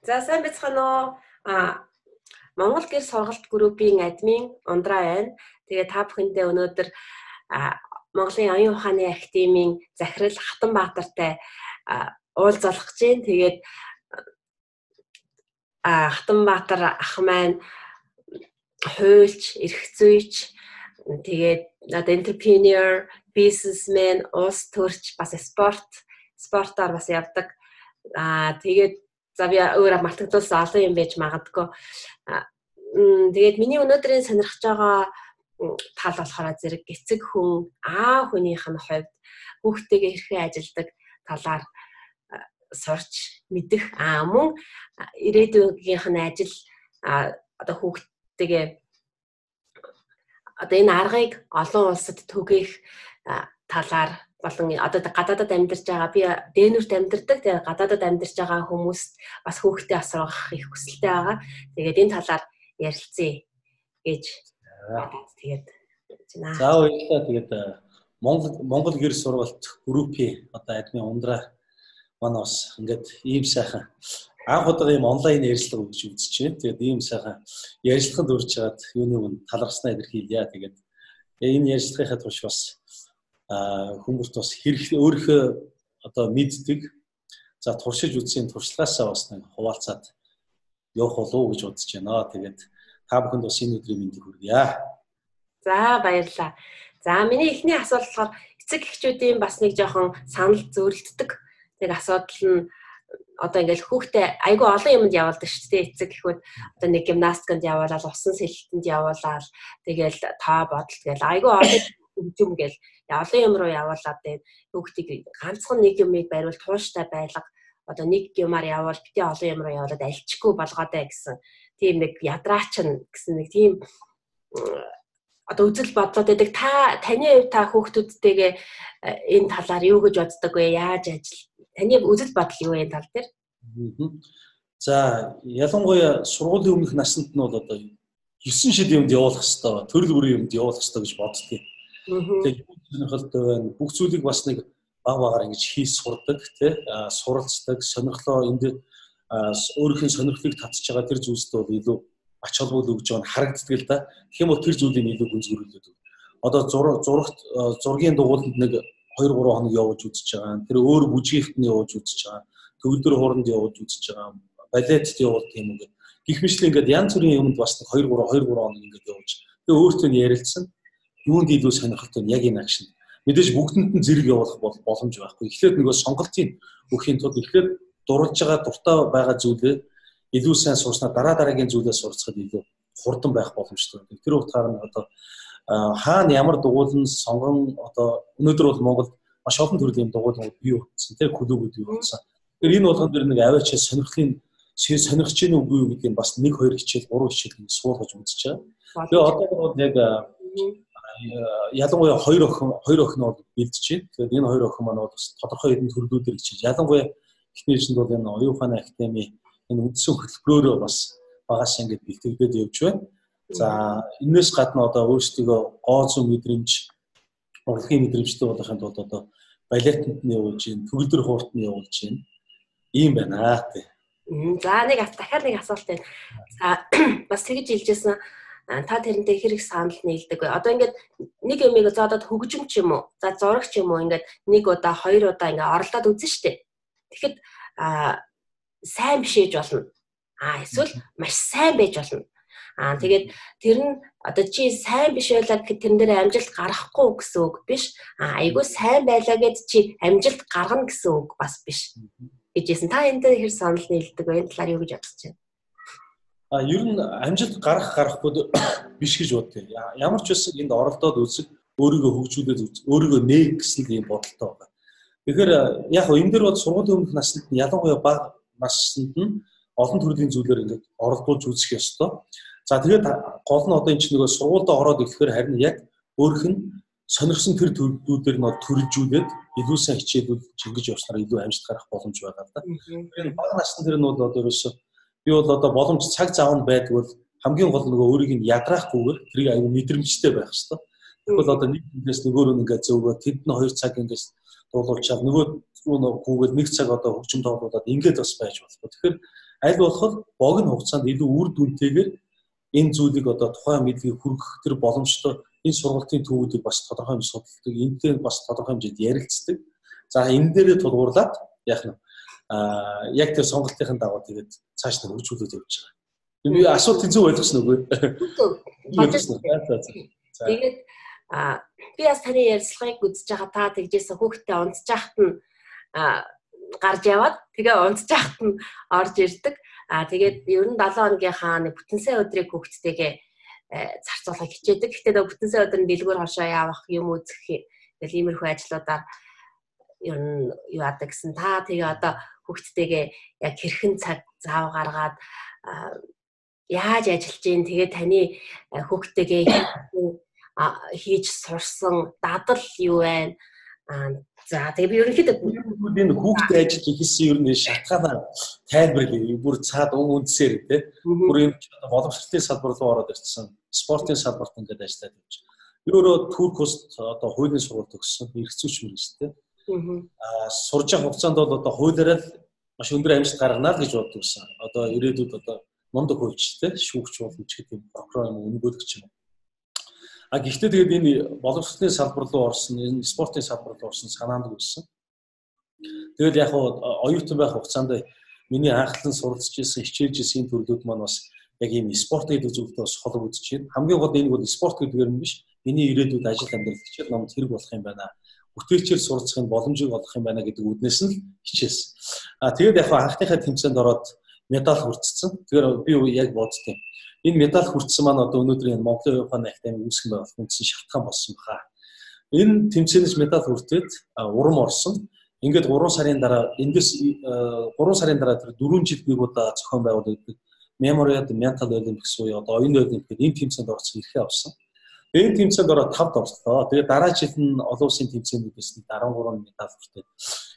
За сайн байцгаана уу? Монгол гэр сургалт группийн админ Undraa байна. Тэгээ та бүхэндээ өнөөдөр Монголын оюун ухааны академийн захирал Хатанбаатартай уулзах гэж байна. Тэгээд Хатанбаатар ах маань хуульч, эрх зүйч, тэгээд entrepreneur, businessman, улс төрч, бас спортоор бас явдаг. Тэгээд за би өөрөө мартагдуулсан олон юм байж магадгүй. Тэгээд миний өнөөдрийн сонирхож байгаа тал болохоор зэрэг эцэг хүн аав хүнийх нь хувьд хүүхдтэйгээ хэрхэн ажилдаг талаар сурч мэдэх мөн ирээдүйнх нь ажил одоо хүүхдтэйгээ одоо энэ аргыг олон улсад түгээх талаар болон одоо гадаадад амьдарч байгаа би Дэнүрт амьдардаг. Тэгээ гадаадад амьдарч байгаа хүмүүст бас хүүхдээ асрах их хүсэлтэй байгаа. Тэгээд энэ талаар ярилцъя гэж тэгээд за баярлалаа. Тэгээд Монгол гэр сургалт группийн одоо админ Undraa манай бас ингээд ийм сайхан анх удаа ийм онлайн ярилцлага өгч үзэж байна. Тэгээд ийм сайхан ярилцлаганд урьж чаад юуны өмнө талархснаа илэрхийлье. Тэгээд энэ ярилцлагынхаа турш бас хүмүүст бас хэрэг өөрийнхөө одоо мэддэг. За туршиж үзсэн туршлагаасаа бас нэг хуваалцаад явах болов уу гэж бодож байна. Тэгээд та бүхэнд бас энэ өдрийн мэндийг хүргье. За баярлалаа. За миний эхний асуулт болохоор эцэг эхчүүдийн бас нэг жоохон санал зөрөлддөг. Тэг асуудал нь одоо ингээл хүүхдээ айгүй олон юмд явуулдаг шүү дээ. Эцэг эхүүд одоо нэг гимнастиканд явуулаад, усан сэлэлтэнд явуулаад, тэгэл тоо бодол тэгэл айгүй олон юм гээл олон юм руу явуулаад байна. Хүүхдийг ганцхан нэг юмыг бариул тууштай байлга. Одоо нэг юмар явуул бити олон юм руу явуулаад альчгүй болгоодаа гэсэн тийм нэг ядраачин гэсэн нэг тийм одоо үзэл бодлоод байдаг. Таны хувьд та хүүхдүүдтэйгээ энэ талаар юу гэж боддог вэ? Яаж таны үзэл бодол юу вэ энэ тал дээр? За ялангуяа сургуулийн өмнөх наснд нь бол одоо 9 шид юмд явуулах хэрэгтэй, төрөл бүрийн юмд явуулах хэрэгтэй гэж боддгийг. Тэгээд сонирхолтой байна. Бүх зүйлийг бас нэг баг багаар ингэж хийж сурдаг, тий, суралцдаг, сонирхлоо энэ дээр өөрийнхөө сонирхлыг татж байгаа тэр зүйлстэй бол илүү ач холбогдол өгж байгаа нь харагддаг л да. Тэгэх юм бол тэр зүйлийг илүү гүнзгийрүүлдэг. Одоо зургийн дугуйланд нэг 2-3 хоног явуулж үзэж байгаа. Тэр өөр бүжгийхт нь явуулж үзэж байгаа. Төгөлдөр хооронд явуулж үзэж байгаа. Балетд явуулдаг юм ингээд. Гэх мэтлээ ингээд янз бүрийн юмд бас 2-3 хоног ингээд явуулж. Тэгээ өөртөө нь ярилцсан. Юунд илүү сонирхолтой нь яг энэ акшн. Мэдээж бүгдэнд нь зэрэг явуулах боломж байхгүй. Эхлээд нөгөө сонголтын өхийн тулд эхлээд дурлж байгаа дуртай байгаа зүйлээ илүү сайн сурснаа дараагийн зүйлээ сурцахад илүү хурдан байх боломжтой. Тэр утгаар нь одоо хаана ямар дугуйлан сонгон одоо өнөөдөр бол Монголд маш олон төрлийн дугуйлан бий болсон. Тэр клубүүд бий болсон. Тэгэхээр энэ болгон дээр нэг аваачаа сонирхлын сонирхож гэнэ үгүй юу гэдгийг бас 1-2 хичээл 3 хичээл суулгаж үзэж байгаа. Тэгээ одоо бол яг ялангуяа хоёр охин бол бэлдэж байна. Тэгээд энэ хоёр охин маань бол бас тодорхой хэдэн төрлүүдээр хичээж. Ялангуяа эхнийшэнд бол энэ оюун ухааны академи энэ үндсэн хөтөлбөрөөрөө бас багаас ингэж бэлтгэгдээд явж байна. За энэс гадна одоо өөрсдөө гоо зүүн мэдрэмж, урлагийн мэдрэмжтэй болохын тулд одоо балетанд нь явуулж байна, төгөлдөр хуурт нь явуулж байна. Ийм байна тий. За дахиад нэг асуулт байна. За бас тэгж хэлжсэн та тэрнтэй хэрэг санал нийлдэг вэ? Одоо ингээд нэг юмыг за одоо хөгжим ч юм уу, за зураг ч юм уу ингээд нэг удаа, хоёр удаа ингээд орлоод үзэн штэ. Тэгэхэд сайн биш ээж болно. Эсвэл маш сайн байж болно. Тэгээд тэр нь одоо чи сайн биш байлаа гэхэд тэрэн дээр амжилт гарахгүй гэсэн үг биш. Айгүй сайн байлаа гэд чи амжилт гаргана гэсэн үг бас биш. Гэжсэн. Та энэ дээр хэр санал нийлдэг вэ? Энэ талаар юу гэж бодож байна? Ер нь амжилт гарахгүй биш гэж бодъё. Ямар ч байсан энд оролдоод үзэх, өөрийгөө хөгжүүлээд үзэх, өөрийгөө нээх гэсэн ийм бодолтой байна. Тэгэхээр яг энэ дээр бол сургуулийн өмнөх наснд нь ялангуяа бага наснд нь олон төрлийн зүйлээр ингээд оролдуулж үзэх ёстой. За тэгээд гол нь одоо энэ чинь нөгөө сургуультай ороод ирэхээр харин яг өөрөх нь сонирхсон тэр төрлүүдээр нь төрөлжүүлээд илүү сайн хичээлүүд чингэж явснаар илүү амжилт гарах боломж байгаа л да. Тэгэхээр бага насны тэр нь бол одоо ерөөсөө би бол одоо боломж цаг заавар байдгүй хамгийн гол нөгөө өөрийг нь ядраахгүйгээр тэрийг аюу мэдрэмжтэй байх хэрэгтэй. Тэгвэл одоо нэг хүнээс нөгөөр нь ингээд зөвгөө тэд нь 2 цаг ингээд дуулуулчаад нөгөө хүүгээд нэг цаг одоо хөгжим тоглуулад ингээд бас байж болох. Тэгэхээр аль болох богино хугацаанд илүү үр дүнтэйгээр энэ зүйлийг одоо тухайн мэдлэгийг хүргэх тэр боломжтой энэ сургалтын төвүүдийг бас тодорхой хэмжээнд судалдаг, энэтэй бас тодорхой хэмжээнд ярилцдаг. За энэ дээрээ тулгуурлаад яг нь яг тэр сонголтын дагуу тэгээд цааш нь хөгжүүлээд явж байгаа. Би асуултын зөв ойлгосноо үгүй. Тэгээд би бас таны ярилцлагыг үзэж байгаа та тэгжээсээ хүүхдээ унтж яхад нь гарч яваад тэгээ унтж яхад нь орж ирдэг. Тэгээд ер нь 7 хоногийнхаа нэг бүтэн сая өдрийг хүүхдтэйгээ зарцуулахыг хичээдэг. Гэхдээ нөгөө бүтэн сая өдөр нь дэлгүүр хошоо явах юм үзэх тэгэл иймэрхүү ажлуудаар ер нь юу яадаг гэсэн та тэгээ одоо хүүхдтэйгээ яг хэрхэн цаг заав гаргаад яаж ажиллаж гин тэгээ таны хүүхдтэйгээ хийж сурсан дадал юу вэ? За тэгээ би ерөнхийдөө энэ хүүхдээ ажил хийсэн ер нь шалтгаанаа тайлбарлая. Бүр цаад үндсээр тий. Бүр энэ боломжтой салбар руу ороод ирсэн. Спортын салбарт ингээд ажиллаад байж. Би өөрөө Туркост одоо хуулийн сургалт өгсөн. Эрхцүүч мэргэжтэй. Сурж байгаа хугацаанд бол одоо хуулиараа маш өндөр амжилт гаргана л гэж боддог гэсэн. Одоо ирээдүйд одоо мундаг хуульч тий шүүгч боломж гэдэг прокурор юм өнөөгч юм. Гэхдээ тэгээд энэ боловсролын салбар руу орсон, энэ спортын салбар руу орсон санаанд үлсэн. Тэгээд яг оюутан байх хугацаанд миний анхлан суралцж ирсэн, хичээж ирсэн төрлүүд маань бас яг ийм спорт гэдэг зүйлтэй бас холбогдож байна. Хамгийн гол энэ бол спорт гэдгээр нь биш. Миний ирээдүйд ажил амьдрал хичээл номд хэрэг болох юм байна. Бүтээлчээр суралцахын боломжийг олох юм байна гэдэг үднээс нь хичээсэн. Тэгээд яг анхныхаа тэмцээнд ороод медаль хүртсэн. Тэгэхээр би яг боддоо. Энэ медаль хүртсэн маань одоо өнөөдөр энэ Монголын ухааны академи үүсгэн байх үндсэн шалтгаан болсон баха. Энэ тэмцээнээс медаль хүртээд урам орсон. Ингээд 3 сарын дараа эндээс 3 сарын дараа тэр 4 жилд нэг удаа зохион байгуулагддаг Memorial Mental Olympics уу одоо оюун олимпиад энэ тэмцээнд орсон эрхээ авсан. Энэ тэмцээнд ороод 5-д орлоо. Тэгээд дараа жил нь олон улсын тэмцээнүүдээс 13 медаль хүртээд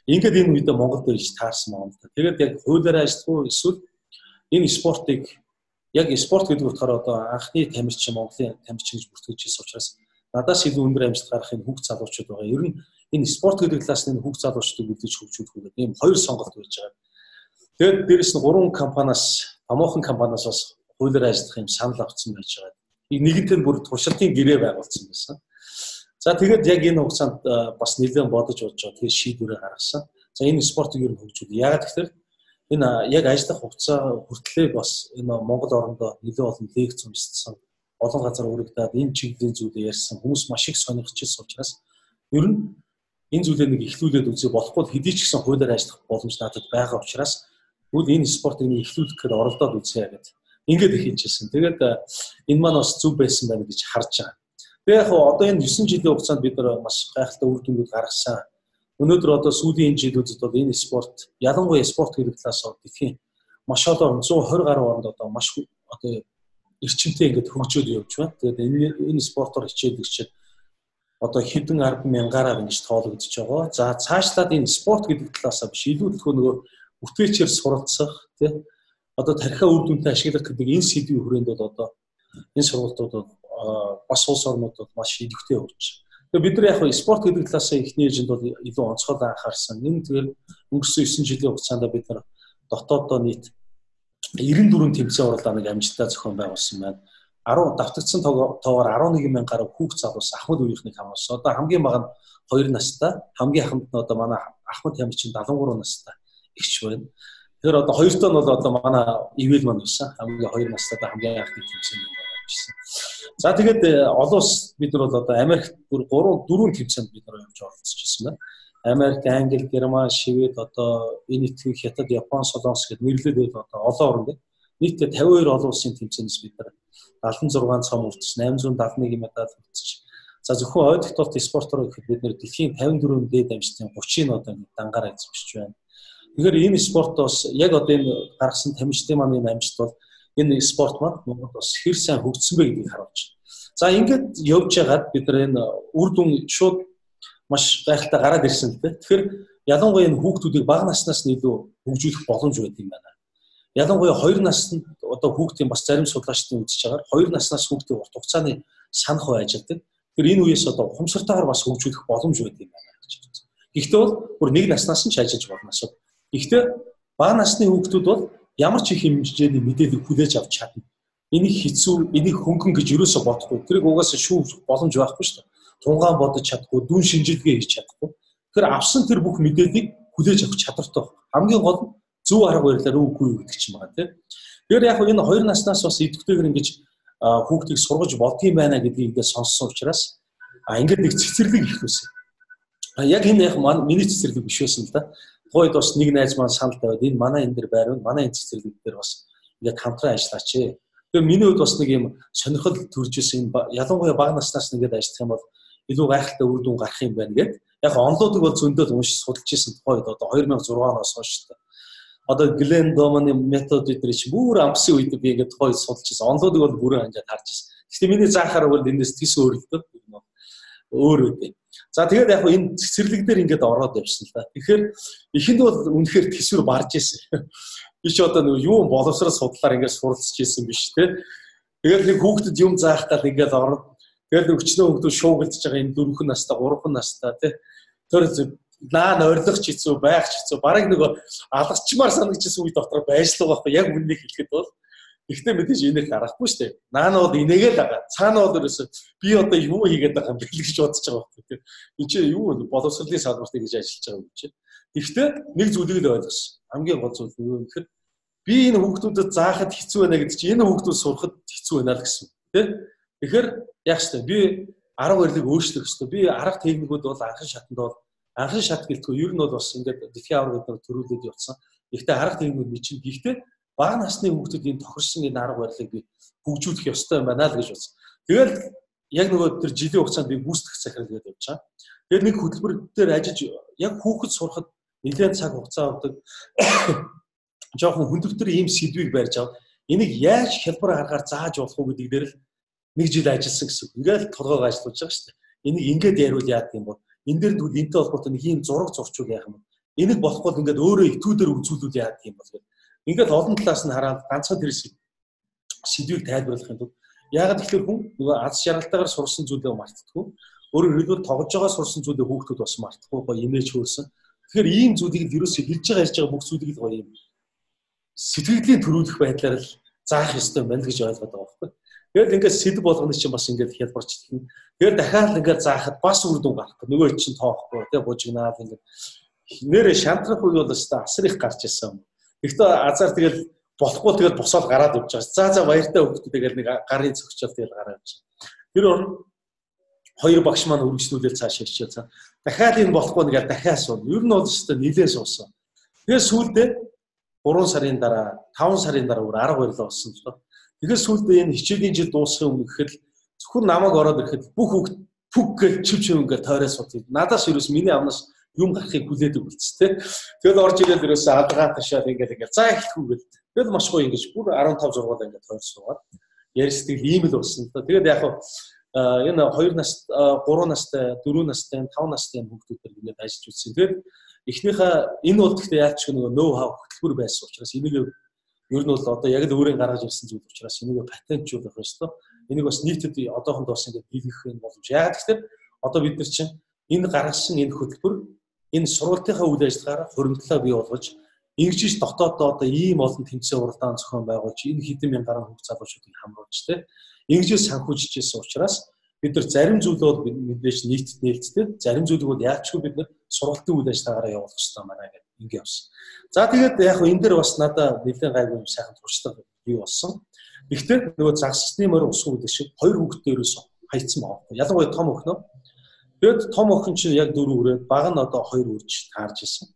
ингээд энэ үедээ Монголд ирж таарсан юм байна. Тэгээд яг хуулиараа ажиллахгүй эсвэл энэ спортыг яг спорт гэдэг утгаараа одоо анхны тамирчин Монголын тамирчин гэж бүртгэж ирсэн учраас надаас илүү өндөр амжилт гарах энэ хүүхд залуучууд байгаа. Ер нь энэ спорт гэдэг талаас нь хүүхд залуучуудыг үлдээж хөгжүүлэх гэдэг ийм хоёр сонголт байж байгаа. Тэгээд дээрэс нь 3 компаниас, томоохон компаниас бас хуулиараа ажиллах юм санал авсан байж байгаа. Нэгэнтээ бүр туршилтын гэрээ байгуулсан байсан. За тэгээд яг энэ хугацаанд бас нэлээд бодож бодож тэгээд шийдвэрээ гаргасан. За энэ спортыг ер нь хөгжүүл. Яагаад гэхээр энэ яг ажиллах хугацаа хүртлээр бас энэ Монгол орондоо нэлээд олон лекц уншсан, олон газар урагдаад энэ чиглэлийн зүйлээ ярьсан хүмүүс маш их сонирхчихсан учраас ер нь энэ зүйлээ нэг эхлүүлээд үзье болохгүй хэдий ч гэсэн хуулиар ажиллах боломж надад байгаа учраас тэгвэл энэ спортыг эхлүүлэх гэхээр оролдоод үзье гэдэг. Ингээд их хийжсэн. Тэгээд энэ маань бас зүв байсан байна гэж харж байгаа. Тэгээ яг одоо энэ 9 жилийн хугацаанд бид нар маш гайхалтай үр дүнүүд гаргасан. Өнөөдөр одоо сүүлийн жилүүдэд бол энэ спорт ялангуяа спорт гэдэг талаас нь дэлхийн маш олон 120 гаруй оронд одоо маш одоо эрчимтэй ингээд хөгжөөд явж байна. Тэгээд энэ спортоор хичээдэг чинь одоо хэдэн 10,000-аараа ингэж тоологдож байгаа. За цаашлаад энэ спорт гэдэг талаас нь биш илүү нөгөө бүтээчээр суралцах тий одоо тархиа үр дүнтэй ашиглах гэдэг энэ сэдвийн хүрээнд бол одоо энэ сургалтууд бол бас улс орнуудад маш идэвхтэй явж байна. Тэгээ бид нар яг спорт гэдэг талаас нь эхний ээлжинд бол илүү онцгой анхаарсан. Энэ тэгэл өнгөрсөн 9 жилийн хугацаанд бид нар дотооддоо нийт 94 тэмцээн орлоо нэг амжилттай зохион байгуулсан байна. 10 давтагдсан тоогоор 11,000 гаруй хүүхд залуус ахмад үеийнхнийг хамгаалсан. Одоо хамгийн бага нь 2 настай, хамгийн ахмад нь одоо манай ахмад тамирчин 73 настай ихч байна. Тэгэхээр одоо хоёртоо нь бол одоо манай ивэл маань байсан. Хамгийн 2 настай хамгийн анхны тэмцээнд байсан. За тэгээд олон улс бид нар бол одоо Америкт бүр 3-4 тэмцээнд бид нар явж оролцож байсан байна. Америк, Англи, Герман, Швед одоо энэ нийтийн Хятад, Япон, Солонгос гэдэг нэрлэлээд одоо олон орн гэдэг. Нийтдээ 52 олон улсын тэмцээнээс бид нар 76 цом үлдэж 871 медаль үлдэж. За зөвхөн ойд тогтолт спортоор гэхэд бид нар дэлхийн 54 дээд амжилтын 30-ыг одоо дангаараа эзэмшиж байна. Тэгэхээр энэ спорт бас яг одоо энэ гаргасан тамирчдын маань энэ амжилт бол энэ спорт маань Монголд бас хэр сайн хөгжсөн бэ гэдгийг харуулж байна. За ингээд явж байгаад бид нар энэ үр дүн шууд маш гайхалтай гараад ирсэн л дээ. Тэгэхээр ялангуяа энэ хүүхдүүдийг бага наснаас нь илүү хөгжүүлэх боломж байдаг юм байна. Ялангуяа 2 наснд одоо хүүхдийн бас зарим судлаачдын үзэж байгаа 2 наснаас хүүхдийн урт хугацааны санах бай ажилладаг. Тэгэхээр энэ үеэс одоо ухамсартайгаар бас хөгжүүлэх боломж байдаг юм байна гэж байна. Гэхдээ бол бүр нэг наснаас нь ч ажиллаж болно асуу. Гэхдээ бага насны хүүхдүүд бол ямар ч их хэмжээний мэдээлэл хүлээж авч чадна. Энийг хэцүү, энийг хөнгөн гэж юусоо бодохгүй. Тэрийг угаасаа шүүх боломж байхгүй шүү дээ. Тунгаан бодож чадахгүй, дүн шинжилгээ хийж чадахгүй. Тэгэхээр авсан тэр бүх мэдээллийг хүлээж авах чадвартай. Хамгийн гол нь зөв арга барилаар үгүй юу гэдэг чинь байгаа тийм. Тэгэхээр яг энэ 2 наснаас бас идэвхтэйгээр ингэж хүүхдийг сургаж болдгийм байна гэдгийг ингээд сонссон учраас ингээд нэг цэцэрлэг их байсан. Яг энэ яг миний цэцэрлэг биш байсан л да. Тухайд бас нэг найз маань санал тавиад энэ манай энэ дэр байрвал манай энэ цэцэрлэг дээр бас ингээд хамтран ажиллаач. Тэгэхээр миний хувьд бас нэг юм сонирхол төрж исэн ялангуяа бага наснаас нэгээд ажиллах юм бол илүү гайхалтай үр дүн гарах юм байна гэд. Яг онлоодыг бол зөндөө уншиж судалж исэн тухайд одоо 2006 оноос хойш та. Одоо Глен Доманы метод эдгээр чи бүр амсын үед би ингээд тухайд судалж исэн. Онлоодыг бол бүрэн ханжаад харж исэн. Гэхдээ миний заахаар бол эндээс тис өөрөлдөө өөр үгүй. За тэгээд яг энэ цэцэрлэг дээр ингээд ороод явсан л да. Тэгэхээр эхэнд бол үнэхээр төсвөр барж исэн. Би ч одоо нэг юу боловсрал судлаар ингээд суралцж исэн биш те. Тэгээд нэг хүүхдэд юм заах гал ингээд ороод тэгээд өчнөө хүүхдүүд шуугилж байгаа энэ 4 настай 3 настай те. Тэр наан орилох ч хэцүү байх ч хэцүү. Бараг нэг алгачмаар санагдчихсан үе дотор байж л байгаа байхгүй яг үннийг хэлэхэд бол ихтэй мэдээж энийг харахгүй шүү дээ. Наана бол инээгээл байгаа. Цаана бол ерөөсөө би одоо юу хийгээд байгаа юм бэ гэж бодож байгаа байхгүй. Энд чинь юу боловсролын салбарт гэж ажиллаж байгаа юм чинь. Гэхдээ нэг зүйлийг л ойлгосон. Хамгийн гол зүйл нь юу вэ гэхээр би энэ хүүхдүүдэд заахад хэцүү байна гэдэг чинь энэ хүүхдүүд сурахад хэцүү байна л гэсэн. Тэ? Тэгэхээр яг шүү дээ. Би арга барилыг өөрчлөх хэрэгтэй. Би арга техникүүд бол анхан шатанд бол анхан шат гэлтгүй ер нь бол бас ингээд дэлхийн авраг гэдэг төрүүлээд явцсан. Гэхдээ арга техникүүд мэдчин. Гэхдээ бага насны хүүхдүүд энэ тохирсон энэ арга барилыг би хөгжүүлэх ёстой юм байна л гэж бодсон. Тэгэл яг нөгөө тэр жилийн хугацаанд би гүйцэтгэх захирал гэдэг явж байгаа. Тэгээд нэг хөтөлбөр дээр ажиллаж яг хүүхэд сурахад нэлээд цаг хугацаа авдаг. Жохон хүндрэлтэр ийм сэдвийг барьж аваад энийг яаж хялбар аргаар зааж болох уу гэдэг дээр л нэг жил ажилласан гэсэн. Ингээл толгойг ажиллаж байгаа шүү дээ. Энийг ингээд яривал яадаг юм бол энэ дээр тэгвэл энэтэй холбоотой нэг ийм зураг зурчул яах юм бэ? Энийг болохгүй ингээд өөрөө итгүүдээр үзүүлүүл яадаг юм бол ингээд олон талаас нь хараад ганцхан тэр сэдвийг тайлбарлахын тулд яагаад гэвэл хүн нөгөө аз жаргалтайгаар сурсан зүйлээ мартдаггүй. Өөрөөр хэлбэл тоглож байгаа сурсан зүйлээ хүүхдүүд бас мартахгүй гоё имиж хөрсөн. Тэгэхээр ийм зүйлийг ерөөсөө хэлж байгаа бүх зүйлийг л гоё юм сэтгэлийн төрүүлэх байдлаар л заах ёстой байна гэж ойлгоод байгаа байхгүй. Тэгээд ингээд сэдв болгоны чинь бас ингээд хялбарчлална. Тэгээд дахиад ингээд заахад бас үр дүн гарах. Нөгөө чинь тоохгүй тий бужигнаад ингээд нэрээ шантрах үе бол өстой асар их гарч ирсэн. Гэхдээ азар тэгэл болохгүй тэгэл босоод гараад явж байгаа. За баяртай хөвгтүүд тэгэл нэг гарын цогцол тэгэл гараад явж байгаа. Тэр он хоёр багш маань үргэлжлүүлээд цааш ирчихээ. Дахиад энэ болохгүй нэгээр дахиад суун. Ер нь бол өстой нилээ суусан. Тэгээд сүүлдээ 3 сарын дараа 5 сарын дараа өөр арга барил болсон л доо. Тэгэхээр сүүлдээ энэ хичээлийн жил дуусахын өмнө гэхэд зөвхөн намайг ороод ирэхэд бүх хүүхд пүг гэж чив ингээд тойроо сууд. Надаас ерөөс миний амнаас юм гарахыг хүлээдэг үлдс тээ. Тэгэл орж ирээд ерөөсөө алгаа ташаад ингээд за эхлэхгүй гэл. Тэгэл маш гоё ингэж бүр 15 6-аар ингээд тойр суугаад ярьсдаг ийм л болсон л доо. Тэгээд яг энэ 2 нас 3 настай 4 настай 5 настай хүүхдүүдээр ингээд ажиллаж үзсэн. Тэгээд эхнийхээ энэ бол гэхдээ яаж ч нөгөө ноу хав хөтөлбөр байсан учраас энийг ер нь бол одоо яг л өөрийн гаргаж ирсэн зүйл учраас энийг патентжуулах ёстой. Энийг бас нийтэд одоохондоо бас ингээд хийх юм боломж. Яг тэгэхээр одоо бид нар чинь энэ гаргасан энэ хөтөлбөр энэ сургалтынхаа үйл ажиллагаараа хуримтлаа бий болгож ингэж дотооддоо одоо ийм олон тэмцээн уралдаан зохион байгуулж энэ хэдэн мянган гаруй хүүхд залуучуудыг хамруулж тэ ингэж санхүүжиж ирсэн учраас бид нар зарим зүйлүүд мэдээж нийтэд нээлттэй зарим зүйлүүд яачгүй бид нар сургалтын үйл ажиллагаараа явуулах хэрэгтэй манай гэдэг ингэ явсан. За тэгээд яг энэ дээр бас надад нэлээд гайгүй сайхан туршлага бий болсон. Гэхдээ нөгөө загсны морь ус үүдэх шиг хоёр хүүхдтэй ерөөсөө хайцсан байгаа. Ялангуяа том өхнөө. Тэгээд том охин чинь яг 4 үрээд баг нь одоо 2 үрж таарж исэн.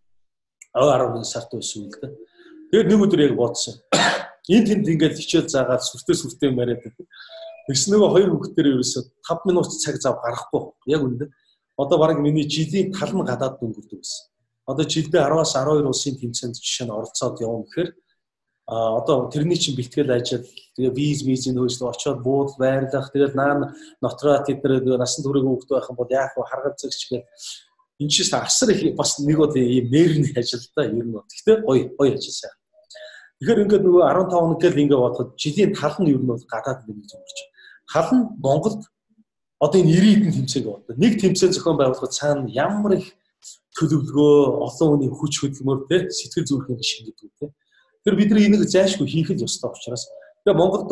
11 сард байсан үйл дээ. Тэгээд нэг өдөр яг бодсон. Энд тэнд ингээд хичээл заагаад сүртэй мариад. Тэгс нөгөө хоёр хүүхдээр ерөөсөө 5 минут цаг зав гарахгүй. Яг үндэ. Одоо баг миний жилийн тал нь гадаад дөнгөрдөг байсан. Одоо жилдээ 10-аас 12 улсын тэмцээнд жишээ нь оролцоод явна гэхээр одоо тэрний чинь бэлтгэл ажил тэгээ визийн хөөцлөө очиод буудал байрлах тэгээд наан нотроо тэднэр насан туршийн хүүхд байх юм бол яах вэ харгад зэгч гээд энэ ч асар их бас нэг бол ийм нэрний ажил та ер нь. Гэхдээ гоё ажил сайн. Тэгэхээр ингээд нөгөө 15 хоног гэл ингээд бодоход жилийн тал нь ер нь бол гадаад нэг зүгэрч. Тал нь Монголд одоо энэ 90 хэдэн тэмцээг байна. Нэг тэмцээн зохион байгуулахад цаана ямар их төлөвлөгөө, олон хүний хүч хөдөлмөр те сэтгэл зүрхийн гишин гэдэг үү те. Тэр бидний энийг зайлшгүй хийх л ёстой учраас. Тэгээ Монголд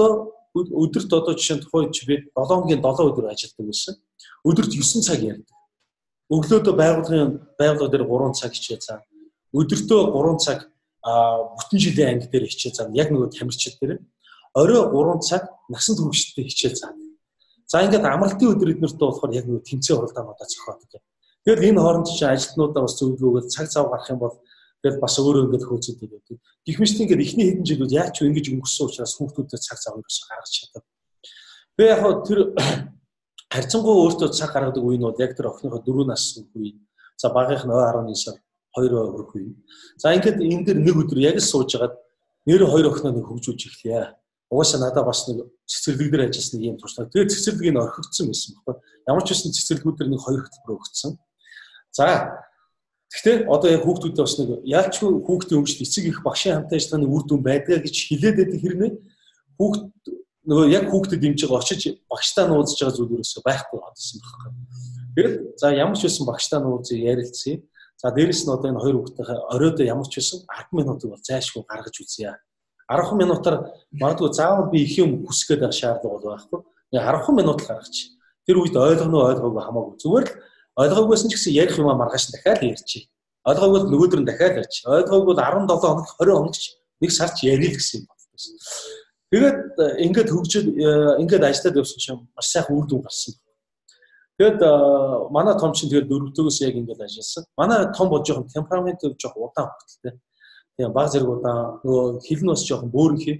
өдөрт одоо жишээ нь тухайд би 7 хоногийн 7 өдөр ажилладаг байсан. Өдөрт 9 цаг ярьдаг. Өглөөдөө байгууллага дээр 3 цаг хичээл цаа. Өдөртөө 3 цаг бүтэн жилийн анги дээр хичээл цаа. Яг нөгөө тамирчид дээр. Орой 3 цаг насан туршидтэй хичээл цаа. За ингээд амралтын өдөр эднэртээ болохоор яг нөгөө тэмцээн хуралдаануудаа зохиодог. Тэгэхээр энэ хооронд чинь ажилтнуудаа бас зөвлөгөөгөө цаг цав гарах юм бол тэгээд бас өөрөө ингээд хөөцөдөг байдаг. Гэх мэт ингээд эхний хэдэн жилүүд яаж ч ингэж өнгөрсөн учраас хүүхдүүдэд цаг цавыг бас гаргаж чадав. Би яг тэр харьцангуй өөртөө цаг гаргадаг үе нь бол яг тэр охиныхоо 4 насны үе. За багийнх нь 19 сар 2 хүрэх үе. За ингээд энэ дэр нэг өдөр яг л сууж агаад нэр 2 охиноо нэг хөгжүүлж эхлэе. Угаасаа надад бас нэг цэцэрлэг дээр ажилласан нэг юм туршлага. Тэгээд цэцэрлэгийг орхигдсон байсан байхгүй. Ямар ч байсан цэцэрлэгүүд дээр нэг 2 хөтөлбөр өгсөн. За гэхдээ одоо яг хүүхдүүдэд бас нэг яалчгүй хүүхдийн өмчт эцэг их багшийн хамтын ажиллагааны үр дүн байдгаа гэж хэлээд байдаг хэрнээ хүүхд нөгөө яг хүүхдэд дэмж байгаа очиж багштаа нууцж байгаа зүйл ерөөсөө байхгүй болсон байхгүй. Тэгээд за ямар ч байсан багштаа нууцыг ярилцъя. За дээрэс нь одоо энэ 2 хүүхдийн оройдоо ямар ч байсан 10 минутыг бол зайлшгүй гаргаж үзье. 10 минутаар магадгүй заавал би их юм хүсгээд байх шаардлага бол байхгүй. 10 минут л гаргачих. Тэр үед ойлгоно ойлгоогүй хамаагүй. Зүгээр л ойлгоогүйсэн ч гэсэн ярих юм маргааш дахиад ярьчих. Ойлгоогүй бол нөгөөдөр нь дахиад ярьчих. Ойлгоогүй бол 17 хоног 20 хоногч нэг сарч ярил гэсэн юм байна. Тэгээд ингээд хөгжил ингээд ажиллаад явсан чинь маш сайхан үр дүн гарсан. Тэгээд манай том чинь тэгээд 4-өөс яг ингээд ажилласан. Манай том бол жоохон темперамент жоохон удаан хөлтэй. Тэгээд баг зэрэг удаан нөгөө хил нь бас жоохон бөөрөнхий.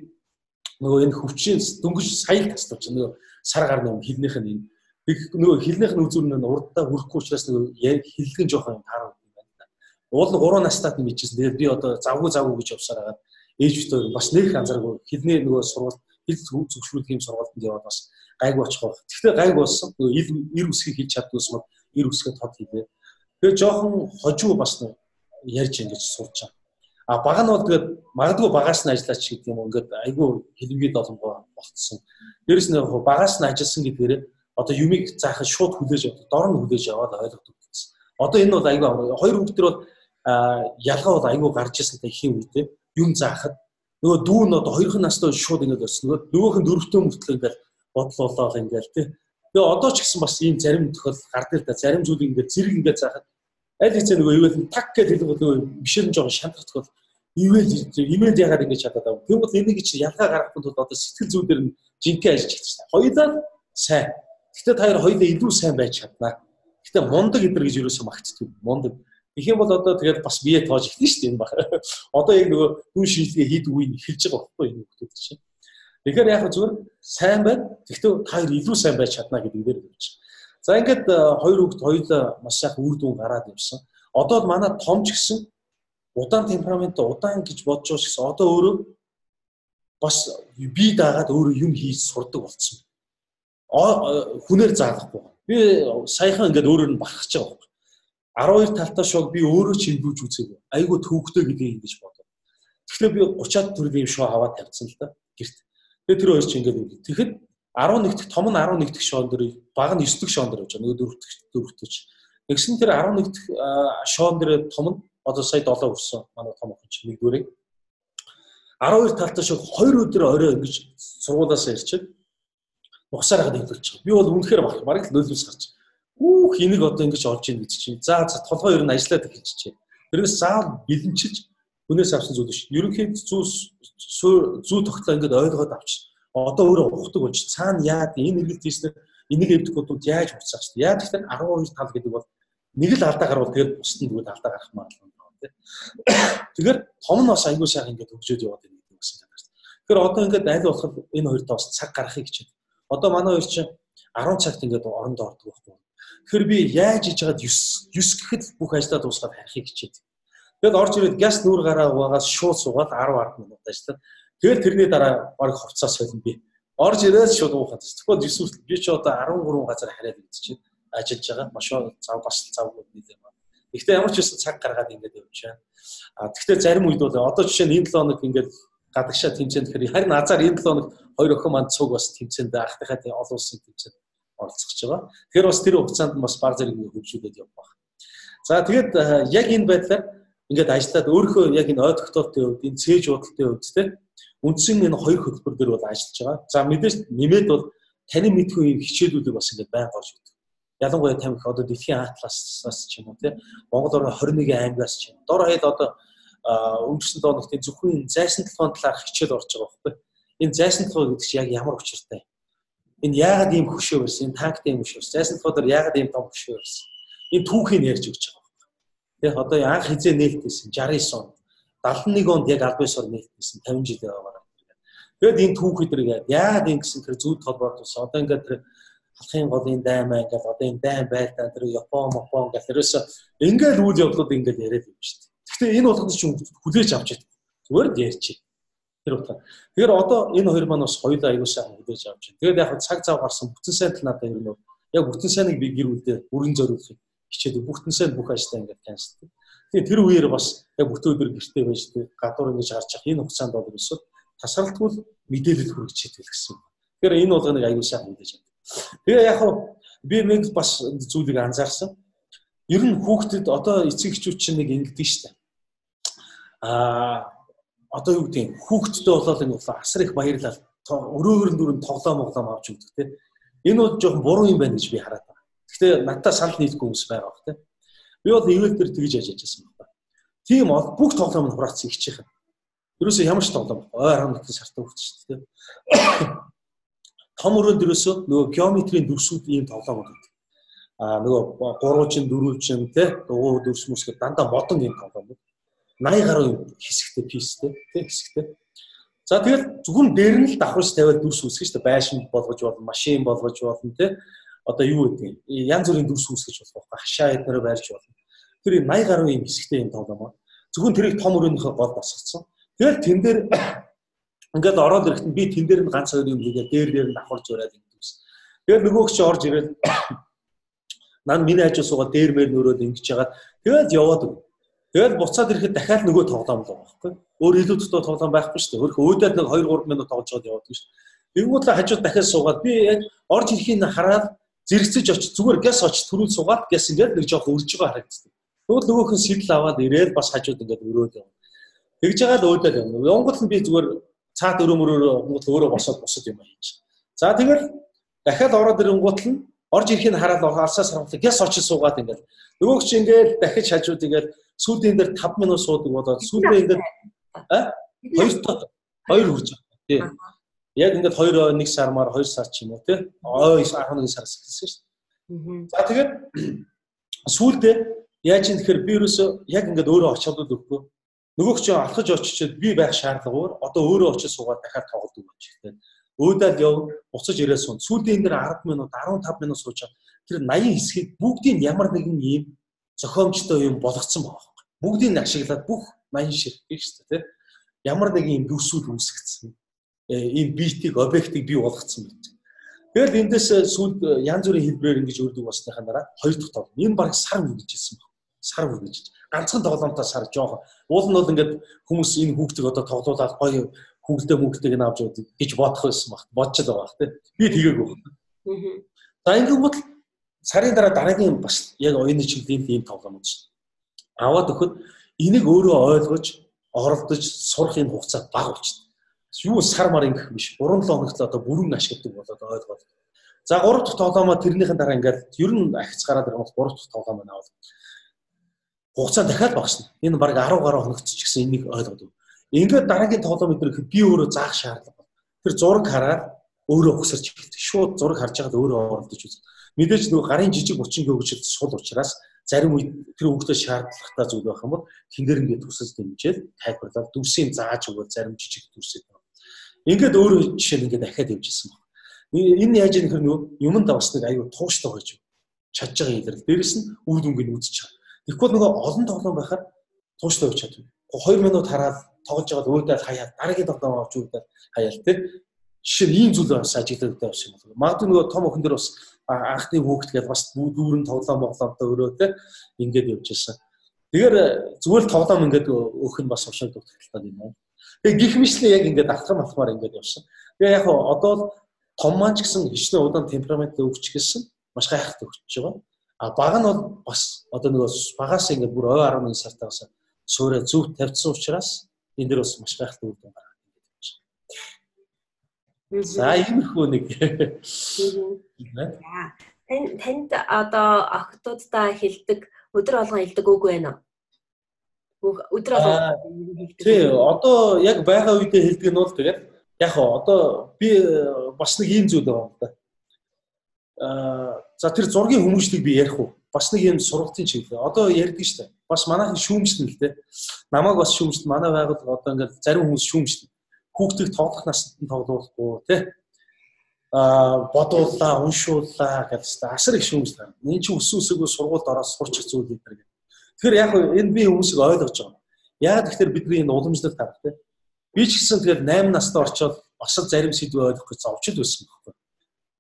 Нөгөө энэ хөвчийн дөнгөж саял тасдавч нөгөө сар гарны хилнийх нь нөгөө хилнийх нь үзүүр нь урддаа хүрэхгүй учраас нөгөө хиллэг нь жоохон таарах юм байна. Уул нь 3 настайд нь мэдчихсэн. Тэгээд би одоо завгүй гэж явсаар хагаад ээжтэй бас нэг анзааргүй хилний нөгөө сургалт хил зөвшөөрлөг юм сургалтанд яваад бас гайгүй очих байх. Гэхдээ гайгүй болсон. Нөгөө ир үсгийг хийж чаддгүйс мод ир үсгээ тод хийлээ. Тэгээд жоохон хожуу бас ярьж ингэж сууж байгаа. А баг нь бол тэгээд магадгүй багаас нь ажиллаач гэдэг юм ингээд айгүй хэлбэгээд олонгоо болцсон. Дээрэс нь багаас нь ажилласан гэдгээр одоо юмыг заахад шууд хүлээж авдаг, дор нь хүлээж аваад ойлгодог гэсэн. Одоо энэ бол айгүй 2 хүүхдэр бол ялгаа бол айгүй гарч ирсэн та ихийн үедээ юм заахад нөгөө дүү нь одоо 2 настай шууд ингээд болсон. Нөгөөх нь 4-т мөртлөө ингээд бодлоолоо ингээд тий. Тэгээ одоо ч гэсэн бас ийм зарим тохиол гардаг л да. Зарим зүйл ингээд зэрэг ингээд заахад аль хэзээ нөгөө ивэл так гэж хэлэнгүүт нөгөө бишэр нь жоохон шантрах тохиол ивэл ягаад ингэж чадаад байгаа. Тийм бол энийг чи ялгаа гаргахын тулд одоо сэтгэл зүйдэр нь жинхэнэ ажиллаж чадчихсан. Хоёулаа сайн. Гэхдээ та хоёр хоёулаа илүү сайн байж чаднаа. Гэхдээ мундаг эдэр гэж юусоо магтдаг. Мундаг. Их юм бол одоо тэгээд бас бие тоож эхэлнэ шүү дээ энэ баг. Одоо яг нөгөө хүн шийдлгээ хийдэг үе нь эхэлж байгаа байхгүй энэ хүмүүс чинь. Тэгэхээр яг зүгээр сайн байна. Гэхдээ та хоёр илүү сайн байж чаднаа гэдэг дээр явж. За ингээд 2 хүүхд хоёулаа маш сайхан үр дүн гараад явсан. Одоо манай том ч гэсэн удаан темперамент удаан гэж бодож байгаа гэсэн одоо өөрөө бас бие даагаад өөрөө юм хийж сурдаг болсон. Хүнээр заалахгүй. Би саяхан ингээд өөрөөр нь бахархаж байгаа байхгүй. 12 талтай шоуг би өөрөө чимдүүлж үзээгүй. Айгу төвөгтэй гэдгийг ингэж бодов. Тэгэхээр би 30-аад төрлийн шоу аваад тавьсан л да гэрт. Тэгээ тэр хоёр чинь ингээд тэгэхэд 11 дэх том нь 11 дэх шоун дээр баг нь 9 дэх шоун дээр явж байгаа. Нөгөө 4 дэх. Нэгсэн тэр 11 дэх шоун дээр том нь одоо сая 7 өрсөн. Манай том охин чинь нэгдүгээрээ 12 талтай шоуг 2 өдөр орой ингэж сургуулаас ирчээд нухсаар хаад хэлүүлж байгаа. Би бол үнэхээр бараг л нөлөөс гарч. Энийг одоо ингэж олж ийн гэж чинь. За толгой ер нь ажиллаад эхэлчихэ. Тэрнээс заавал бэлэнчилж хүнээс авсан зүйл биш. Ерөнхийд зүү тогтлоо ингэж ойлгоод авчих. Одоо өөрөө ухдаг болж цаана яад энэ эргэлт хийснээр энийг эвдэхгүйд яаж уцаах вэ? Яаж гэхээр 12 тал гэдэг бол нэг л алдаа гарвал тэгээд бусдын дүүд алдаа гарах маа л байна. Тэгэхээр том нь бас аягүй сайхан ингэж хөгжөөд яваад байна гэдэг үгсэн байна. Тэгэхээр одоо ингэж аль болох энэ хоёртоо бас цаг гаргахыг хичээд. Одоо манай хоёр чинь 10 цагт ингэж оронд ордог байхгүй. Тэгэхээр би яаж хийж байгаад 9 гэхэд бүх ажлаа дуусгаад харихыг хичээд. Тэгэд орж ирээд газ нүүр гараа угаагаас шууд суугаад 10 минут ажиллаад. Тэгэл тэрний дараа баг хувцас солино би. Орж ирээд шууд уухад. Тэгвэл эсвэл би ч одоо 13 газар хараад үзчихээн. Ажиллаж байгаа. Машин бас завгүй нийлээ байна. Гэхдээ ямар ч байсан цаг гаргаад ингэж явж байна. Гэхдээ зарим үед бол одоо жишээ нь энэ 7 хоног ингэж гадагшаа тэмцээн тэгэхээр харин азар энэ 7 хоног хоёр охин манд цуг бас тэмцээнд ахтайхаа олон улсын тэмцээнд оролцож байгаа. Тэгэхээр бас тэр хугацаанд бас баг зэрэг хөгжүүлээд явах. За тэгээд яг энэ байдлаар ингээд ажиллаад өөрөө яг энэ ой тогтоолтын үед энэ цээж бодолтын үед те үндсэн энэ хоёр хөтөлбөр дээр бол ажиллаж байгаа. За мэдээж нэмээд бол таны мэдгүй юм хичээлүүдийг бас ингээд байн горж өгдөг. Ялангуяа тамхи одоо дэлхийн атласаас ч юм уу те Монгол орны 21 аймагаас ч юм. Дор хаяад одоо өнгөрсөн дооногтын зөвхөн зайсан толгойн талаар хичээл орж байгаа байхгүй. Энэ зайсан толгой гэдэг чинь яг ямар учиртай. Энэ яагаад ийм хөшөө байсан? Энэ танктай юм хөшөө. Зайсан толгой дээр яагаад ийм том хөшөө байсан? Энэ түүхийг ярьж өгч байгаа байхгүй. Тэгээ одоо анх хизээ нээлттэйсэн 69 онд 71 онд яг аль бисаар нээлттэйсэн 50 жил яваа. Тэгээд энэ түүхийдрийг яагаад ийм гэсэн тэр зүйд толгойд ус одоо ингээд тэр халахын голын даймаа ингээд одоо энэ дайм байлдаа тэр Япон гэх тэрээс ингээд үйл явдлууд ингээд яриад юм шүү дээ. Гэхдээ энэ болгонд ч хүлээж авч байгаа. Зүгээр л ярьчих. Тэр утга. Тэгэхээр одоо энэ хоёр маань бас хоёулаа аягүй сайн хүлээж авч байна. Тэгээд яг цаг зав гарсан бүтэн сайн л надад ер нь яг бүтэн сайныг би гэр бүлдээ бүрэн зориулахыг хичээдэг. Бүтэн сайн бүх ажлаа ингээд канцлдаг. Тэгээд тэр үеэр бас яг бүтэн өдөр гэртээ байж гадуур ингэж гарч явах энэ хугацаанд бол ерөөсөө тасралтгүй мэдээлэл хүргэжтэй гэсэн. Тэгэхээр энэ болгоныг аягүй сайн хүлээж авдаг. Тэгээ яг би нэг бас зүйлийг анзаарсан. Ер нь хүүхдэд одоо эцэг эхчүүд чинь нэг ингэдэг шүү дээ. Одоо юу гэдэг хүүхдтэй болоод ингэ асар их баярлал өрөөр дүрэн тоглоом авч өгдөг те. Энэ бол жоохон буруу юм байна гэж би хараад байна. Гэхдээ надад санал нийтгүй хүмүүс байгаа бох те. Би бол ивэл дээр тэгж ажиллажсэн байна. Тийм бүх тоглоом нь хураацсан ихчих. Ерөөсөө ямар ч тоглоом ой 11 сартаа хүрч шүү дээ. Том өрөөнд ерөөсөө нөгөө геометрийн дүрсүүд ийм тоглоом гэдэг. Нөгөө 3-чин 4-чин те дугуй дүрс мүс гэдэг дандаа модон юм тоглоом. 80 гаруй хэсэгтэй пистэй те хэсэгтэй. За тэгэл зөвхөн дээр нь л давхарч тавиад дүрс үүсгэж шүү дээ. Байшин болгож болно, машин болгож болно те. Одоо юу гэдэг янз бүрийн дүрс үүсгэж болох байхгүй. Хашаа эднэрээ байрч болно. Тэр 80 гаруй юм хэсэгтэй юм тоглоом. Зөвхөн тэрийг том өрөөнийхөө гол босгоцсон. Тэгэл тэн дээр ингээд ороод ирэхэд би тэн дээр нь ганц хоёр юм хийгээ дээр нь давхарж ураад ингэдэгс. Тэгэл нөгөөх чи орж ирээд нан миний хажуу суугаад дээр мээр нөрөөд ингэж яагаад тэгэл яваад өг. Тэгэл буцаад ирэхэд дахиад нөгөө тоглоом л байгаа байхгүй. Өөр илүү дотоо тоглоом байхгүй шүү дээ. Өөрхөн өөдөөд нэг 2-3 минут тоглож яваад яваад шүү дээ. Тэнгүүт л хажууд дахиад суугаад би яг орж ирэхийг хараад зэрэгцэж очиж зүгээр гэс очиж төрүүл суугаад гэс ингээд нэг жоох өрж байгаа харагддаг. Тэгвэл нөгөөх нь сэтэл аваад ирээл бас хажууд ингээд өрөөд явна. Тэгж байгаа л өөдөөд явна. Монгол нь би зүгээр цаад өрөмөрөөр өөрөө босоод юм хийж. За тэгэл дахиад ороод ирэнгуут нь орж ирэхийг хараад алсаас харамтлаа гэс очиж суугаад ингээд нөгөөх чи ингээд дахиж хажууд ингээд сүүдийн дээр 5 минут суудаг болоод сүүдээ ингээд 2 хүрч байгаа. Тий. Яг ингээд 1 сармаар 2 сар ч юм уу тий. 11 сараас эхэлсэн шүү дээ. За тэгээд сүүлдээ яаж юм тэгэхээр би ерөөсөө яг ингээд өөрөө очиодод өгөхгүй. Нөгөөх чи алхаж очичоод би байх шаардлагагаар одоо өөрөө очиж суугаад дахиад тоглодог байж ихтэй. Өөдөө яв буцаж ирээд суун. Сүүлдээ энэ дээр 10 минут 15 минут сууж тэр 80 хэсгийг бүгдийг ямар нэгэн юм зохиомжтой юм болгоцсон байгаа байхгүй. Бүгдийг ашиглаад бүх 80 ширхэг шүү дээ. Ямар нэгэн юм дүрсүүд үүсгэсэн. Энэ битийг объектыг бий болгоцсон мэт. Тэгэл эндээс сүүлд янз бүрийн хэлбэрээр ингэж өрдөг болсныхаа дараа хоёр дахь тоглоом. Энэ баг сар үргэлжилсэн байна. Сар үргэлжилж. Ганцхан тоглоомтой сар жоох. Уул нь бол ингээд хүмүүс энэ хүүхдийг одоо тоглуулаад гоё хүүхдтэйг нь авч явдаг гэж бодох байсан баг. Бодож л байгаа тий. Би тэгээгүй байна. За ингээд сарын дараа дараагийн бас яг оюуны чиглэлийн ийм тоглоом үзсэн. Аваад өгөхөд энийг өөрөө ойлгож, оролдож сурах энэ хугацаа бага болчихсон. Юу сар мар ингэх биш. 3-7 хоногт л одоо бүрэн ашигладаг болоод ойлгоод. За 3 дахь тоглоомоо тэрнийхэн дараа ингээд ер нь ахиц гараад ирэнгүүт 3 дахь тоглоом аваад. Хугацаа дахиад багасна. Энэ баг 10 гаруй хоногт ч гэсэн энийг ойлгоод. Ингээд дараагийн тоглоом өдрөөр би өөрөө заах шаардлага байна. Тэр зураг хараад өөрөө өгсөрч эхэлдэг. Шууд зураг харж байгаад өөрөө оролдож үз. Мэдээж нөгөө гарын жижиг булчин гөгжил сул учраас зарим үед тэр хүүхдэд шаардлагатай зүйл байх юм бол тэн дээр ингээд төсөс дэмжээл тайлбарлаад дүрсийн зааж өгөө зарим жижиг дүрсээ. Ингээд өөрөө жишээ нь ингээд дахиад явжсэн байна. Энэ яаж юм хэр нөгөө юмд давсныг аюу тууштай байж чадж байгаа илэрл. Дээрэс нь үр дүнгийн үзэж байгаа. Тэгэхгүй нөгөө олон тоглоом байхад тууштай байж чаддаг. 2 минут хараад тоглож байгаа өөдөө хаяад дараагийн тоглоом авч өөдөө хаяал тий. Жишээ нь ийм зүйл бас ажиглагтай байсан юм байна. Магадгүй нөгөө том охин дээр бас анхны хүүхэд гээд бас дүүрэн тоглоом тоглоомтой өрөө тий ингээд явж байсан. Тэгэхээр зүгээр л тоглоом ингээд өөх нь бас ушаад дутагдaltaй юм байна. Тэгээ гих мэтлээ яг ингээд алхамаар ингээд явсан. Тэгээ яг одоо том маань ч гэсэн хичнээн удаан темперамент өгч гэсэн маш гайхалтай өгч байгаа. Бага нь бол бас одоо нөгөө багаас ингээд бүр ой 11 сартаас суурэ зөв тавьсан учраас энэ дэр бас маш гайхалтай үр дүн гаргав гэдэг юм шиг. За иймэрхүү нэг. Танд одоо охтуудтай хэлдэг өдөр болгон хэлдэг үг байна уу? Өдөр болгон хэлдэг. Тий, одоо яг байгаа үедээ хэлдэг нь бол тэгээд яг одоо би бас нэг ийм зүйл байгаа юм да. За тэр зургийн хүмүүжлийг би ярих уу? Бас нэг юм сургалтын чиглэл. Одоо ярьдаг шүү дээ. Бас манайхан шүүмжлэн л дээ. Намайг бас шүүмжлэн, манай байгууллага одоо ингээд зарим хүмүүс шүүмжлэн. Хүүхдийг тоглох насанд тоглуулахгүй тий. Бодууллаа, уншууллаа гэсэн асар их шүүмжлэн. Энд чинь өсөөсөөгөө сургуульд ороод сурчих зүйл гэдэг. Тэгэхээр яг энэ би хүмүүсийг ойлгож байгаа. Яг тэгэхээр бидний энэ уламжлалт харах тий. Би ч гэсэн тэгээд 8 настай орчоод бас зарим сэдвээ ойлгох гэж зовж байсан байхгүй.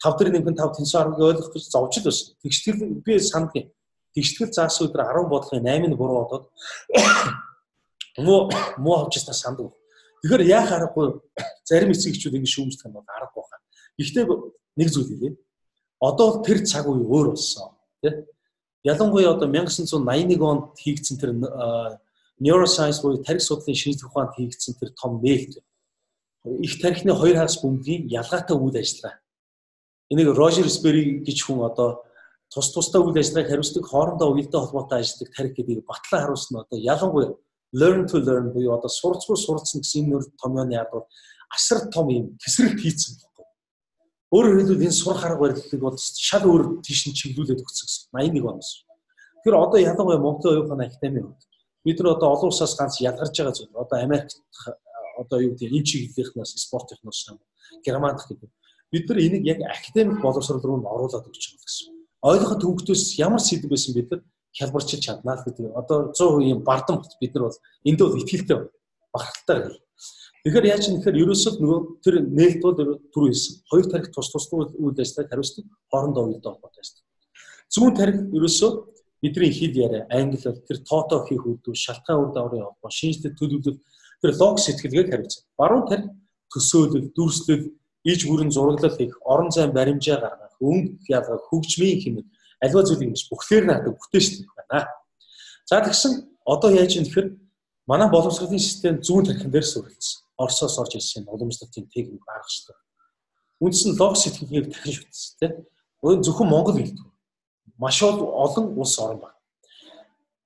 5-1-5 тэнцэн арга ойлгох гэж зовж байсан. Тэгштгэл би сандгийн. Тэгштгэл заасан өдөр 10 бодлогын 8-ыг 3 бодоод муу авч ястаа санддаг. Тэгэхээр яах аргагүй зарим эцэгчүүд ингэ шүүмжлэх юм бол аргагүй хаа. Гэхдээ нэг зүйл хэлээ. Одоо тэр цаг үе өөр болсон тий. Ялангуяа одоо 1981 онд хийгдсэн тэр neuroscience буюу тарих судлалын шинжлэх ухаанд хийгдсэн тэр том нээлт. Их тархины хоёр хагас бөмбөгийн ялгаатай үйл ажиллагаа. Энийг Рожер Спери гэж хүн одоо тусдаа үйл ажиллагааг хариуцдаг хоорондоо уялдаа холбоотой ажилладаг тарих гэдгийг батлан харуулсан одоо ялангуяа learn to learn буюу одоо сурцгүй сурцсан гэсэн энэ нэр томьёоны ард асар том юм тесрэлт хийцэн байхгүй. Өөрөөр хэлбэл энэ сурах арга барилыг бол шал өөр тийш нь чиглүүлээд өгсөн гэсэн 81 оноос. Тэгэхээр одоо ялангуяа Монголын оюутны академийн хувьд бид нар одоо олон улсаас ганц ялгарч байгаа зүйл. Одоо Америкт одоо юу гэдэг энэ чиглэлийнхнээс спортынхнаас Германд гэдэг. Бид нар энийг яг академик боловсрол руу нь оруулаад өгч байгаа гэсэн. Ойлгоход төвөгтөөс ямар сэдв байсан бид нар хялбарчилж чаднаа л гэдэг. Одоо 100% юм бардам бид нар бол энд бол итгэлтэй багталтай. Тэгэхээр яаж юм гэхээр ерөөсөө нөгөө тэр нээлт бол түр хэлсэн. Хоёр тарих тус үйл ажиллагааг хариуцдаг хоорондоо уялдаа холбоотой байсан. Зүүн тарих ерөөсөө бидний хэл яриа, англиар тэр тоото хийх үүдүү, шалтгаан үр дагаврын холбоо, шинжлэх төлөвлөлт тэр лог сэтгэлгээг хариуцсан. Баруун тарих төсөөлөл, дүрслэл, иж бүрэн зураглал хийх, орон зайн баримжаа гаргах, өнгө ялгах, хөгжмийн хэмнэл аливаа зүйлийг ингэж бүхлээр наадаг бүтээжтэй байна. За тэгсэн одоо яаж юм тэгэхээр манай боловсролын систем зүүн тархин дээр суурилсан. Оросоос орж ирсэн уламжлалтын техник гаргачихсан. Үндсэн лог сэтгэлгээг дахин шүтсэн тийм. Зөвхөн Монгол хэлдэг. Маш олон улс орн байна.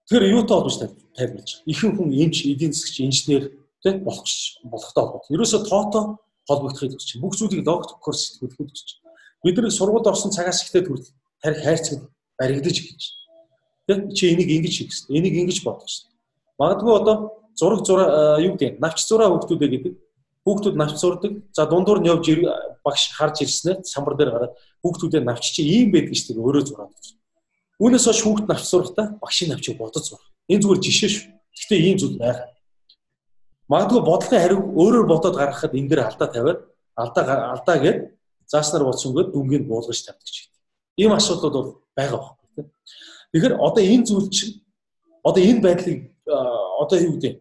Тэр юутай холбооч тайлбарлаж. Ихэнх хүн эмч, эдийн засагч, инженер тийм болохтой холбоотой. Ерөөсө тоото холбогдохыг хүсэж. Бүх зүйлийг логикоор сэтгүүлэхэд хүсэж. Бид нар сургуульд орсон цагаас ихтэй хүртэл тарих хайрцаг баригдаж гэж. Тийм чи энийг ингэж хийх гэсэн. Энийг ингэж бодох гэсэн. Магадгүй одоо зураг юу гэдэг навч зураа хүүхдүүдээ гэдэг. Хүүхдүүд навч зурдаг. За дундуур нь явж багш харж ирснээр самбар дээр гараад хүүхдүүдээ навч чи ийм байдаг шүү дээ өөрөө зураад гэж. Үүнээс хойш хүүхд навч зурахтаа багшийн навчийг бодож зурах. Энэ зүгээр жишээ шүү. Гэхдээ ийм зүйл байх. Магадгүй бодлогын хариу өөрөөр бодоод гаргахад энэ дээр алдаа тавиад алдаа гээд зааснаар болсонгүй дүнгийн буулгаж тавьдаг ч гэдэг. Ийм асуудлууд бол байгаа байхгүй тийм. Тэгэхээр одоо энэ зүйл чинь одоо энэ байдлыг одоо юу гэдэг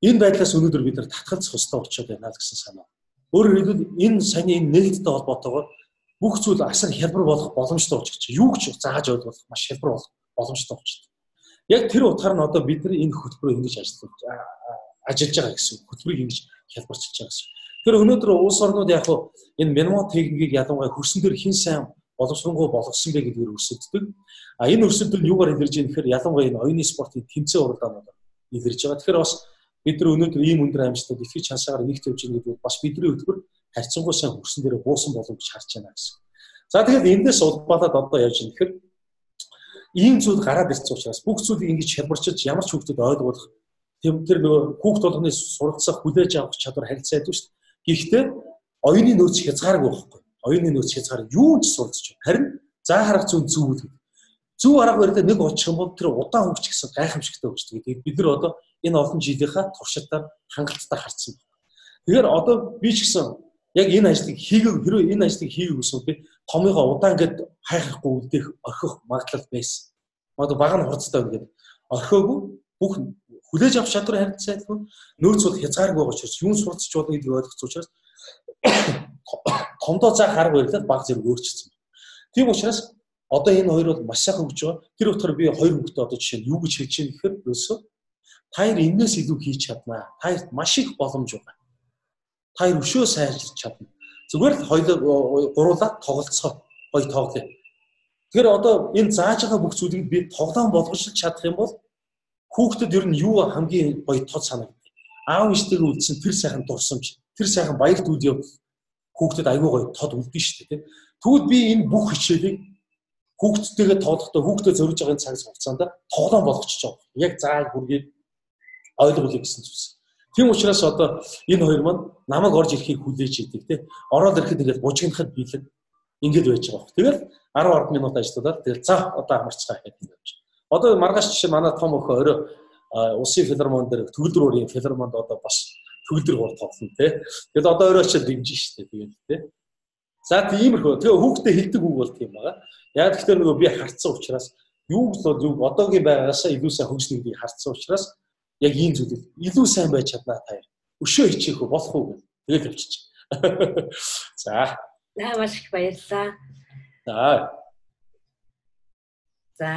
энэ байдлаас өнөөдөр бид нар татгалзах ёстой болчиход байна л гэсэн санаа. Өөрөөр хэлбэл энэ саяны энэ нээлттэй холбоотойгоор бүх зүйл асар хялбар болох боломжтой болчихж юу ч зааж ойлгох маш хялбар болох боломжтой болчихсон. Яг тэр утгаар нь одоо бид нар энэ хөтөлбөрөөр ингэж ажиллаж байгаа гэсэн хөтөлбөрийг ингэж хялбарчилж байгаа гэсэн. Тэр өнөөдөр улс орнууд яг энэ минимум техникийг ялангуяа хөрсөн дээр хэн сайн боловсронгуй болгосон бэ гэдгээр өрсөлддөг. А энэ өрсөлдөл юугаар илэрж байгаа нөхөр ялангуяа энэ оюуны спортын тэмцээн уралдаанууд илэрж байгаа. Тэгэхээр бас бид нар өнөөдөр ийм өндөр амжилтад дэлхийн чансаагаар нэгт явж байгаа гэдэг бас бидний хөтөлбөр харьцангуй сайн хөрсөн дээр буусан болов гэж харж байна гэсэн. За тэгэхээр эндээс улбалаад одоо явж байгаа нөхөр ийм зүйл гараад ирсэн учраас бүх зүйлийг ингэж хялбарчилж ямар ч хүүхдэд ойлгуулах тэр нөгөө хүүхд болгоны суралцах хүлээж авах чадвар харилцаа байдаг шүү дээ. Гэхдээ оюуны нөөц хязгааргүй байхгүй. Оюуны нөөц хязгаар юу ч суралцж байна. Харин заа харах зүүн зүв үү. Зүв арга барилаа нэг очих юм бол тэр удаан хөгжих гэсэн гайхамшигтай хөгждөг. Тэгээд бид нар одоо энэ олон жилийнхаа туршилтаар хангалттай харцсан байна. Тэгэхээр одоо би ч гэсэн яг энэ ажлыг хэрвээ энэ ажлыг хийх гэсэн би томьёогоо удаан гээд хайхахгүй үлдээх орхих магадлал байсан. Одоо бага нь хурцтай байна гэдэг. Орхиогүй бүх хүлээж авах чадвар харилцаалгүй нөөц бол хязгааргүй байгаа учраас юун суралцж болно гэдгийг ойлгох учраас томдоо заах арга барилаа баг зэрэг өөрчилсөн. Тийм учраас Одоо энэ хоёр бол маш сайхан хөгж байгаа. Тэр утгаар би хоёр хүүхдээ одоо жишээ нь юу гэж хэлж байгаа гэхээр ерөөсөө та хоёр энэс илүү хийж чаднаа. Та хоёрт маш их боломж байгаа. Та хоёр өшөө сайжирч чадна. Зүгээр л хоёулаа гуруулаа тоглолцоо. Гоё тоглоё. Тэгэхээр одоо энэ зааж байгаа бүх зүйлийг би тоглоом болгож чадах юм бол хүүхдэд ер нь юу хамгийн гоё тод санагдав. Аав ээжтэйгээ үлдсэн тэр сайхан дурсамж, тэр сайхан баяр дүүд явдал хүүхдэд аягүй гоё тод үлдэн шүү дээ. Тэгвэл би энэ бүх хичээлийг хүүхдтэйгээ тоглохдоо хүүхдэд зориулж байгаа цаг хугацаанд тоглоом болгочих жоо. Яг зааж хүргээд ойлгуулъя гэсэн зүйлс. Тийм учраас одоо энэ хоёр маань намайг орж ирэхийг хүлээж идэг тий. Ороод ирэхэд ингээд бужигнахад биелэг ингээд байж байгаа юм. Тэгэл 10 минут ажиллаад тэгэл за одоо амарцгаа гэдэг юм. Одоо маргааш жишээ манай том охин орой улсын филармон дээр төгөлдөр өөрийн филармонд одоо бас төгөлдөр гур тоглоно тий. Тэгэл одоо орой очиод дэмжин штэ тэгээд тий. За тиймэрхүү. Тэгээ хүүхдээ хэлдэг үг бол тийм байгаа. Яг тэгэхээр нөгөө би харцсан учраас юу бол юу одоогийн байгаагаасаа илүү сайн хөгжих гэдгийг харцсан учраас яг ийм зүйлүүд илүү сайн байж чаднаа та. Өшөө хичээх үү болох уу гэж тэгэл явчих. За. Маш их баярлалаа. За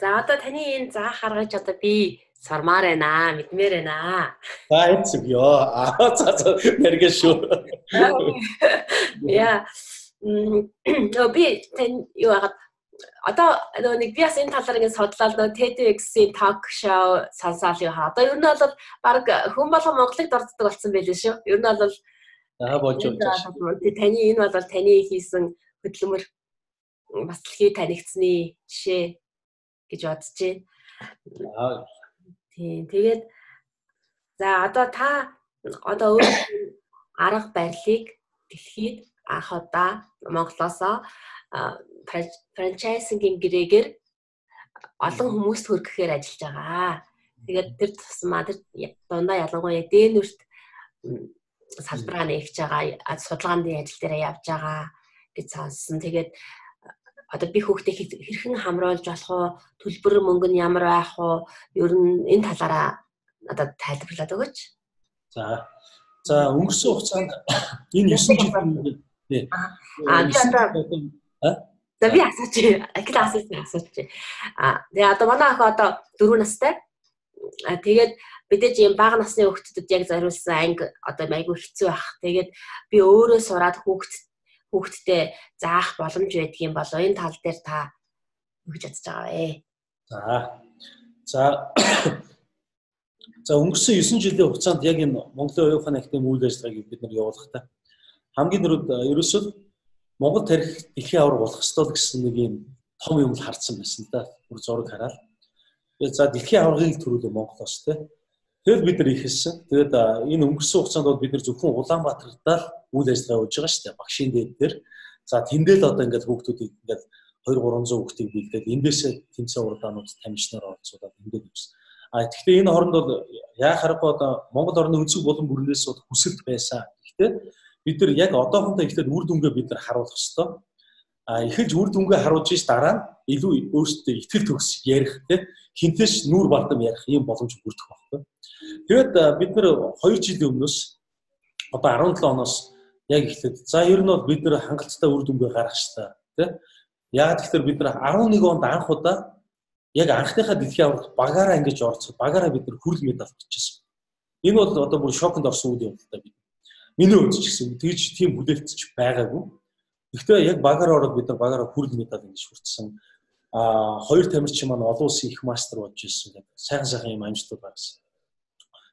одоо таны энэ заа харгаж одоо би сармаар байна, мэдмээр байна. За эцэг ёо. За нэргээ шүү. Яа. Би тань юу агаад одоо нэг би бас энэ талаар ингэ судлаад нөө TEDx-ийн talk show сонсоол юу хаа. Одоо ер нь бол баг хүн болгон Монголыг дорддог болсон байлээ шүү. Ер нь бол болж байна. Таны энэ бол таны хийсэн хөдөлмөр бас дэлхийд танигдсны жишээ гэж бодож байна. Тийм. Тэгээд за одоо та одоо өөрийн арга барилыг дэлхийд анх удаа Монголоосоо франчайзингийн гэрээгээр олон хүмүүст хүргэхээр ажиллаж байгаа. Тэгээд тэр тусмаа тэр дундаа ялангуяа дээнүрт салбараа нээгч байгаа, судалгааны ажил дээр явж байгаа гэж сонссон. Тэгээд одоо би хүүхдээ хэрхэн хамруулж болох уу, төлбөр мөнгө нь ямар байх уу, ер нь энэ талаараа надад тайлбарлаад өгөөч. За өнгөрсөн хугацаанд энэ 9 жилийн би одоо би асууж тэгээ одоо манай ах одоо 4 настай. Тэгээд мэдээж юм бага насны хүүхдэд яг зориулсан анги одоо айгүй хэцүү байх. Тэгээд би өөрөө сураад хүүхдтэй заах боломж байдаг юм болоо энэ тал дээр та юу гэж бодож байгаа вэ? За өнгөрсөн 9 жилийн хугацаанд яг энэ Монголын оюутны академийн үйл ажиллагааг бид нар явуулахдаа хамгийн түрүүд ерөөсөө Монгол тарих дэлхийн аварга болох ёстой гэсэн нэг юм том юм харсан байсан да. Бүр зураг хараад. Тэгээд за дэлхийн аваргыг төрүүлээ Монголоос те. Тэгээд бид нар ихэлсэн. Тэгээд энэ өнгөрсөн хугацаанд бол бид нар зөвхөн Улаанбаатартаа үйл ажиллагаа хийж байгаа шүү дээ. Багшийн дээд дээр. За тэндэл одоо ингээд хүүхдүүдийг ингээд 200-300 хүүхдийг бэлдээд эндээсээ тэмцээн урдаанууд тамирчнаар оролцуулаад ингээд хийсэн. Тэгэхдээ энэ хооронд бол яахааргүй одоо Монгол орны өнцөг болон бүрнээс бол хүсэлт байсан. Гэхдээ бид нар яг одоохондоо ихлээр үр дүнгээ бид нар харуулах ёстой. Эхэлж үр дүнгээ харуулж иш дараа нь илүү өөрсдөө итгэл төгс ярих те хинтээш нүүр бардам ярих ийм боломж бүрдэх байхгүй. Тэгээд бид нар 2 жилийн өмнөөс одоо 17 оноос яг эхлээд за ер нь бол бид нар хангалттай үр дүнгээ гаргах ёстой те. Яг тэгэхээр бид нар 11 онд анх удаа яг анхныхаа дэлхийн аварга багаараа ингэж орцсон. Багаараа бид нар хүрэл медаль авчихсан. Энэ бол одоо бүр шоконд орсон үйл явдал та бид. Миний хувьд ч гэсэн тэгж тийм бүлээлтч байгаагүй. Гэхдээ яг багаараа ороод бид нар багаараа хүрэл медаль ингэж хүртсэн. Хоёр тамирчин маань олон улсын их мастер болж ирсэн гэдэг сайхан юм амжилтууд гаргасан.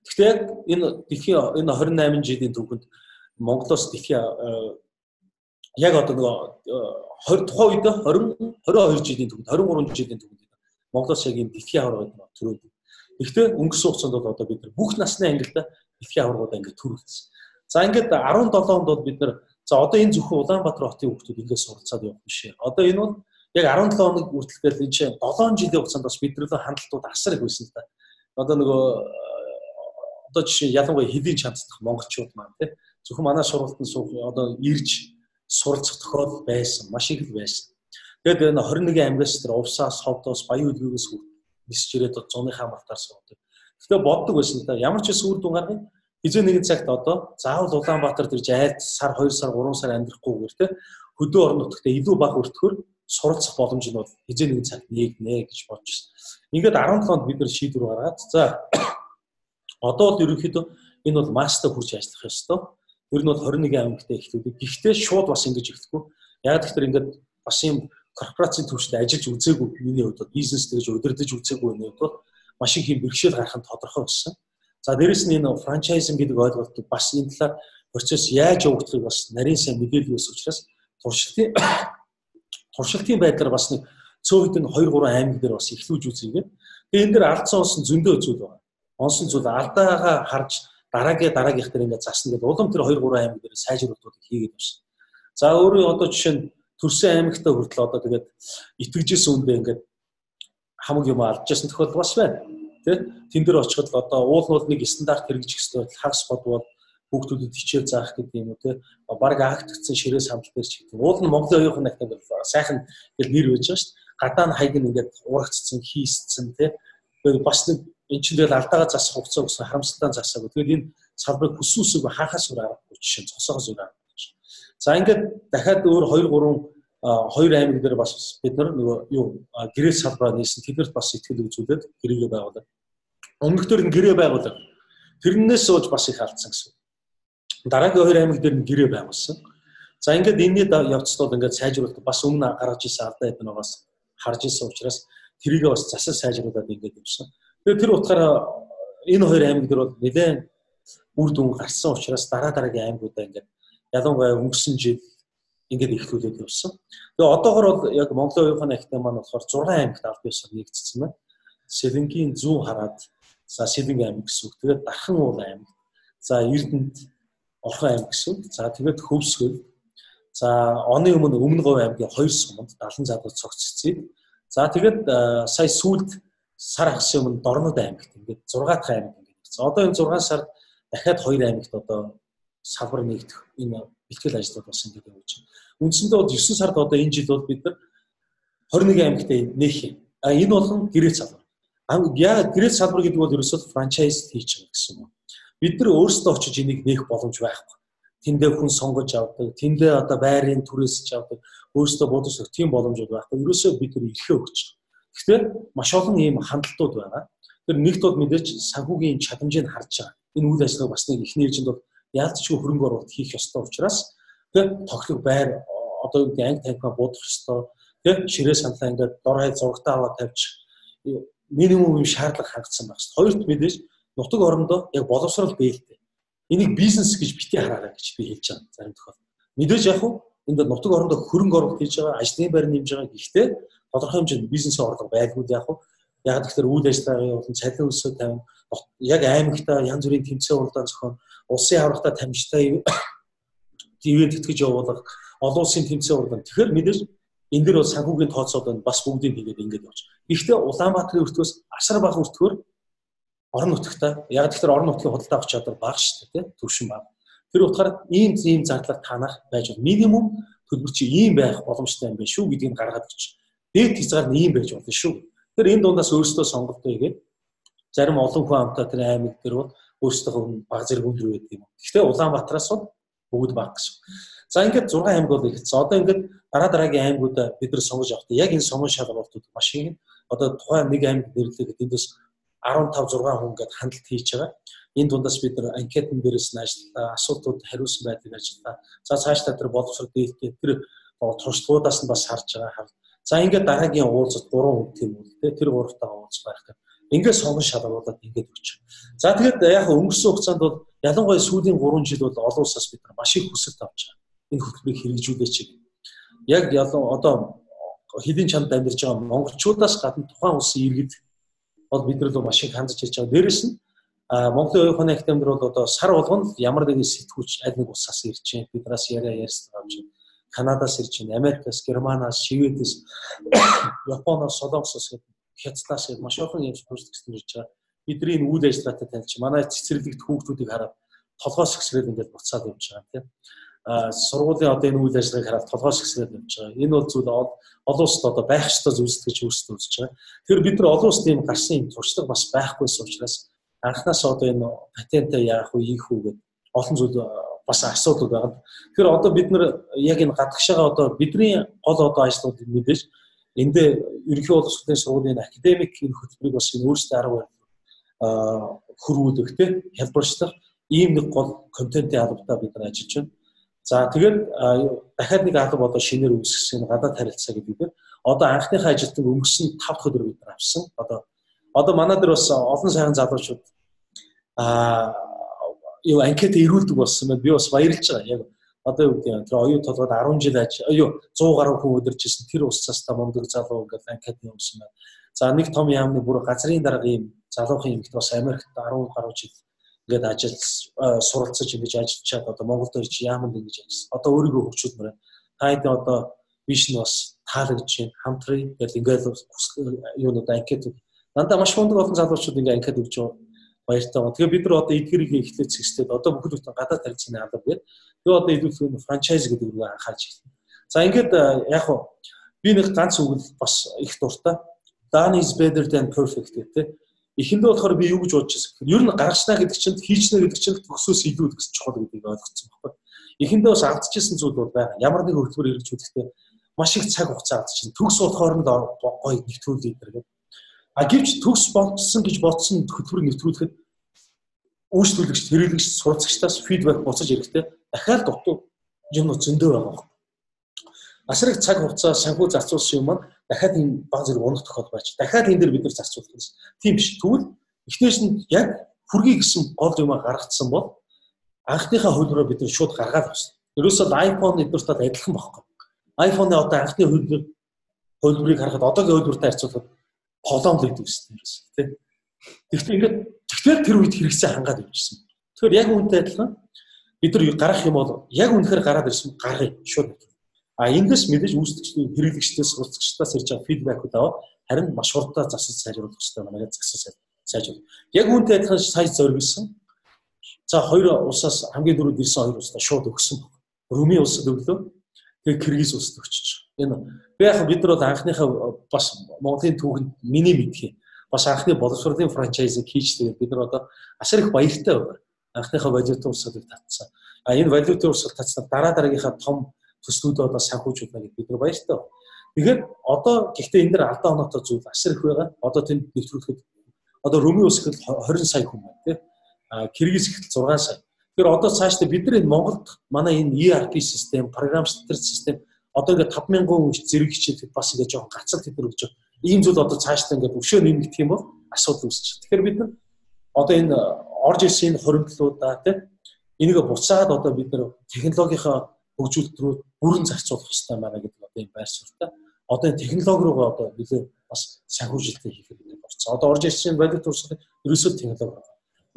Гэхдээ яг энэ дэлхийн энэ 28 жилийн түүхэнд Монголоос дэлхийн яг одоо нөгөө тухайн үед 22 жилийн түүхэнд 23 жилийн түүхэнд Монголоос яг энэ дэлхийн аваргууд төрөөд. Гэхдээ өнгөрсөн хугацаанд бол одоо бид нар бүх насны ангилалд дэлхийн аваргууд ингээд төрүүлсэн. За ингээд 17 онд бол бид нар за одоо энэ зөвхөн Улаанбаатар хотын хүүхдүүд ингээд суралцаад явах бишээ. Одоо энэ бол яг 17 хоног үргэлжлээл энэ чинь 7 жилийн хугацаанд бас бидний хандлтууд асар их байсан л да. Одоо нөгөө одоо жишээ ялангуяа хэдийн чанцдах монголчууд маань тий зөвхөн манай сургалтанд одоо ирж суралцах тохиолдол байсан, маш их л байсан. Тэгээд энэ 21 аймагаас тэр Увсаас, Ховдоос, Баян Хөдөлгөөс нисэж ирээд зуныхаа малтаар суудаг. Гэхдээ боддог байсан да. Ямар ч үр дүн гаргана хизээ нэгэн цагт одоо заавал Улаанбаатар тэр айлд сар 2 сар 3 сар амьдрахгүйгээр те хөдөө орон нутгтээ илүү бага өртгөр суралцах боломж нь бол хизээ нэгэн цагт нээгнэ гэж бодож байна. Ингээд 17 онд бид нар шийдвэр гаргаад за одоо бол ерөнхийдөө энэ бол мастер хүрч ажиллах ёстой. Ер нь бол 21 аймагтай эхлүүлдэг. Гэхдээ шууд бас ингэж эхлэхгүй. Яг тэгэхээр ингээд бас юм корпорацийн төвшөнд ажиллаж үзээгүй миний хувьд бол бизнес тэгж удирдах үзээгүй нэг бол маш их юм бэрхшээл гарах нь тодорхой болсон. За дээрэс нь энэ франчайзинг гэдэг ойлголт бас энэ талаар процесс яаж явагдахыг бас нарийн сайн мэдээлэл байсан учраас туршилтын байдлаар бас нэг цөөхөн 2-3 аймаг дээр бас эхлүүлж үзье. Тэгээ энэ дээр алдсан онсон зөндөө зүйл байна. Онсон зүйл алдаагаа харж дараагийнх дээр ингээд засна гэдэг улам тэр 2-3 аймаг дээр сайжруулалтыг хийгээд байна. За өөрөө одоо жишээ нь төрсэн аймагтаа хүртэл одоо тэгээд итгэжсэн үндэ ингээд хамаг юм алдчихсан тохиолдол бас байна. Тэн дээр очиход одоо уул нэг стандарт хэрэгжих ёстой хагас бодвол хүүхдүүдэд хичээл заах гэдэг юм уу те баг актгдсан ширээ самбал дээр ч гэдэг. Уул нь Монголын оюухан ахтай бол сайхан гэл нэр байж байгаа шүү дээ. Гадаа нь хайг нь ингээд урагцсан, хийсцэн те. Тэгээд бас нэг эн чинь тэгэл алдаагаа засах хугацаа өгсөн харамсалтай засаагүй. Тэгээд энэ салбарыг хүсүүсэг хахаас өөр аргагүй жишээ нь цосоогоос өөр аргагүй. За ингээд дахиад өөр 2 аймаг дээр бас бид нар нөгөө юу гэрээ салбараа нээсэн тэднэрт бас сэтгэл үзүүлээд гэрээгээ байгуулад. Өмнөхдөр нь гэрээ байгуулад. Тэрнээс ууж бас их алдсан гэсэн. Дараагийн 2 аймаг дээр нь гэрээ байгуулсан. За ингээд энэний явцдууд ингээд сайжруулалт бас өмнө гаргаж ирсэн алдаа эднээс харж ирсэн учраас тэрийгээ бас засаж сайжруулад ингээд явсан. Тэгээд тэр утгаараа энэ 2 аймаг дээр бол нэлээд үр дүн гарсан учраас дараагийн аймагуудаа ингээд ялангуяа өнгөрсөн жил ингээд эхлүүлээд явсан. Тэгээ одоогор бол яг Монголын оюухан ахтай маань болохоор 6 аймагт аль биесээр нэгдсэн байна. Сэлэнгийн зүүн хараад за Сэлэнг аймаг гэсэн үг. Тэгээд Дархан уул аймаг. За Эрдэнэт Орхон аймаг гэсэн үг. За тэгээд Хөвсгөл. За оны өмнө Говь аймгийн 2 суманд 70 задад цогццгийг. За тэгээд сая сүүлд сар хасын өмнө Дорнод аймагт ингээд 6 дахь аймаг ингээд ирсэн. Одоо энэ 6 сард дахиад 2 аймагт одоо салбар нэгдэх энэ бэлтгэл ажлууд бас ингээд явж байна. Үндсэндээ бол 9 сард одоо энэ жил бол бид нар 21 аймагтай нээх юм. Энэ болгон гэрээ салбар. Яг гэрээ салбар гэдэг бол ерөөсөө франчайз хийж байгаа гэсэн юм. Бид нар өөрсдөө очиж энийг нээх боломж байхгүй. Тэндээ хүн сонгож авдаг, тэндээ одоо байрын түрээсж авдаг, өөрсдөө бодож өгөх тийм боломжууд байхгүй. Ерөөсөө бид нар эрхээ өгч байгаа. Тэгэхээр маш олон ийм хандлтууд байгаа. Тэр нэгт бол мэдээж санхүүгийн чадамжийг харж байгаа. Энэ үйл ажиллагаа бас нэг ихний ээлжинд бол яалтчгүй хөрөнгө оруулалт хийх ёстой учраас тэр тоглох байр одоо анги танхимаа буудах ёстой. Тэр ширээ саналаа ингээд дор хай зургатаа аваад тавьчих минимум шаардлага хангацсан байх шүү. Хоёрт мэдээж нутаг орондоо яг боловсрал бэлтэй. Энийг бизнес гэж битгий хараарай гэж би хэлж байгаа зарим тохиолдолд. Мэдээж яг уу энд нутаг орондоо хөрөнгө оруулалт хийж байгаа, ажлын байр нэмж байгаа. Гэхдээ тодорхой хэмжээнд бизнесийн орлого байггүй яг уу. Яг тэгэхээр үйл ажиллагааны болон цалин өсөө тавина. Яг аймагтаа янз бүрийн тэмцээн уралдаан зохион, улсын аврагтаа тамжтай ивент тэтгэж явуулах, олон улсын тэмцээн уралдаан. Тэгэхээр мэдээж энэ дэр бол санхүүгийн тооцоолол бас бүгдийг хийгээд ингэж явж. Гэхдээ Улаанбаатарын өртгөөс асар бага өртгөөр орон нутгата яг тэгэхээр орон нутгийн худалдаа авах чадвар бага шүү дээ, төвшин бага. Тэр утгаараа ийм зардлаар танах байж бол минимум төлбөр чи ийм байх боломжтой юм байна шүү гэдгийг гаргаад өгч. Дээд хязгаар нь ийм байж болно шүү. Тэр энэ дундаас өөрсдөө сонголтоо хийгээд зарим олон хүн амтай тэр аймаг дээр бол өөрсдөө бага зэрэг өндөр байдаг юм. Гэхдээ Улаанбаатараас бол бүгд бага гэсэн. За ингээд 6 аймаг бол ихсэн. Одоо ингээд дараагийн аймагуудаа бид нар сонгож авах. Яг энэ сонгон шалгалтууд маш их одоо тухайн нэг аймаг нэрлэгээд эндээс 15-6 хүн гээд хандлт хийж байгаа. Энэ дундаас бид нар анкетын дээрээс нь ажиллаа, асуултууд хариулсан байдаг ажиллаа. За цаашдаа тэр боловсрол дээлтэй тэр туршлагуудаас нь бас харж байгаа. За ингээд дараагийн уулзалт 3 хүн тийм үү те тэр 3-таа уулзах байх гэх. Ингээд сонгон шалгуулаад ингээд өгч. За тэгэхэд яг өнгөрсөн хугацаанд бол ялангуяа сүүлийн 3 жил бол олон улсаас бид нар маш их хүсэлт авч байгаа. Энэ хөтөлбөрийг хэрэгжүүлээч. Яг одоо хэдийн чамд амьдарч байгаа монголчуудаас гадна тухайн улсын иргэд бол бид нар маш их хандж ирж байгаа. Дээрээс нь Монголын оюухан ахтай нар бол одоо сар болгоно ямар нэгэн сэтгүүлч аль нэг улсаас ирж байна. Биднээс яристлага авч байна. Канадаас ирж байна, Америкаас, Германаас, Шведээс, Японоос, Солонгосоос гэдэг Хятадаас маш олон юм төрөлхтөн ирж байгаа. Бидний энэ үйл ажиллагаатай танилж манай цэцэрлэгт хүүхдүүдийг хараад толгоос ихсрээд ингээд буцаад явж байгаа тийм. Сургуулийн одоо энэ үйл ажиллагааг хараад толгоос ихсрээд явж байгаа. Энэ бол зүйл олон улсад одоо байх ёстой зүйлс гэж өөрсдөө үзэж байгаа. Тэгэхээр бид нар олон улсад ийм гарсан юм туршлага бас байхгүйсэн учраас анхнаасаа одоо энэ патентаа яах вэ, ийх үү гэдэг олон зүйл бас асуудал байгаа. Тэгэхээр одоо бид нар яг энэ гадагшаага одоо бидний гол одоо ажлууд мэдээж эндээ ерөнхий боловсролын сургуулийн академик энэ хөтөлбөрийг бас өөрсдөө арга барил хөрвүүлэх тийм хялбарчлах ийм нэг гол контентын албатаа бид нар ажиллаж байна. За тэгээд дахиад нэг алба одоо шинээр үүсгэсэн гадаад харилцаа гэдэг дээр одоо анхныхаа ажилтныг өнгөрсөн 5 дахь өдөр бид нар авсан. Одоо манай дээр бас олон сайхан залуучууд юу анкет ирүүлдэг болсон байна. Би бас баярлж байгаа. Яг одоо юу гэдэг нь тэр оюун толгойд 10 жил 100 гаруй хүн удиржсэн тэр уцаас та мундаг залуу ингээд анкет явуулсан байна. За нэг том яамны бүр газрын дарга ийм залуухан юмд бас Америкт 10 гаруй жил ингээд ажил суралцаж ингэж ажиллачаад одоо Монголд ирж яамд ингэж ажилласан. Одоо өөрийгөө хөгжүүлмээр байна. Таад одоо биш нь бас таалагдж байна. Хамтрын гэдэг ингээд юунууд анкет дандаа маш мундаг олон залуучууд ингээд анкет өгч байгаа. Баяртай байна. Тэгээ бид нар одоо эдгэрийг эхлээд зэгсдээд одоо бүхэл бүтэн гадаад харилцааны алба гэдэг. Тэгээ одоо идэвхтэй франчайз гэдэг рүү анхаарч байна. За ингээд яг хуу би нэг ганц үг л бас их дуртай. Done is better than perfect гэдэг. Эхэндээ болохоор би юу гэж бодож байсан. Ер нь гаргачнаа гэдэг чинь хийчнэ гэдэг чинь төгсөөс илүү гэж чухал гэдгийг ойлгоцсон байхгүй. Эхэндээ бас алдчихсан зүйл бол байгаа. Ямар нэг хөтөлбөр хэрэгжүүлэхдээ маш их цаг хугацаа алдчихсан. Төгс болохоор нь гоё нэвтрүүлээд гэдэг. Гэвч төгс болсон гэж бодсон хөтөлбөрийг нэвтрүүлэхэд үйлчлүүлэгч, хэрэглэгч, суралцагчдаас фидбек буцаж ирэхдээ дахиад дутуу юм зөндөө байгаа. Асар их цаг хугацаа санхүү зарцуулсан юм маань дахиад энэ баг зэрэг унах тохиол байж. Дахиад энэ дээр бид нар зарцуулах гэсэн. Тийм биш. Тэгвэл эхнээс нь яг хүргэе гэсэн гол юм гаргацсан бол анхныхаа хөлбөрөө бид нар шууд гаргаад авсан. Ерөөсөө iPhone эднэртэй адилхан байхгүй. iPhone-ы одоо анхны хөлбөрийг харахад одоогийн хөлбөртэй харьцуулахад болон л гэдэг үстэй ерөөсөө тийм. Тэгэхээр тэр үед хэрэгцээ хангаад явчихсан. Тэгэхээр яг үүнтэй адилхан бид нар гарах юм бол яг үнэхээр гараад ирсэн гаргая шууд. Эндээс мэдээж үүсгэгчдийн хэрэглэгчдээс суралцагчдаас ирж байгаа фидбекүүд аваад харин маш хурдтай засаж сайжруулах хэрэгтэй манайд засаж сайжруул. Яг үүнтэй адилхан сая зориулсан. За хоёр улсаас хамгийн дөрөв ирсэн хоёр улсаа шууд өгсөн. Румын улсад өглөө. Тэгээ Киргиз улсад өгчөж. Энэ би яг бид нар анхныхаа бас Монголын түүхэнд миний мэдхий бас анхны боловсролын франчайзыг хийж тэгээд бид нар одоо асар их баяртай байна. Анхныхаа валютын улсуудыг татсан. Энэ валютын улсууд татсан дараагийнхаа том төслүүд одоо санхүүжүүлнэ гэдэг бид нар баяртай байна. Тэгэхээр одоо гэхдээ энэ дэр алдаа оноотой зүйл асар их байгаа. Одоо тэнд нэвтрүүлэхэд одоо Румын улс гэхэл 20 сая хүн байна тийм. Киргиз гэхэл 6 сая. Тэгэхээр одоо цаашдаа бид нар энэ Монголд манай энэ ERP систем, програм стратеги систем одоо ингээд 5000 хүн зэрэг хичээлд бас ингээд жоохон гацалт хэдэр өгч байгаа. Ийм зүйл одоо цаашдаа ингээд өвшөө нэмэгдэх юм бол асуудал үүсчих. Тэгэхээр бид нар одоо энэ орж ирсэн энэ хоригдлуудаа тийм энийг буцаад одоо бид нар технологийнхаа хөгжүүлэлт рүү бүрэн зарцуулах хэрэгтэй байна гэдэг одоо энэ байр суурьтай. Одоо энэ технологи руугаа одоо нэлээд бас санхүүжилтийг хийх хэрэгтэй болсон. Одоо орж ирсэн валют урсгал ерөөсөө технологи.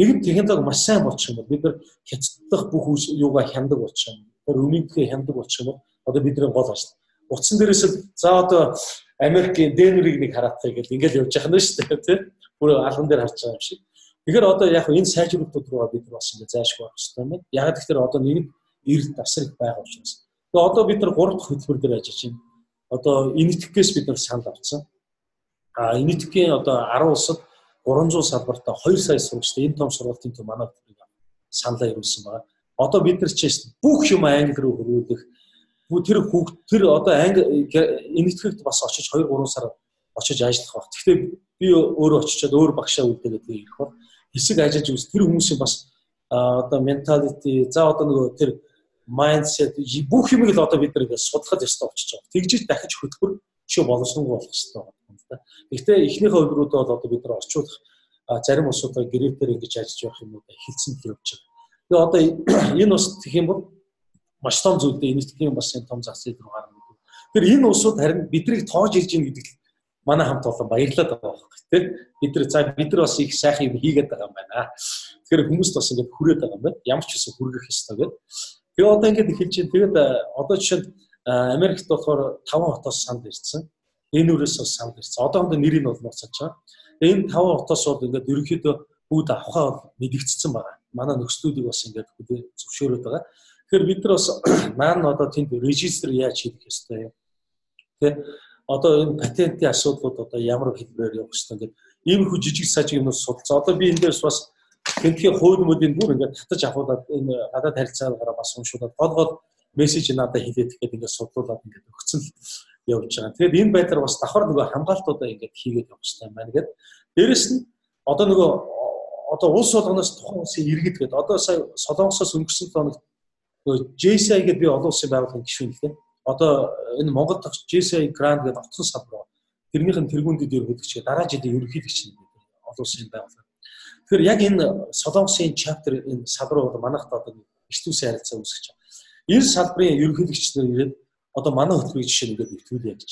Нэгэн технологи маш сайн болчих юм бол бид нар хятаддах бүх юугаа хяндаг болчих юм. Тэр өмнөдгөө хяндаг болчих юм бол одоо бидний гол ажил. Утсан дээрээс за одоо Америкийн Денверийг нэг хараацгаа гэл ингээл явж байгаа нь шүү дээ тийм. Бүр алган дээр харж байгаа юм шиг. Тэгэхээр одоо яг энэ сайжруулалтууд руугаа бид нар бас ингээ зайлшгүй байх хэрэгтэй юм байна. Яг тэгэхээр одоо нэг эрд асар их байгаа учраас. Тэгээ одоо бид нар 3 дахь хөтөлбөр дээр ажиллаж байна. Одоо энэтхгээс бид нар санал авсан. Энэтхгийн одоо 10 улсад 300 салбартаа 2 сая сурагчтай энэ том сургалтын төв манай хөтөлбөрийг саналаа ирүүлсэн байгаа. Одоо бид нар ч бүх юм англи руу хөрвүүлэх тэр одоо энэтхэгт бас очиж 2-3 сар очиж ажиллах баг. Гэхдээ би өөрөө очичоод өөр багшаа үлдээгээд ирэх бол хэсэг ажиллаж үз тэр хүмүүсийн бас одоо mentality за одоо нөгөө тэр mindset бүх юмыг л одоо бид нар судлахад ёстой болчихж байгаа. Тэгжиж дахиж хөтөлбөр чи боловсронгүй болох хэрэгтэй байна л да. Гэхдээ эхнийхээ хөлбөрүүдээ бол одоо бид нар орчуулах зарим улсуудаа гэрээтэй ингэж ажиллаж явах юмудаа эхэлсэн л явж байгаа. Тэгээ одоо энэ бас гэх юм бол маш том зүйлдээ энэтхгийн бас энэ том зах зээл рүү гарна гэдэг. Тэгэхээр энэ улсууд харин биднийг тоож ирж гин гэдэг манай хамт олон баярлаад байгаа байхгүй тийм. Бид нар бас их сайхан юм хийгээд байгаа юм байна. Тэгэхээр хүмүүст бас ингэж хүрээд байгаа юм байна. Ямар ч үсэн хүргэх ёстой гэдэг. Тэгээ одоо ингэж эхэлж байна. Тэгээд одоо жишээд Америкт болохоор 5 хотоос санд ирсэн. Энүүрээс бас санд ирсэн. Одоохондоо нэрийг бол нууцаж байгаа. Энэ 5 хотоос бол ингээд ерөнхийдөө бүгд авахаа мэдэгдсэн байгаа. Манай нөхцлүүдийг бас ингээд зөвшөөрөөд байгаа. Тэгэхээр бид нар бас маань одоо тэнд регистр яаж хийх ёстой юм. Тэ одоо энэ патентын асуудлууд одоо ямар хэлбэрээр явах ёстой гэдэг ийм их жижиг сажиг юмнууд судалсан. Одоо би эндээс бас тэнхээ хуулиудын бүр ингээд татаж авахудаад энэ гадаад харилцаагаар бас уншуулаад гол мессеж надад хэлээд тэгээд ингээд судлуулад ингээд өгсөн л явж байгаа. Тэгээд энэ байдлаар бас давхар нөгөө хамгаалтуудаа ингээд хийгээд явах хэрэгтэй юм байна гэдэг. Дээрэс нь одоо нөгөө улс болгоноос тухайн улсын иргэд гэдэг. Одоо сая Солонгосоос өнгөрсөн хоног нөгөө JCI гэдэг би олон улсын байгууллагын гишүүн лээ. Одоо энэ Монгол дахь JCI Grand гэдэг оцсон салбар. Тэрнийх нь тэргүүндэд ерөнхийлөгч дараа жилийн ерөнхийлөгч гэдэг олон улсын байгууллага. Тэгэхээр яг энэ Солонгосын chapter энэ салбар бол манайхад одоо эртүүсийн харилцаа үүсгэж байгаа. Энэ салбарын ерөнхийлөгчдөө ирээд одоо манай хөтөлбөрийн жишээ нэгээд нэвтрүүлээ гэж.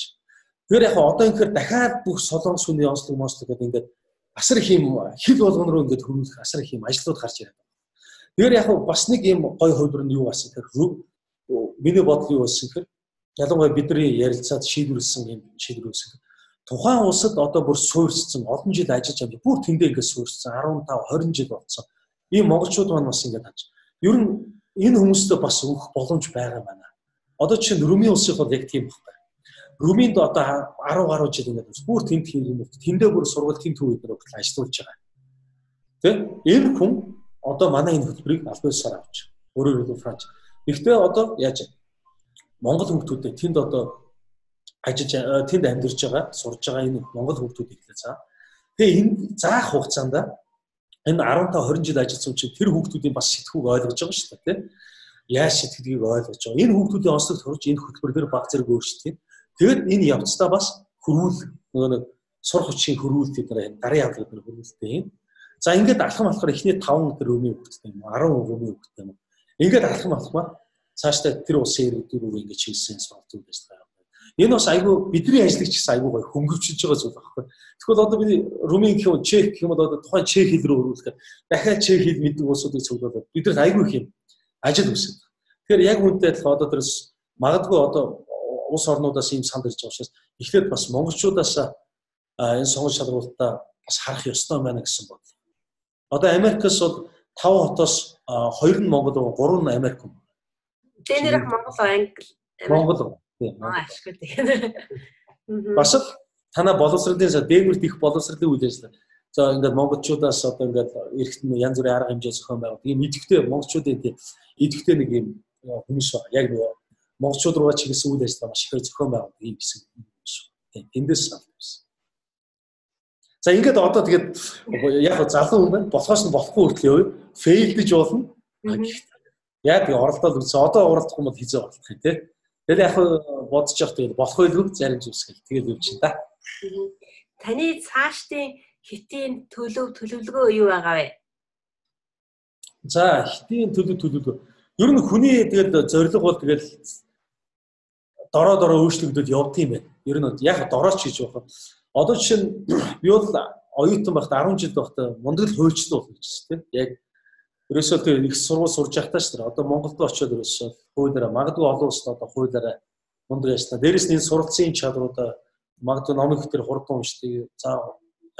Тэгэхээр яг одоо ингэхээр дахиад бүх Солонгос хүний онцлог гэдэг ингээд асар их юм хил болгон руу ингээд хөрвүүлэх асар их юм ажлууд гарч ирээд байна. Тэгэхээр яг бас нэг юм гой хувьр нь юу басан гэхээр миний бодол юу байсан гэхээр ялангуяа бидний ярилцаад шийдвэрлсэн юм шийдвэр үүсгэх. Тухайн улсад одоо бүр суурьссан олон жил ажиллаж байгаа бүр тэндээ ингээд суурьссан 15 20 жил болсон. Ийм монголчууд маань бас ингээд хаж. Ер нь энэ хүмүүстээ бас өгөх боломж байгаа юм байна. Одоо чинь Румын улсыг бол яг тийм байна. Румынд одоо 10 гаруй жил ингээд бүр тэнд хийх тэндээ бүр сургалтын төвөөр хүртэл ажиллаж байгаа. Тэ? Энэ хүн одоо манай энэ хөтөлбөрийг аль биесээр авч. Өөрөөр хэлбэл Франц. Гэхдээ одоо яаж Монгол хүмүүстэй тэнд одоо ажиллаж тэнд амьдарч байгаа, сурж байгаа энэ Монгол хүмүүсүүд ихлээ цаа. Тэгээ энэ заах хугацаанд энэ 15 20 жил ажилласан чинь тэр хүмүүсийн бас сэтгүүг ойлгож байгаа шүү дээ, тийм. Яаж сэтгэлийг ойлгож байгаа. Энэ хүмүүсийн онцлог төрж энэ хөтөлбөр дээр баг зэрэг өөрчлөлт. Тэгээд энэ явцдаа бас хөрвүүл нөгөө нэг сур хүчийн хөрвүүл тэдний гарын явдлууд нэр хөрвүүлтэй юм. За ингээд алхам алхахаар эхний 5 рүүмийн хөвгттэй юм. 10 рүүмийн хөвгттэй юм. Ингээд алхам алхмаа цаашдаа тэр улсын иргэдүүд ингээд чиглэсэн сургалт юм байж байгаа. Энэ бас айгүй бидний ажлагч гэсэн айгүй гоё хөнгөвчилж байгаа зүйл байхгүй. Тэгвэл одоо би Румын гэх юм Чех гэх юм бол одоо тухайн Чех хэл рүү өргүүлэхэд дахиад Чех хэл мэддэг улсуудыг цуглуулад бидэрт айгүй их юм ажил үүсэж байна. Тэгэхээр яг үүнтэй адилхан одоо тэрс магадгүй одоо улс орнуудаас ийм санд ирж байгаа учраас эхлээд бас монголчуудаас энэ сонгож шалгуулалтаа бас харах ёстой байна гэсэн бодлоо. Одоо Америкээс бол 5 хотоос 2 нь Монгол руу 3 нь Америк юм. Тэнэрх Монгол Англи Монгол. Ашгүй тэгээд. Бас л танаа боловсролын дээгүүрт их боловсролын үйл ажиллагаа. За ингээд монголчуудаас одоо ингээд эргэтэн янз бүрийн арга хэмжээ зохион байгуулалт. Ийм идэвхтэй монголчуудын тийм идэвхтэй нэг юм хүмүүс ба яг нөгөө монголчууд руугаа чиглэсэн үйл ажиллагаа маш их зохион байгуулалт ийм хэсэг хүмүүс. Тийм эндээс санагдсан. За ингээд одоо тэгээд яг залуу хүн байна. Болохоос нь болохгүй хүртэл явъя. Фейлдэж болно. Яг тийм оролдоод үзсэн. Одоо оролдохгүй бол хизээ оролдох юм тий. Тэгэл яг бодож явах тэгээд болох байлгүй зарим зүйлсгэл тэгээд үв чинь та. Таны цаашдын хитийн төлөвлөгөө юу байгаа вэ? За хитийн төлөвлөгөө. Ер нь хүний тэгээд зорилго бол тэгээд дороо өөрчлөгдөд явд юм байна. Ер нь яг дорооч хийж явах. Одоо жишээ нь би бол оюутан байхад 10 жил байхдаа мундаг л хуульчлал болох гэж байна тийм. Яг ерөөсөө тэр их сургууль сурж байхдаа шүү дээ. Одоо Монголд очиод ерөөсөө хуулиараа магадгүй олон улсад одоо хуулиараа мундаг ясна. Дээрээс нь энэ суралцсан чадруудаа магадгүй номыг тэр хурдан уншдаг. За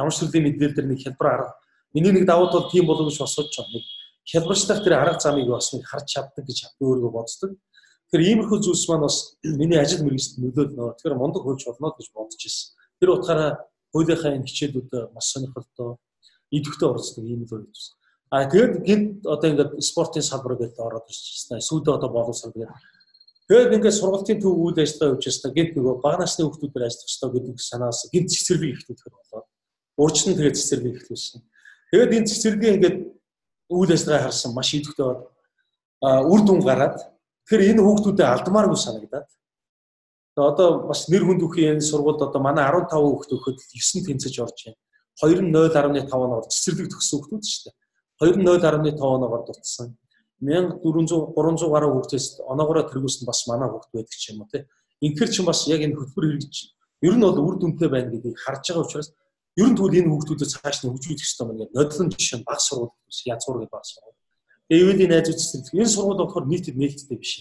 ямар төрлийн мэдээлэл төр нэг хэлбэр арга. Миний нэг давуу тал тийм болов гэж босож байгаа. Нэг хэлбэрчлэх тэр арга замыг бас нэг харж чаддаг гэж өөрийгөө боддог. Тэр иймэрхүү зүйлс маань бас миний ажил мэргэжлд нөлөөлнө. Тэгэхээр мундаг хөлж болно гэж бодож ирсэн. Тэр утгаараа хуулийнхаа энэ хичээлүүд маш сонирхолтой, идэвхтэй оролцдог юм л байж байна. Тэгээд гинт одоо ингээд спортын салбар гэдэг ороод ирж байна. Сүүлдээ одоо боловсрол гэдэг. Тэгээд ингээд сургалтын төв үйл ажиллагаа явуулж байна. Гинт нөгөө бага насны хүүхдүүдээр ажиллах хэрэгтэй гэдэг санаас гинт цэцэрлэг ихлүүлэхээр болоо. Урьдчилан тэгээд цэцэрлэг ихлүүлсэн. Тэгээд энэ цэцэрлэгийн ингээд үйл ажиллагаа харсан маш идэвхтэй үр дүн гараад тэгэхээр энэ хүүхдүүдэд алдмааргүй санагдаад одоо бас нэр хүнд үхийн энэ сургуульд одоо манай 15 хүүхэд өгөхөд 9 тэнцэж орж байна. 2 нь 0.5 оноор цэцэрлэг төгссөн хүүхдүүд шүү дээ. 2 нь 0.5 оноор дутсан. 1400 300 гаруй хүүхдээс оноогоороо тэргүүлсэн бас манай хүүхд байдаг ч юм уу тий. Инхээр ч бас яг энэ хөтөлбөр хэрэгж ер нь бол үр дүнтэй байна гэдгийг харж байгаа учраас ер нь тэгвэл энэ хүүхдүүдэд цааш нь хөгжүүлэх хэрэгтэй байна гэдэг нодлон жишээ нь баг сургууль язгуур гэдэг баг сургууль. Эвэлийн найзууд цэцэрлэг. Энэ сургууль болохоор нийтэд нээлттэй биш.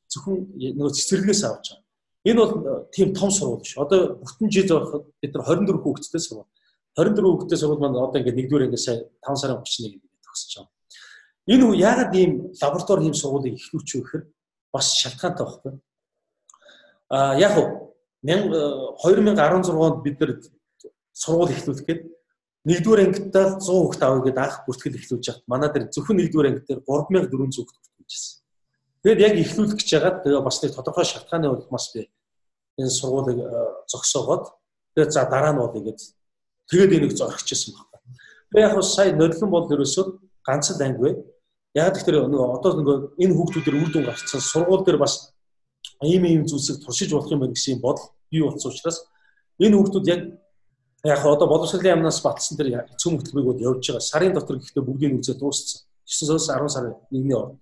Зөвхөн нөгөө цэцэрлэгээс авч байгаа. Энэ бол тийм том сургууль биш. Одоо бүтэн жил зороход бид нар 24 хүүхэдтэй сургууль. 24 хүүхэдтэй сургууль маань одоо ингээд нэгдүгээр ангиас 5 сарын 31-нд ингээд төгсөж байгаа. Энэ яагаад ийм лаборатори ийм сургуулийг эхлүүлж өгөхөр бас шалтгаантай байхгүй. Яг 2016 онд бид нар сургууль эхлүүлэх гээд 1-р ангидаа 100 хүүхэд авъя гэдээ анх бүртгэл эхлүүлж хат. Манай дээр зөвхөн 1-р ангид дээр 3400 хүүхэд бүртгэжсэн. Тэгээд яг эхлүүлэх гэж яагаад тэгээ бас нэг тодорхой шалтгааны улмаас би энэ сургуулийг зогсоогоод тэгээд за дараа нь бол ингэж тэгээд энийг зорхижсэн байна. Тэгээд яг сая нодлон бол ерөөсөө ганц л анги бай. Яг тэгэхээр нөгөө одоо нөгөө энэ хүүхдүүдээр үр дүн гарцсан сургууль дээр бас ийм зүйлсийг туршиж болох юм байна гэсэн бодол бий болсон учраас энэ хүүхдүүд яг одоо боловсролын яамнаас батсан тэр эцэг хөтөлбөрүүд явж байгаа. Сарын дотор гэхдээ бүгдийг үзээ дууссан. 9-өөс 10 сарын 1-ний орд.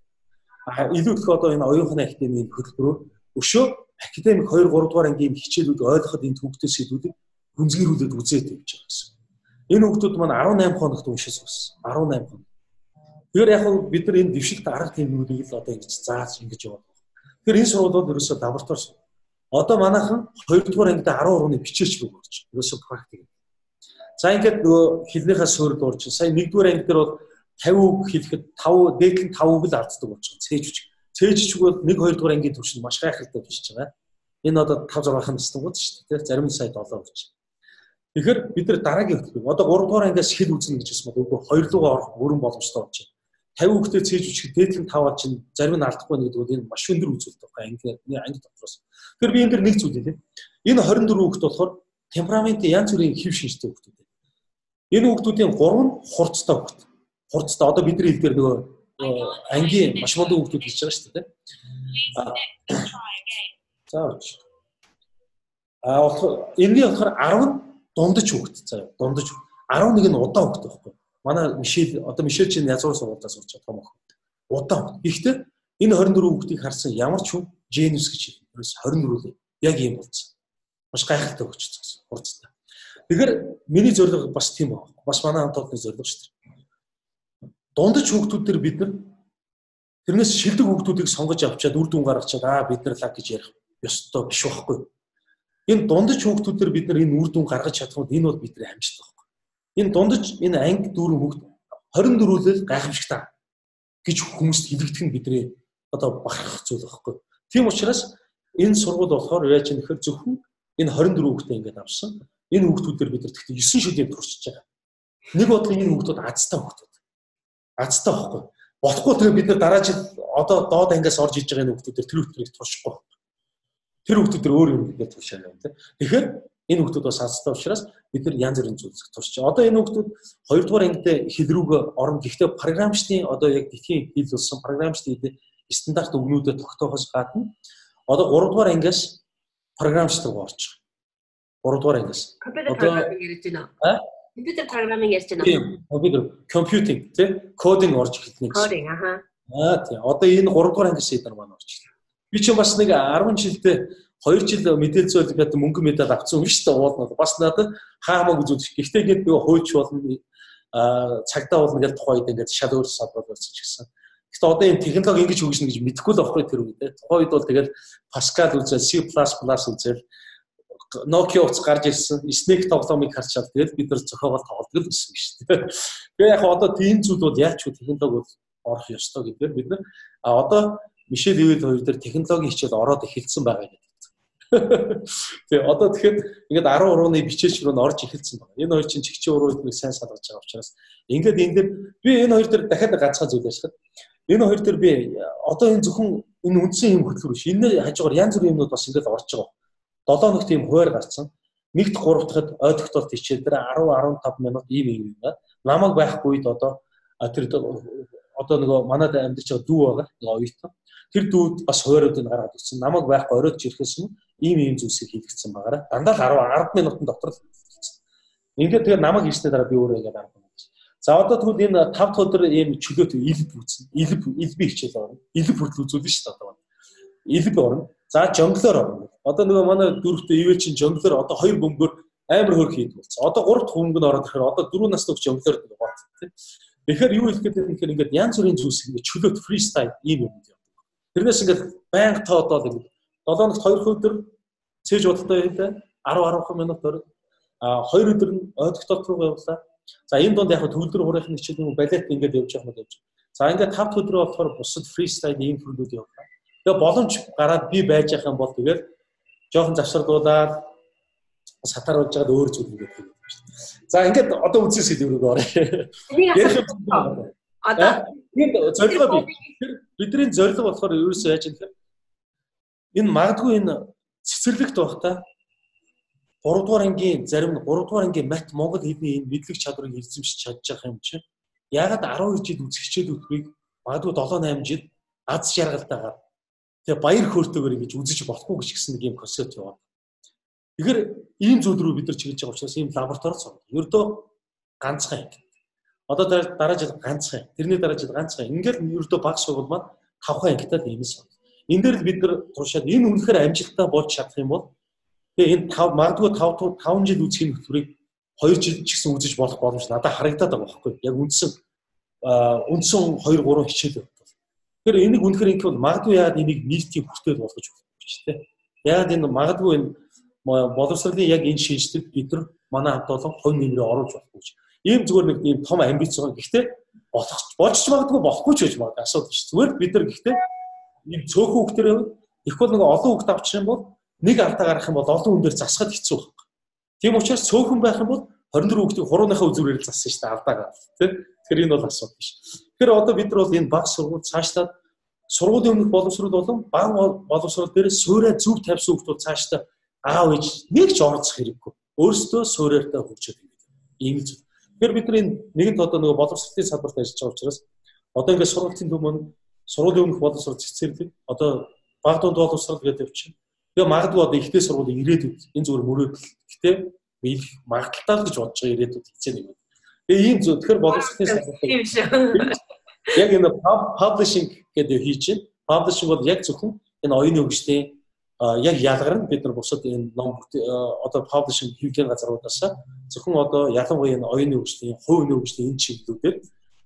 Илүү их одоо энэ оюухны академийн хөтөлбөрөөр өшөө академик 2-3 дугаар ангийн хичээлүүд ойлгоход энэ хүүхдээс сэдвүүдийг гүнзгийрүүлээд үзээд явж байгаа гэсэн. Энэ хүүхдүүд маань 18 хоногт уншиж сурсан. 18 хоног. Тэгэхээр яг бид нар энэ дэвшилт арга техникүүдийг л одоо ингэж зааж ингэж яваад байна. Тэгэхээр энэ сургуулиуд ерөөсөө лаборатори. Одоо манайхан 2 дугаар ангид 10 урууны бичээч рүү орж. Ерөөсөө практик. За ингээд нөгөө хэлнийхээ суурьд орж. Сая 1-р анги дээр бол 50 үг хэлэхэд 5 дээдлэн 5 үг л алддаг болж байгаа. Цээжвч. Цээжвч бол 1-2 дугаар ангийн түвшинд маш гайхалтай бичиж байгаа. Энэ одоо 5-6 настан гол шүү дээ. Зарим сая 7 болж. Тэгэхээр бид нар дараагийн хөтөлбөр одоо 3 дугаар ангиас хэл үзнэ гэж хэлсэн бол үгүй 2 руугаа орох бүрэн боломжтой болж байна. 50 үгтэй цээжвч дээдлэн 5-аад чинь зарим нь алдахгүй нэг гэдэг энэ маш өндөр үзүүлэлт байгаа. Анги дотроос. Тэгэхээр би энэ дэр нэг зүйл хэлээ. Энэ 24 үгт болохоор темпераментийн янз бүрийн хэв шинжтэй хүүхдүүд. Энэ хүүхдүүдийн 3 нь хурцтай хүүхд. Хурцтай одоо бидний хэл дээр нөгөө ангийн маш мундаг хүүхдүүд гэж байгаа шүү дээ. За. Энэний болохоор 10 нь дундаж хүүхд. За дундаж 11 нь удаан хүүхд байхгүй. Манай Мишель чинь язгуур сургуультаас сурч байгаа юм байна. Удаан. Гэхдээ энэ 24 хүүхдийг харсан ямар ч хүн гениус гэж хэлнэ. 24 л яг ийм болсон. Маш гайхалтай өгч хурцтай. Тэгэхээр миний зорилго бас тийм байна. Бас манай хамт олонны зорилго шүү дээ. Дундаж хүүхдүүд төр бид нар тэрнээс шилдэг хүүхдүүдийг сонгож авчаад үр дүн гаргачаад бид нар лаг гэж ярих ёстой биш байхгүй. Энэ дундаж хүүхдүүд төр бид нар энэ үр дүн гаргаж чадхад энэ бол бидний амжилт байхгүй. Энэ дундаж энэ анги дүүрэн хүүхд 24-өл гайхамшигтай гэж хүмүүст хэлэгдэх нь бидний одоо бахархах зүйл байхгүй. Тийм учраас энэ сургууль болохоор яаж юм гэхээр зөвхөн энэ 24 хүүхдээ ингээд авсан. Энэ хүүхдүүдээр бид нар тэгтээ 9 шүдийн туршиж байгаа. Нэг бодлого энэ хүүхдүүд азтай хүүхдүүд. Азтай байхгүй. Болохгүй тэгээ бид нар дараа жил одоо доод ангиас орж иж байгаа энэ хүүхдүүдээр тэр хүүхдүүдийг туршихгүй. Тэр хүүхдүүдээр өөр юм бид нар туршаа юм тийм. Тэгэхээр энэ хүүхдүүд бас азтай учраас бид нар янз бүрийн зүйлс туршиж. Одоо энэ хүүхдүүд 2 дугаар ангид хэл рүүгээ орно. Гэхдээ програмчдын одоо яг дэлхийн хэл болсон програмчдын стандарт өгнүүдэд тогтоохоос гадна одоо 3 дугаар ангиас програмч руу орж байгаа. 3 дугаар ангиас. Компьютер программинг ярьж байна. Компьютер программинг ярьж байна. Тийм, компьютер компьютинг тийм кодинг орж эхэлнэ гэсэн. Кодинг тийм. Одоо энэ 3 дугаар ангиас эдгээр маань орж эхэлнэ. Би чинь бас нэг 10 жилдээ 2 жил мэдээлэл зүйлгээд мөнгө медаль авсан юм шүү дээ. Уулнаа бас надад хаамаг үзүүлж. Гэхдээ гээд нөгөө хойч болно цагдаа болно гэж тухайд ингээд шал өөр садвал болсон ч гэсэн. Гэхдээ одоо энэ технологи ингэж хөгжинэ гэж мэдэхгүй л байхгүй тэр үед. Тухайд бол тэгэл Pascal үзэл C++ үзэл Nokia утас гарч ирсэн. Snake тоглоомыг харчаад тэгэл бид нар зохиогоол тоглодог л гэсэн шүү дээ. Тэгээ яг одоо тийм зүйл бол яаж ч технологи бол орох ёстой гэдгээр бид нар одоо Мишель Ивел хоёр дээр технологийн хичээл ороод эхэлсэн байгаа гэдэг. Тэгээ одоо тэгэхээр ингээд 10 урууны бичээч рүү н орж эхэлсэн байна. Энэ хоёр чинь чигчээ уруудыг сайн салгаж байгаа учраас ингээд энэ дээр би энэ хоёр дээр дахиад ганцхан зүйл яшхад энэ хоёр дээр би одоо энэ зөвхөн энэ үндсэн юм хөтөлбөр биш. Энэ хажуугаар янз бүрийн юмнууд бас ингээд орж байгаа. 7 өнөخت тийм хуваар гарсан. 1-т 3 дахад ой тогтоолт хичээл дээр 10-15 минут ийм юм байна. Намайг байхгүй үед одоо тэр одоо нөгөө манад амьдарч байгаа дүү байгаа. Нөгөө оюутан. Тэр дүүд бас хувааруудыг гаргаад өгсөн. Намайг байхгүй оройд ирэхээс нь ийм зүйлсийг хийгдсэн байгаараа. Дандаа л 10 минутын дотор л хийгдсэн. Ингээд тэгээ намайг хийснээр дараа би өөрөө ингээд 10 минут. За одоо тэгвэл энэ 5 дахь өдөр ийм чөлөөт илб үүснэ. Илби хичээл орно. Илб хүртэл үзүүлнэ шүү дээ одоо. Илб орно. За жонглоор орно. Одоо нөгөө манай дөрөвт ивэл чинь жонглоор одоо 2 бөмбөр амар хөрх хийдэг болсон. Одоо 3 дахь бөмбөг нь ороод ирэхээр одоо 4 настай жонглоор бод тийм. Тэгэхээр юу хэлэх гээд юм ингээд янз бүрийн зүйлс ингээд чөлөөт фристайл ийм юм юм. Тэрнээс ингээд байнга тоодоод ингээд 7 өнөخت 2 өдөр цээж бодолтой байлаа. 10-15 минут ор 2 өдөр нь ой тогтоолт руу явуулаа. За энэ донд яг төвлөр хурийнхны хичээл юм балет ингээд явж явах юм явж. За ингээд 5 дахь өдрөө болохоор бусад фристайл ийм төрөлүүд явуулаа. Тэгээ боломж гараад би байж байгаа юм бол тэгээд жоохон завсардуулаад сатааруулж байгаа өөр зүйл ингээд хийв. За ингээд одоо үзээс хэлбэрийг орё. Одоо энэ зорилгоо бидний зорилго болохоор ерөөсөө яаж юм тэгэхээр энэ магадгүй энэ цэцэрлэгт байх та 3 дугаар ангийн зарим 3 дугаар ангийн мат Монгол хэлний энэ мэдлэг чадварыг эзэмшиж чадчих юм чинь ягаад 12 жил үзэх хичээл хөтөлбөрийг магадгүй 7 8 жил аз жаргалтайгаар тэгээ баяр хөөртэйгээр ингэж үзэж болохгүй гэж гисэн нэг юм концепт яваад. Тэгэхээр ийм зүйл рүү бид нар чиглэж байгаа учраас ийм лабораторид сурах. Ердөө ганцхан анги. Одоо дараа жил ганцхан. Тэрний дараа жил ганцхан. Ингээд ердөө баг сургууль маань 5 ангитай нэмсэн. Энэ дээр л бид нар туршаад энэ үнэхээр амжилттай болж чадах юм бол тэгээ энэ магадгүй 5 жил үзэх юм хөтөлбөрийг 2 жил ч гэсэн үзэж болох боломж надад харагдаад байгаа байхгүй. Яг үндсэн 2 3 хичээл байна. Тэгэхээр энийг үнэхээр ингэвэл магадгүй яагаад энийг нийтийн хүртэл болгож болохгүй ч тийм. Яагаад энэ магадгүй энэ боловсролын яг энэ шинжлэлд бид нар манай хамт олон хувь нэмрээ оруулж болохгүй ч. Ийм зүгээр нэг ийм том амбиц байгаа. Гэхдээ болж ч магадгүй болохгүй ч гэж магадгүй асуудал шүү. Зүгээр бид нар гэхдээ ийм цөөхөн хүүхдэр их бол нэг олон хүүхд авчих юм бол нэг алдаа гарах юм бол олон хүн дээр засахад хэцүү байна. Тийм учраас цөөхөн байх юм бол 24 хүүхдийн хурууныхаа үзүүрээр зассан шүү дээ алдаа гарах тийм. Тэгэхээр энэ бол асуудал биш. Тэгэхээр одоо бид нар бол энэ баг сургууль цаашдаа сургуулийн өмнөх боловсрол болон баг боловсрол дээр суурай зүг тавьсан хүүхдүүд цаашдаа аав ээж нэг ч орцох хэрэггүй. Өөрсдөө суурайртай хөгжөөд ингэж. Ийм л зүйл. Тэгэхээр бид нар энэ нэгэнт одоо нөгөө боловсролын салбарт ажиллаж байгаа учраас одоо ингээд сургуулийн өмнө сургуулийн өмнөх боловсрол цэцэрлэг одоо баг дунд боловсрол гэдэг явчих. Тэгээ магадгүй одоо ихтэй сургуулийн ирээдүйд энэ зүгээр мөрөөдөл. Гэтэ биелэх магадaltaй л гэж бодож байгаа ирээдүйд хичээл юм. Тэгээ ийм зүйл. Тэгэхээр боловсролын салбарт яг энэ publishing гэдэг хийж чинь. Publishing бол яг зөвхөн энэ оюуны хөгжлийн яг ялгар нь бид нар бусад энэ ном одоо publishing хийх газруудаас зөвхөн одоо ялангуяа энэ оюуны хөгжлийн, хувийн хөгжлийн энэ чиглэлүүдээр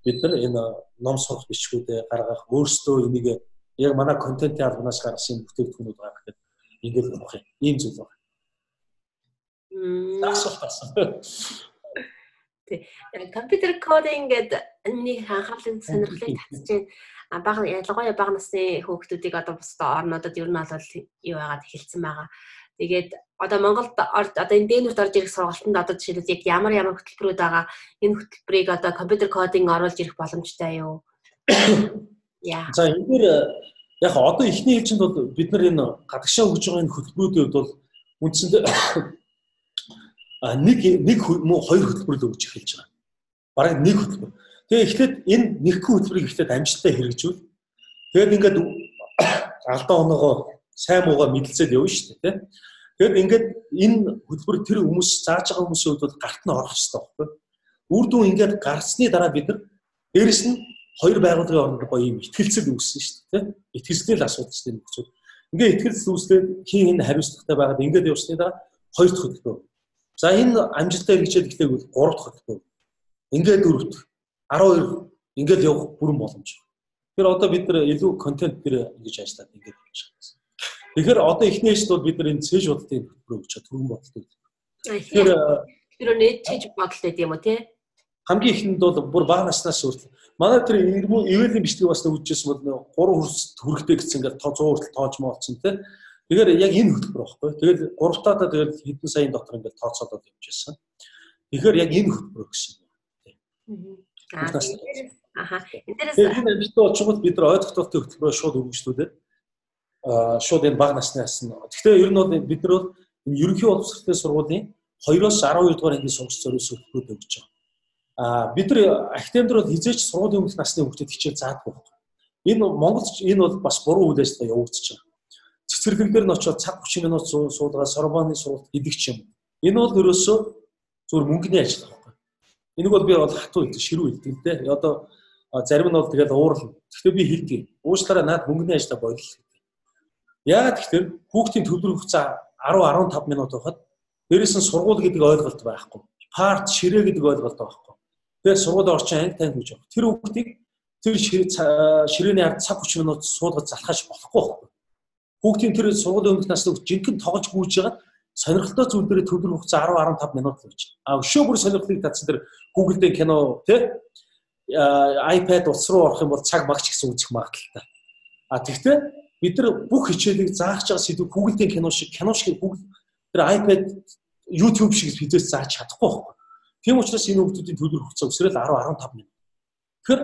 бид нар энэ ном сурах бичгүүдэд гаргах өөрсдөө энийг яг манай контентын албанаас гаргасан бүтээгдэхүүнүүд гаргах гэдэг ингээд явах юм. Ийм зүйл байна. Асуултаас. Компьютер кодинг гэдэг нэг анхаарлын сонирхлыг татчихжээ. Бага ялангуяа бага насны хүүхдүүдийг одоо бусдаа орнуудад ер нь бол юу яагаад эхэлсэн байгаа. Тэгээд одоо Монголд одоо энэ дээнүүрт орж ирэх сургалтанд одоо жишээлбэл яг ямар хөтөлбөрүүд байгаа. Энэ хөтөлбөрийг одоо компьютер кодинг оруулж ирэх боломжтой юу? Яа. За энэ дээр яг одоо эхний ээлжинд бол бид нар энэ гадагшаа өгж байгаа энэ хөтөлбөрүүдийн хувьд бол үндсэндээ нэг муу хоёр хөтөлбөр л өгч эхэлж байгаа. Бараг нэг хөтөлбөр. Тэгээ эхлээд энэ нэгхэн хөтөлбөрийг эхлээд амжилттай хэрэгжүүл. Тэгээд ингээд алдаа оноогоо сайн муугаа мэдлцээд явна шүү дээ, тийм. Тэгээд ингээд энэ хөтөлбөр тэр хүмүүс зааж байгаа хүмүүсийн хувьд бол гарт нь орох хэрэгтэй байхгүй. Үр дүн ингээд гарсны дараа бид нар дээрэс нь хоёр байгууллагын оронд гоё юм ихтгэлцэл үүссэн шүү дээ, тийм. Ихтгэлцэл асуудал шүү дээ нөхцөл. Ингээд ихтгэлцэл үүслээд хин энэ хариуцлагатай байгаад ингээд явсны дараа хоёр дахь хөтөлбөр. За энэ амжилттай хэрэгжээд ихтэйгүүл гурав дахь хөтөлбөр. Ингээд дөрөв дэх 12 ингээд явах бүрэн боломж. Тэгэхээр одоо бид нар илүү контент дээр ингэж ажиллаад ингээд хийж байгаа. Тэгэхээр одоо эхний ээлжид бол бид нар энэ цээж бодлын хөтөлбөр өгч байгаа түргэн бодлоо. Тэгэхээр нэг цээж бодол гэдэг юм уу тий? Хамгийн ихэнд бол бүр бага наснаас хүртэл манай тэр ивэлийн бичлэг бас өгчээсэн бол 3 хүрс хүрэхтэй гэсэн ингээд 100 хүртэл тоож моолцсон тий. Тэгэхээр яг энэ хөтөлбөр байхгүй. Тэгээд 3 таадаа тэгээд хэдэн саяын дотор ингээд тооцоолоод явжсэн. Тэгэхээр яг энэ хөтөлбөр гэсэн. Интересант. Энэ амжилттай болчихвол бид нар ойлгохтой хөтөлбөрөөр шууд өгнөжлүүдээ шууд энэ бага наснаас нь. Гэхдээ ер нь бол бид нар бол энэ ерөнхий боловсролын сургуулийн 2-оос 12 дугаар ангийн сонгогч зориулсан хөтөлбөрүүд өгч байгаа. Бид нар академид бол хизээч сургуулийн өмнөх насны хүүхдэд хичээл заадаггүй байхгүй. Энэ Монголд энэ бол бас буруу үйл ажиллагаа явагдаж байгаа. Цэцэрлэгдэр нь очиод цаг 30 минут суугаад Сорбонны сургалт идэх ч юм. Энэ бол ерөөсөө зөвхөн мөнгөний ажил байхгүй. Энийг бол би бол хатуу хэлдэг, ширүү хэлдэг те. Одоо зарим нь бол тэгэл уурлна. Гэхдээ би хэлдэг. Уучлаарай наад мөнгөний ажилла бойлол гэдэг. Яагаад гэхээр хүүхдийн төвлөрөх хугацаа 10-15 минут байхад дээрээс нь сургууль гэдэг ойлголт байхгүй. Парт ширээ гэдэг ойлголт байхгүй. Тэгээд сургуулийн орчин анги тань гэж байна. Тэр хүүхдийг тэр ширээний ард цаг 30 минут суулгаж залхаж болохгүй байхгүй. Хүүхдийн тэр сургуулийн өмнөх насны жинхэнэ тоглож гүйж байгаа сонирхолтой зүйл дээр төвлөрөх хугацаа 10-15 минут л гэж. Өшөө бүр сонирхлыг татсан тэр Google-ийн кино тий iPad утас руу орох юм бол цаг багч гэсэн үзэх магадaltaй. Тэгвэл бид нар бүх хичээлийг заах байгаа сэдв Google-ийн кино шиг Google тэр iPad YouTube шиг хизээс зааж чадахгүй байхгүй. Тийм учраас энэ хүүхдүүдийн төлбөр хугацаа өсрөөл 10-15 минут. Тэгэхээр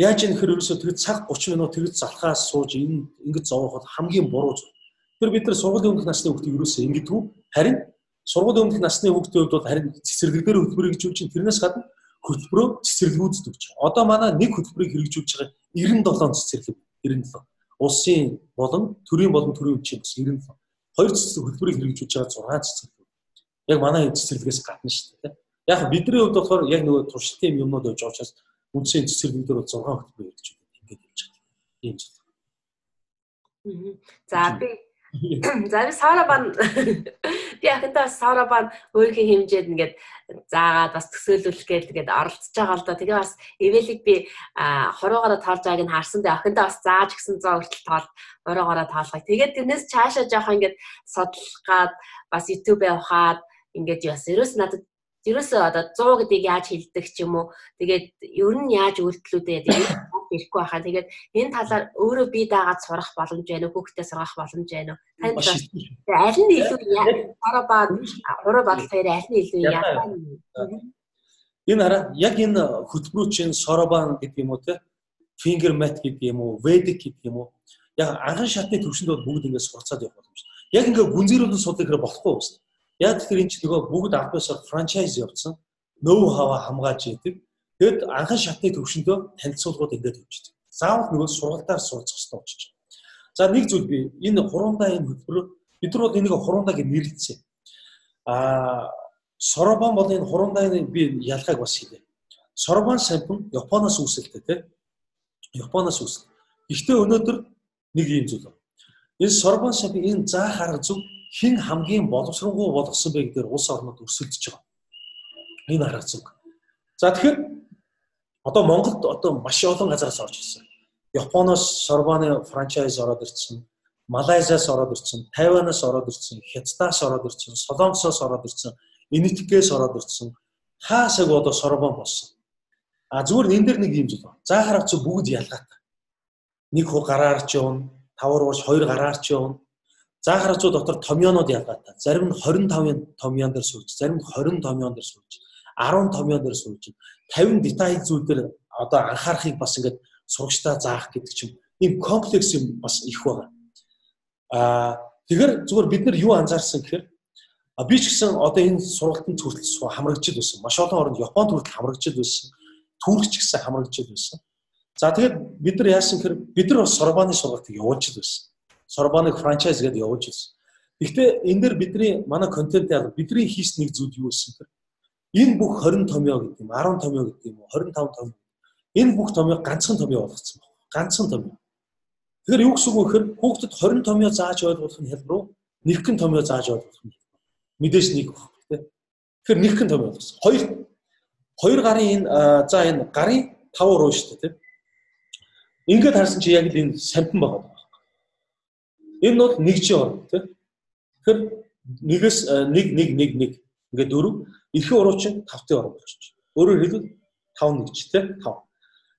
яаж юм хэр ерөөсөө тэр цаг 30 минут тэр залхаас сууж ингэж зовооход хамгийн буруу зүйл. Тэр бид нар сургуулийн өмнөх насны хүүхдийг ерөөсөө ингэдэггүй. Харин сургуулийн өмнөх насны хүүхдийн хувьд бол харин цэцэрлэг дээр хөтөлбөрийг хэрэгжүүлж чинь тэрнээс гадна хөтөлбөрөө цэцэрлэгүүд өгч. Одоо манай нэг хөтөлбөрийг хэрэгжүүлж байгаа 97 цэцэрлэг 97. Улсын болон төрийн хүчин бас 97. Хоёр цэцэрлэг хөтөлбөрийг хэрэгжүүлж байгаа 6 цэцэрлэг. Яг манай цэцэрлэгээс гадна шүү дээ. Яг бидний хувьд болохоор яг нөгөө туршилтын юмнууд явж байгаа учраас үндсэн цэцэрлэг дээр бол 6 хөтөлбөр хэрэгжүүлж ингээд явж байгаа. Ийм зүйл. За би сарабан би ахынтаа сарабан өөрхийн хэмжээд ингээд заагаад бас төсөөлүүлэх гээд оролцож байгаа л да. Тэгээ бас ивэлийг би хороогоороо тоолж байгааг нь харсан. Тэгээ ахынтаа бас зааж гисэн 100 хүртэл тоол хороогоороо тоолгоё. Тэгээд тэрнээс цаашаа жоохон ингээд судлах гад бас YouTube явахад ингээд бас ерөөсөө одоо 100 гэдгийг яаж хилдэг ч юм уу. Тэгээд ер нь яаж үйлдэлүүдээ ирэхгүй байхаа. Тэгээд энэ талаар өөрөө бие даагаад сурах боломж байна уу? Хүүхдээ сургах боломж байна уу? Танд аль нь илүү сарабан хуруу бодол хоёр аль нь илүү яах вэ? Энэ хараа яг энэ хөтөлбөрүүчийн сарабан гэдэг юм уу те? Finger mat гэдэг юм уу? Vedic гэдэг юм уу? Яг анхан шатны төвшөнд бол бүгд ингээд сурцаад явах боломж. Яг ингээд гүнзгийрүүлэн судлах хэрэг болохгүй байна. Яг тэгэхээр энэ ч нөгөө бүгд албасаар франчайз явуулсан, ноу хаваа хамгааж идэг. Тэгэд анхан шатны төвшөндөө танилцуулгууд ингээд өгчдөг. Заавал нөгөө сургалтаар сурцах хэрэгтэй болчих. За нэг зүйл би энэ хуруундаа энэ хөтөлбөр бид нар бол энийг хуруундаа гэж нэрлэсэн. Сарабан бол энэ хуруундаа би ялгааг бас хэлээ. Сарабан сампин Японоос үүсэлтэй тийм. Японоос үүсэл. Гэхдээ өнөөдөр нэг юм зүйл байна. Энэ сарабан сампин энэ заах арга зүг хэн хамгийн боловсронгуй болгосон бэ гэдгээр улс орнууд өрсөлдөж байгаа. Энэ арга зүг. За тэгэхээр одоо Монголд одоо маш олон газараас орж ирсэн. Японоос сарабаны франчайз ороод ирсэн, Малайзиас ороод ирсэн, Тайванаас ороод ирсэн, Хятадаас ороод ирсэн, Солонгосоос ороод ирсэн, Энэтхэгээс ороод ирсэн. Хаасаг одоо сарабан болсон. Зүгээр энэ дээр нэг юм зүйл байна. За харах зүг бүгд ялгаатай. Нэг хуу гараарч явна, 5 уурч 2 гараарч явна. За харах зүг дотор томьёонууд ялгаатай. Зарим нь 25 томьёон дээр сууж, зарим нь 20 томьёон дээр сууж, 10 томьёон дээр сууж, 50 детайл зүйл дээр одоо анхаарахыг бас ингээд сурагчдаа заах гэдэг чинь ийм комплекс юм бас их байна. Тэгэхээр зүгээр бид нар юу анзаарсан гэхээр би ч гэсэн одоо энэ сургалтын хүртэл хамрагдчил байсан. Маш олон оронд Японд хүртэл хамрагдчил байсан. Турк ч гэсэн хамрагдчил байсан. За тэгээд бид нар яасан гэхээр бид нар бас сарабаны сургалтыг явуулж байсан. Сарабаныг франчайз гэдэг явуулж байсан. Гэхдээ энэ дэр бидний манай контент яг бидний хийсэн нэг зүйл юу байсан гэхээр энэ бүх 20 томьёо гэдэг юм, 10 томьёо гэдэг юм уу, 25 томьёо. Энэ бүх томьёо ганцхан томьёо болгоцсон байна. Ганцхан томьёо. Тэгэхээр юу гэсэн үг вэ гэхээр хүүхдэд 20 томьёо зааж ойлгуулах нь хэлбэр рүү нэгхэн томьёо зааж ойлгуулах нь мэдээж нэг баг тийм. Тэгэхээр нэгхэн томьёо болгосон. Хоёр гарын энэ за энэ гарын 5 руу шүү дээ тийм. Ингээд харсан чи яг л энэ сампин байгаа. Энэ бол нэг чи орно тийм. Тэгэхээр нэгээс нэг ингээд 4 эрхэн уруу чинь 5-ын орон болчих. Өөрөөр хэлбэл 5 нэг ч тийм 5.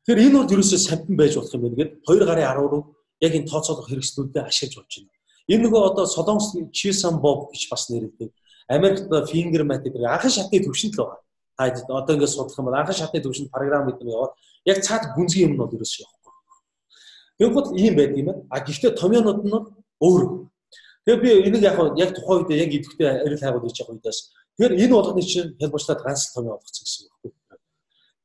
Тэгэхээр энэ бол ерөөсөө сампин байж болох юм байна гэдэг 2 гарын 10 руу яг энэ тооцоолох хэрэгслүүдэд ашиглаж болж байна. Энэ нөгөө одоо Солонгос Чисан Боб гэж бас нэрэлдэг. Америкт finger mat гэдэг анхан шатны төвшөнд л байгаа. Та одоо ингээд судлах юм бол анхан шатны төвшөнд програм гэдэг нь яваад яг цаад гүнзгий юм нь бол ерөөсөө явахгүй. Тэгвэл ийм байдаг юм байна. Гэхдээ томьёонууд нь өөр. Тэгээ би энийг яг тухайн үед яг идэвхтэй арил хайгуул хийж явах үедээс тэгэхээр энэ болгоны чинь хэлбэрчлээд ганц томьёо болгоцсон гэсэн үг байна.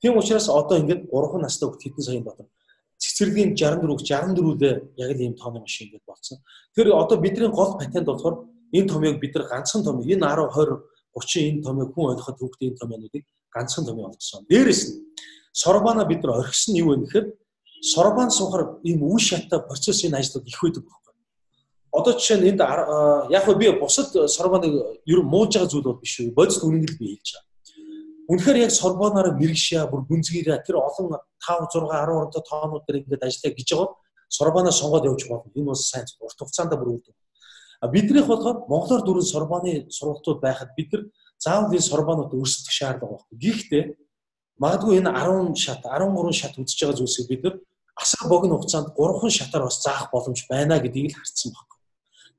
Тийм учраас одоо ингээд 3 настай хүүхд хэдэн саяын дотор цэцэрлэгийн 64-64-д яг л ийм тооны машин ингээд болсон. Тэгэхээр одоо бидний гол патент болохоор энэ томьёог бид нар ганцхан томьёо энэ 10, 20, 30 энэ томьёог хүн ойлгоход хүүхдийн энэ томьёонуудыг ганцхан томьёо болгосон. Дээрээс нь сарабана бид нар орхисон юу вэ гэхээр сарабан суухаар ийм үе шаттай процессын ажлууд их байдаг байхгүй. Одоо жишээ нь энд яг би бусад сарабаныг ер нь мууж байгаа зүйл бол биш үү. Бодис үнэн л би хэлж байгаа. Үнэхээр яг сарабанаараа мэрэгшээ бүр гүнзгийрээ тэр олон 5, 6, 10 ортой тоонууд дээр ингээд ажиллаа гэж байгаа сарабанаа сонгоод явж болно. Энэ бол сайн урт хугацаанд бүр үүдэн. Биднийх болохоор монголоор дөрвөн сарабаны сургалтууд байхад бид нар заавал энэ сарабанууд өрсөлдөх шаардлага байхгүй. Гэхдээ магадгүй энэ 10 шат, 13 шат үзэж байгаа зүйлсийг бид нар асар богино хугацаанд 3 шатаар бас заах боломж байна гэдгийг л харсан байна.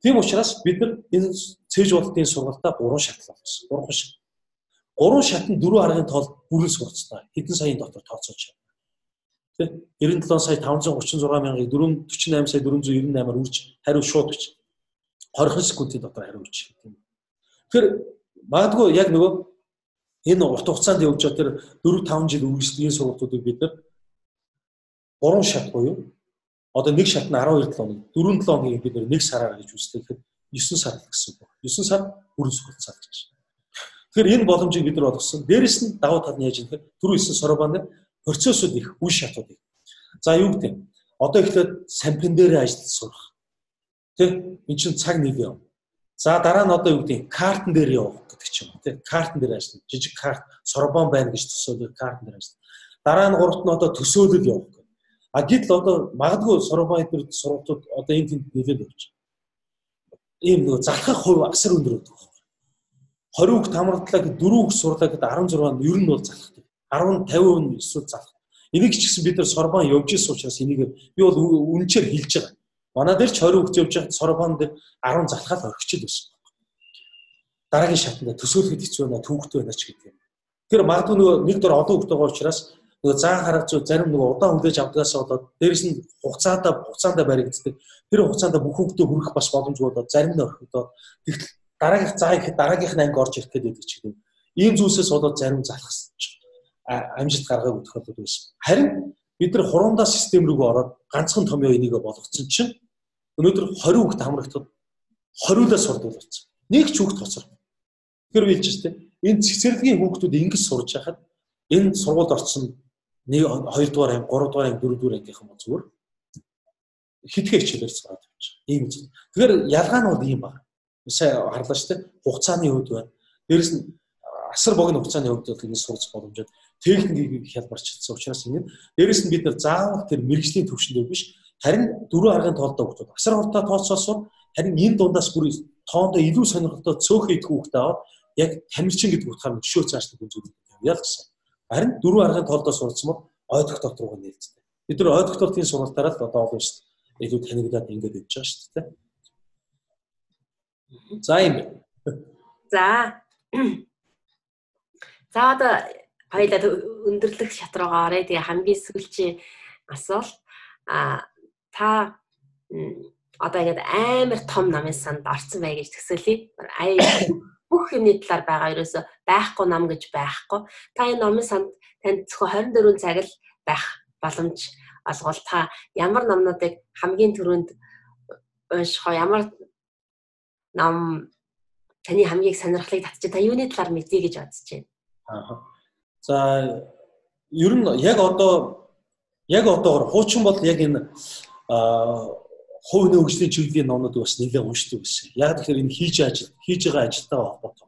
Тийм учраас бид нар энэ цээж болтын сургалтаа 3 шатлаа болсон. 3 шат. 3 шатнд 4 аргын тоолд бүрэн сурцтай. Хэдэн саяын дотор тооцоолж байна. Тэ 97 сая 536 мянгаыг 48 сая 498-аар үрж хариу шууд гэж 20 секундын дотор хариу өгч гэдэг юм. Тэгэхээр магадгүй яг нөгөө энэ урт хугацаанд явж байгаа тэр 4-5 жил үргэлжлэх энэ сургалтуудыг бид нар 3 шат буюу одоо нэг шат нь 12 хоног 4-7 хоногийг бид нар нэг сараар гэж үзлэхэд 9 сар гэсэн үг. 9 сар бүрэн сургалтад гэж. Тэгэхээр энэ боломжийг бид нар олгосон. Дээрэс нь давуу тал нь яаж юм бэ? Түрүү хэлсэн соробоны процессыг их үе шатуудыг. За юу гэдэг вэ? Одоо ихлээр сампин дээр ажиллаж сурах. Тэ? Энд чинь цаг нэг юм. За дараа нь одоо юу гэдэг вэ? Картн дээр явах гэдэг ч юм уу. Тэ? Картн дээр ажиллах. Жижиг карт соробон байна гэж төсөөлөд картн дээр ажиллах. Дараа нь гуравт нь одоо төсөөлөд явах гэдэг. А гэтэл одоо магадгүй соробон дээр сургалтууд одоо энэ тэнд нэлээд өгч. Ийм нэг залхах хувь асар өндөр байдаг. 20 хүүхд хамрагдлаа гэд 4 хүүхд сурлаа гэд 16 нь ер нь бол залхдаг. 10-50% нь эсвэл залхах. Энийг ч гэсэн бид нар соробон явж ирсэн учраас энийг би бол үнэнчээр хэлж байгаа. Манай дээр ч 20 хүүхд явж байхад соробон дээр 10 залхаад орхичл байсан. Дараагийн шатнд төсөөлөхөд хэцүү байна, түүхтэй байна ч гэдэг юм. Тэр магадгүй нөгөө нэг дор олон хүүхд байгаа учраас нөгөө заа харах зүйл зарим нөгөө удаан хүлээж авдагаас болоод дээрэс нь хугацаанд баригддаг. Тэр хугацаанд бүх хүүхдэд хүрэх бас боломжгүй болоод зарим нь орхидоо тэгтэл дараагийнх заа ихэд дараагийнх нь анги орж ирэх гэдэг ч юм. Ийм зүйлсээс болоод зарим залхах амжилт гаргаагүй тохиолдол байсан. Харин бид нар хурундаа систем рүү ороод ганцхан томьёо энийг болгоцсон чинь өнөөдөр 20 хүүхд хамрагтад 20-аас сурдаг болсон. Нэг ч хүүхд хоцор. Тэгэхээр би хэлж байна. Энэ цэцэрлэгийн хүүхдүүд ингэж сурж байхад энэ сургуульд орсон 1 2 дугаар анги 3 дугаар анги 4 дугаар ангийнхан бол зүгээр хитгэх хичээлээр сураад явж байгаа. Ийм зүйл. Тэгэхээр ялгаа нь бол ийм байна. Сая харлаа шүү дээ. Хугацааны хувьд байна. Дээрэс нь асар богино хугацааны хувьд бол ингэ сурч боломжтой. Техникийг хялбарчилсан учраас ингэ. Дээрэс нь бид нар заавал тэр мэрэгжлийн төвшөндөө биш харин 4 аргын тоолдоо хүүхдүүд асар хурдтай тооцоосоор харин энэ дундаас бүр тоондоо илүү сонирхолтой цөөхөн идэх хүүхдээ аваад яг тамирчин гэдэг утгаар өшөө цааш гүнзгий явъя л гэсэн. Харин 4 аргын тоолдоо сурсан бол ой докторт руу нээлттэй. Бид нар ой доктортын сургалтаараа л одоо олон шүү дээ. Илүү танигдаад ингэж явж байгаа шүү дээ. За юм бэ. За одоо хоёлаа өндөрлөх шат руугаа орё. Тэгээ хамгийн сүүлчийн асуулт та одоо ингэж амар том намын санд орсон бай гэж төсөөлье. Бүх юмны талаар байгаа ерөөсө байхгүй нам гэж байхгүй. Та энэ номын санд танд зөвхөн 24 цаг л байх боломж олгол та ямар номнуудыг хамгийн түрүүнд унших вэ? Ямар ном таны хамгийн сонирхлыг татчих та юуны талаар мэдье гэж бодож байна. За ер нь яг одоогоор хуучин бол яг энэ хувийн хөгжлийн чиглэлийн номнууд бас нэлээд уншдаг байсан. Яг тэгэхээр энэ хийж байгаа ажилтайгаа холбоотой.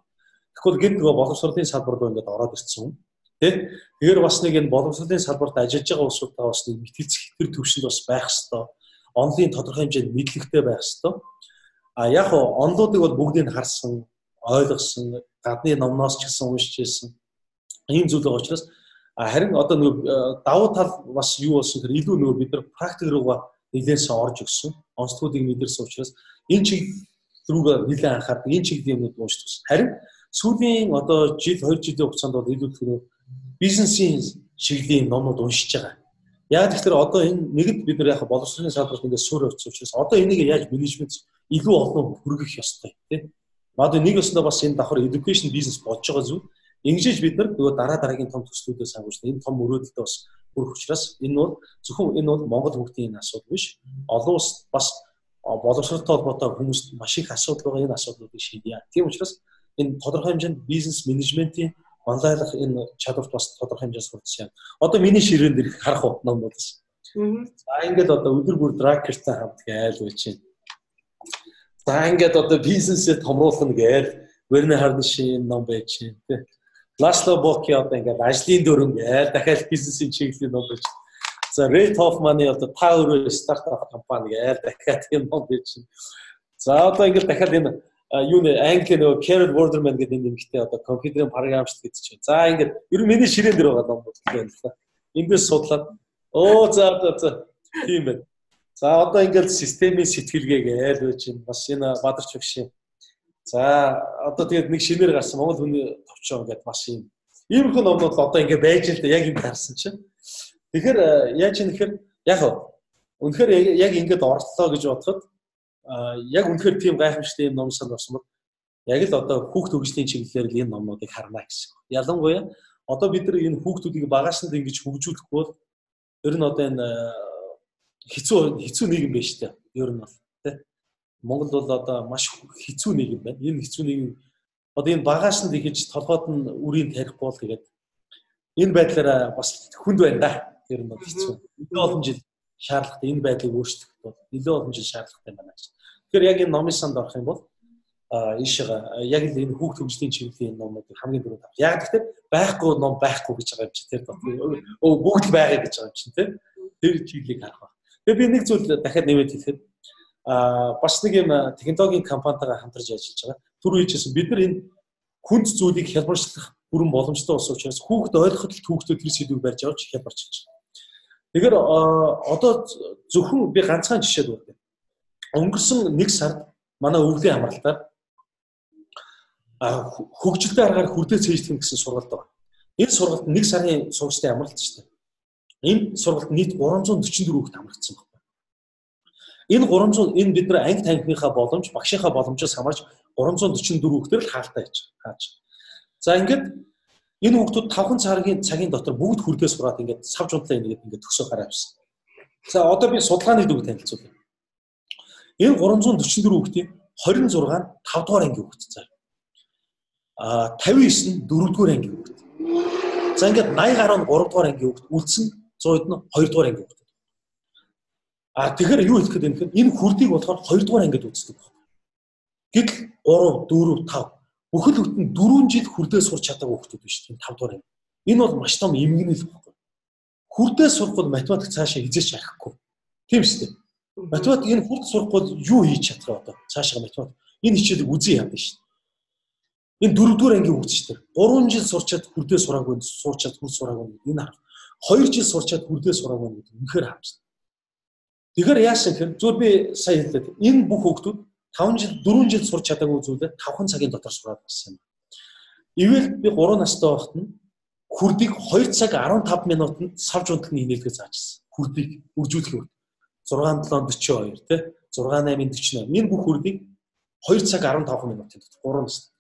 Тэгвэл гэнт нөгөө боловсролын салбар руу ингээд ороод ирсэн. Тэгэхээр бас нэг энэ боловсролын салбарт ажиллаж байгаа улсуудаа бас нэг мэтгэлцэх тэр төвшөнд бас байх хэвээр. Онлын тодорхой хэмжээнд мэдлэгтэй байх хэвээр. Яг онлуудыг бол бүгдийг харсан, ойлгосон, гадны номноос ч гэсэн уншиж ирсэн. Ийм зүйл байгаа учраас харин одоо нөгөө давуу тал бас юу болсон гэхээр илүү нөгөө бид нар практик руугаа нэлээсээ орж өгсөн. Онцлогуудыг мэдэрсэн учраас энэ чиглэл рүүгээ нэлээд анхаардаг. Энэ чиглэлийн юмнууд уншдаг. Харин сүүлийн одоо жил 2 жилийн хугацаанд бол илүү тэр бизнесийн чиглэлийн номнууд уншиж байгаа. Яг тэгэхээр одоо энэ нэгд бид нар яг боловсролын салбарт ингээд суурь авчихсан учраас одоо энийг яаж менежмент илүү олон хүргэх ёстой тийм. Одоо нэг өснөө бас энэ давхар education бизнес болж байгаа зүйл. Ингэж бид нар нөгөө дараагийн том төслүүдээс агуулсан энэ том мөрөөдөлтөд бас хүрэх учраас энэ бол зөвхөн энэ бол Монгол хүүхдийн энэ асуудал биш. Олон улс бас боловсролтой холбоотой хүмүүст маш их асуудал байгаа энэ асуудлуудыг шийдье. Тийм учраас энэ тодорхой хэмжээнд бизнес менежментийн онлайлах энэ чадварт бас тодорхой хэмжээнд сурцсан. Одоо миний ширээнд ирэх харах уу ном болоос. За ингээд одоо өдөр бүр дракертай хамт гайл болж байна. За ингээд одоо бизнесээ томруулах гээл Вернер Харнишийн ном байж байна. Ласло Боки одоо ингээд ажлын дөрөн гээл дахиад бизнесийн чиглэлийн ном байж. За Рейт Хофманы одоо та өөрөө стартап компани гээл дахиад юм ном байж. За одоо ингээд дахиад энэ юу нэ Англи нөгөө Carol Waterman гэдэг нэмэгтэй одоо компьютерийн програмчд гэдэг чинь. За ингээд ер нь миний ширээн дээр байгаа ном байна л да. Эндээс судлаад за тийм байна. За одоо ингээд системийн сэтгэлгээ гээл байж байна. Бас энэ Бадарч багшийн За одоо тэгээд нэг шинээр гарсан Монгол хүний товчоо гэдэг маш юм. Иймэрхүү номнууд одоо ингэ байж л да яг ингэ харсан чинь. Тэгэхээр яаж юм нэхэр яг үнэхээр яг ингэж оролцоо гэж бодоход яг үнэхээр тийм гайхамшигтай юм ном санагдсан бол яг л одоо хүүхд хөгжлийн чиглэлээр л энэ номнуудыг харна гэсэн. Ялангуяа одоо бид нар энэ хүүхдүүдийг багаасанд ингэж хөгжүүлэх бол ер нь одоо энэ хэцүү нийгэм биш үү? Ер нь бол тий. Монгол бол одоо маш хэцүү нийгэм байна. Энэ хэцүү нийгэм одоо энэ багаасанд ихэж толгойд нь үрийн тарихгүй бол тэгээд энэ байдлаараа бас хүнд байна да. Ер нь бол хэцүү. Нэлээд олон жил шаардлагатай энэ байдлыг өөрчлөх бол нэлээд олон жил шаардлагатай байна гэж. Тэгэхээр яг энэ номын санд орох юм бол ийшээ яг л энэ хүүхд хөгжлийн чиглэлийн номуудыг хамгийн дөрөв тавь. Яг гэхдээ байхгүй ном байхгүй гэж байгаа юм чи тэр бүгд байгаа гэж байгаа юм чи тэр чиглэлийг харах ба. Тэгээ би нэг зүйл дахиад нэмээд хэлэхэд бас нэг юм технологийн компанитайгаа хамтарч ажиллаж байгаа. Түрүү хэлжсэн бид нар энэ хүнд зүйлийг хялбарчлах бүрэн боломжтой болсон учраас хүүхд ойлгоход л хүүхдүүд тэр сэдвийг барьж авч хялбарчилж байгаа. Тэгэхээр одоо зөвхөн би ганцхан жишээд өгье. Өнгөрсөн 1 сард манай өвлийн амралтаар хөгжилтэй аргаар хүрдээ цээжлэх гэсэн сургалт байна. Энэ сургалт 1 сарын сургалтын амралт шүү дээ. Энэ сургалт нийт 344 хүүхэд амрагдсан байна. Энэ бид нар анги танхимынхаа боломж, багшийнхаа боломжоос хамаарч 344 хүүхдээр л хаалтай хааж. За ингээд энэ хүүхдүүд 5 цагийн дотор бүгд хүрдээ сураад ингээд савж унтлаа ингээд төгсөө гараа авсан. За одоо би судалгааны дүг танилцуулъя. Энэ 344 хүүхдийн 26 нь 5 дугаар ангийн хүүхэд заа. 59 нь 4 дугаар ангийн хүүхэд. За ингээд 80 гаруй нь 3 дугаар ангийн хүүхэд, үлдсэн 100-д нь 2 дугаар ангийн хүүхэд. Тэгэхээр юу хэлэх гээд юм бэ? Энэ хүрдийг болохоор 2 дугаар ангид үздэг байна. Гэтэл 3, 4, 5 бүхэл бүтэн 4 жил хүрдээ сурч чадаагүй хүүхдүүд биш тийм 5 дугаар анги. Энэ бол маш том эмгэнэл байхгүй. Хүрдээ сурах бол математик цаашаа хизээч арахгүй. Тийм шүү дээ. Математик энэ хүрд сурах бол юу хийж чадах вэ одоо? Цаашаа математик. Энэ хичээлийг үзэн явна шүү дээ. Энэ 4 дугаар ангийн хүүхд шүү дээ. 3 жил сурчаад хүрдээ сураагүй, сурчаад хүрд сураагүй энэ харах. 2 жил сурчаад хүрдээ сураагүй гэдэг үнэхээр харамсалтай. Тэгэхээр яасан гэхээр зөв би сая хэллээ. Энэ бүх хүүхдүүд 4 жил сурч чадаагүй зүйлээ 5 цагийн дотор сураад болсон юм. Ивэл би 3 настай байхад нь хүрдийг 2 цаг 15 минутанд савж унтлын хийнэлгээ заажсан. Хүрдийг үржүүлэх үед 6:7:42 тий 6:8:48 энэ бүх хүрдийг 2 цаг 15 минутын дотор 3 настай.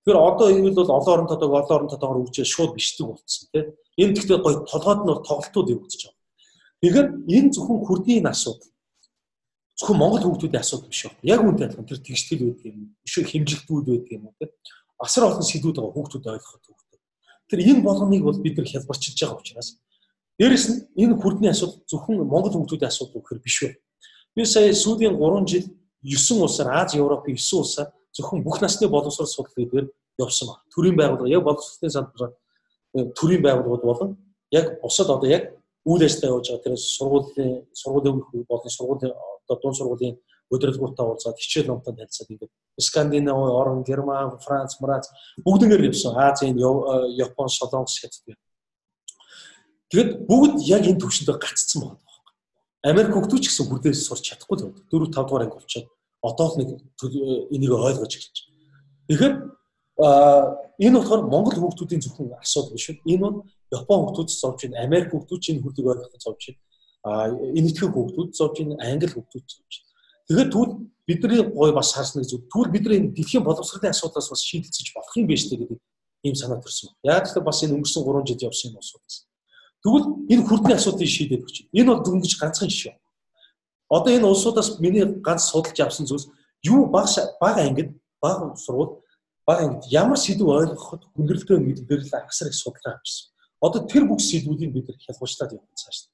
Тэгэхээр одоо ивэл бол олон орон тодогоор үржиж шууд бишдэг болсон тий. Энэ гэхдээ гоё толгойд нь тоглолтууд явагдаж байгаа. Тэгэхээр энэ зөвхөн хүрдийн асуудал. Зөвхөн Монгол хүүхдүүдийн асуудал биш байна. Яг үүнтэй адилхан тэр тэгштэл байдаг юм. Биш хэмжилтүүд байдаг юм уу те. Асар олон сэдвүүд байгаа хүүхдүүд ойлгоход хүүхдүүд. Тэр энэ болгоныг бол бид нар хялбарчилж байгаа учраас дээрэс нь энэ хүрдний асуудал зөвхөн Монгол хүүхдүүдийн асуудал гэхээр биш вэ. Би сая сүүлийн 3 жил 9 улсаар Аз, Европын 9 улсаар зөвхөн бүх насны боловсрол судлалын явсан байна. Төрийн байгууллага яг боловсролын салбараар төрийн байгууллагууд болон яг бусад одоо яг үйл ажиллагаа явуулж байгаа тэр сургуулийн болон сургуулийн одоо дунд сургуулийн өдрөлгүүтээ уулзаад хичээл номтой танилцаад ингээд Скандинав, Орон, Герман, Франц, бүгднгээр явсан. Азийн, Япон, Солонгос гэдэг. Тэгэд бүгд яг энэ төвшөндөө гаццсан байна. Америк хүүхдүүд ч гэсэн хүрдээс сурч чадахгүй л 4-5 дугаар анги болчиход одоо л нэг энийг ойлгож эхэлж. Тэгэхээр энэ болохоор Монгол хүүхдүүдийн зөвхөн асуудал биш үү? Энэ бол Япон хүүхдүүд зовж байна, Америк хүүхдүүд энэ хүрдийг ойлгоход зовж байна. Энэ итгэх хүүхдүүд зовж байна, англи хүүхдүүд зовж байна. Тэгэхээр тэгвэл бидний гой бас харсныг зүг. Тэгвэл бид нар энэ дэлхийн боловсролын асуудлаас бас шийдэлцэж болох юм биш үү гэдэг ийм санаа төрсөн. Яг л бас энэ өнгөрсөн 3 жил явсан юм асуудал. Тэгвэл энэ хүрдний асуудлыг шийдээд өгч. Энэ бол дөнгөж ганцхан жишээ. Одоо энэ улсуудаас миний ганц судалж авсан зүйлс юу бага ангид, бага сургууль, бага ангид ямар сэдв ойлгоход хүндрэлтэй мэдээлэл агсар их судалгаа авчихсан. Одоо тэр бүх сэдвүүдийг бид нар хялбарчлаад явах цааш.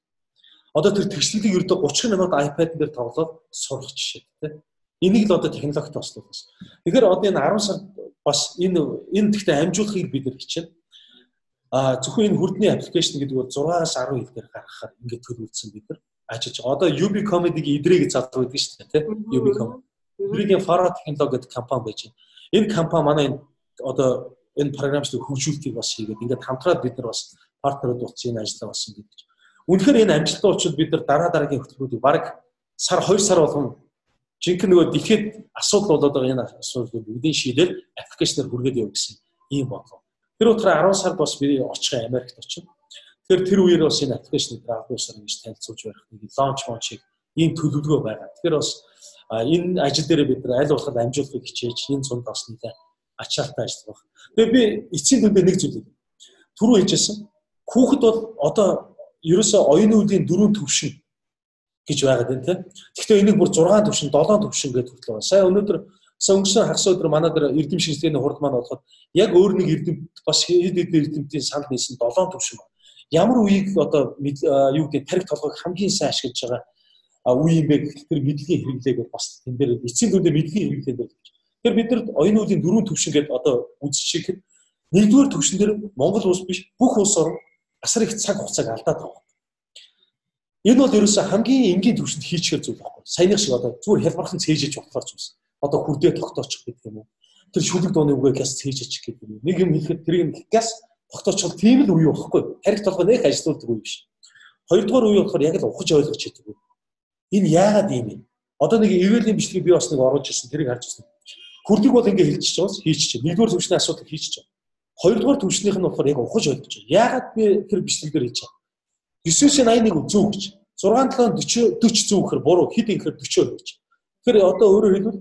Одоо тэр тэгшлэлийг ердөө 30 минут iPad дээр тоглоод сурах жишээ тийм. Энийг л одоо технологид тослох бас. Тэгэхээр одоо энэ 10 сард бас энэ тэгтээ амжуулахыг бид нар хичээнэ. Зөвхөн энэ хүрдний аппликейшн гэдэг бол 6-аас 10 хил дээр гаргахаар ингээд төлөвлөсөн бид нар ажиллаж байгаа. Одоо UB Comedy-гийн идрийг залдаг байдаг шүү дээ тийм. UB Comedy. Идрийн Faro технологи гэдэг компани байж байна. Энэ компани манай одоо энэ програмчлалыг хөгжүүлэлтийг бас хийгээд ингээд хамтраад бид нар бас партнерууд уулзсан энэ ажиллаа болсон гэдэг. Үнэхээр энэ амжилттай учраас бид нар дараагийн хөтөлбөрүүдийг баг сар 2 сар болгон жинхэнэ нөгөө дэлхийд асуудал болоод байгаа энэ асуудлыг бүгдийг шийдэл аппликейшнээр хүргээд яв гэсэн ийм бодлоо. Тэр утгаараа 10 сард бас би очих Америкт очив. Тэр үеэр бас энэ аппликейшнийг графикусаар ингэж танилцуулж байх нэг лонч ийм төлөвлөгөө байгаа. Тэгэхээр бас энэ ажил дээр бид нар аль болох амжуулахыг хичээж энэ цунд бас нэлээ ачаалттай ажиллах. Тэгээ би эцсийн дүндээ нэг зүйл түрүү хэлжсэн. Хүүхэд бол одоо ерөөсөө оюуны үеийн 4 төвшин гэж байгаад байна тийм. Гэхдээ энийг бүр 6 төвшин, 7 төвшин гэж хөтлөө. Сая өнгөрсөн хагас өдөр манай дээр эрдэм шинжилгээний хурд маань болоход яг өөр нэг эрдэмт бас хэд эрдэмтийн санал нийсэн 7 төвшин. Ямар үеийг одоо юу гэдэг тарих толгойг хамгийн сайн ашиглаж байгаа үе юм бэ гэхэл тэр мэдлэгийн хэрэглээг бас тэн дээр эцсийн дүндээ мэдлэгийн хэрэглээ дээр. Тэр бид нар оюуны үеийн 4 төвшин гэдэг одоо үзчихэхэд нэгдүгээр төвшин дээр Монгол улс биш бүх улс орн асар их цаг хугацааг алдаад байгаа. Энэ бол ерөөсөө хамгийн энгийн төвшөнд хийчихэр зүйл байхгүй. Саяны шиг одоо зүгээр хялбархан цээжэж болохоор ч юмсан. Одоо хүрдээ тогтоочих гэдэг юм уу. Тэр шүлэг дууны үгээ газ цээжэж гэдэг юм. Нэг юм хэлэхэд тэрийг газ тогтоочвол тийм л үе байхгүй. Тарих толгой нэг ажилуулдаг үе биш. Хоёрдугаар үе болохоор яг л ухаж ойлгож чаддаг үе. Энэ яагаад юм бэ? Одоо нэг эвэлийн бичлэгийг би бас нэг оруулж ирсэн. Тэрийг харж ирсэн. Хүрдэг бол ингэ хэлчихэж байгаас хийчихэж. Нэгдүгээр төвшний асуудал хийчихэж. Хоёрдугаар төвшнийх нь болохоор яг ухаж ойлгож байна. Яагаад би тэр бичлэгээр хийж байгаа? 981 зөв гэж. 6-7 40 зөв гэхээр буруу, хэд ингэхээр 40 гэж. Тэгэхээр одоо өөрөөр хэлбэл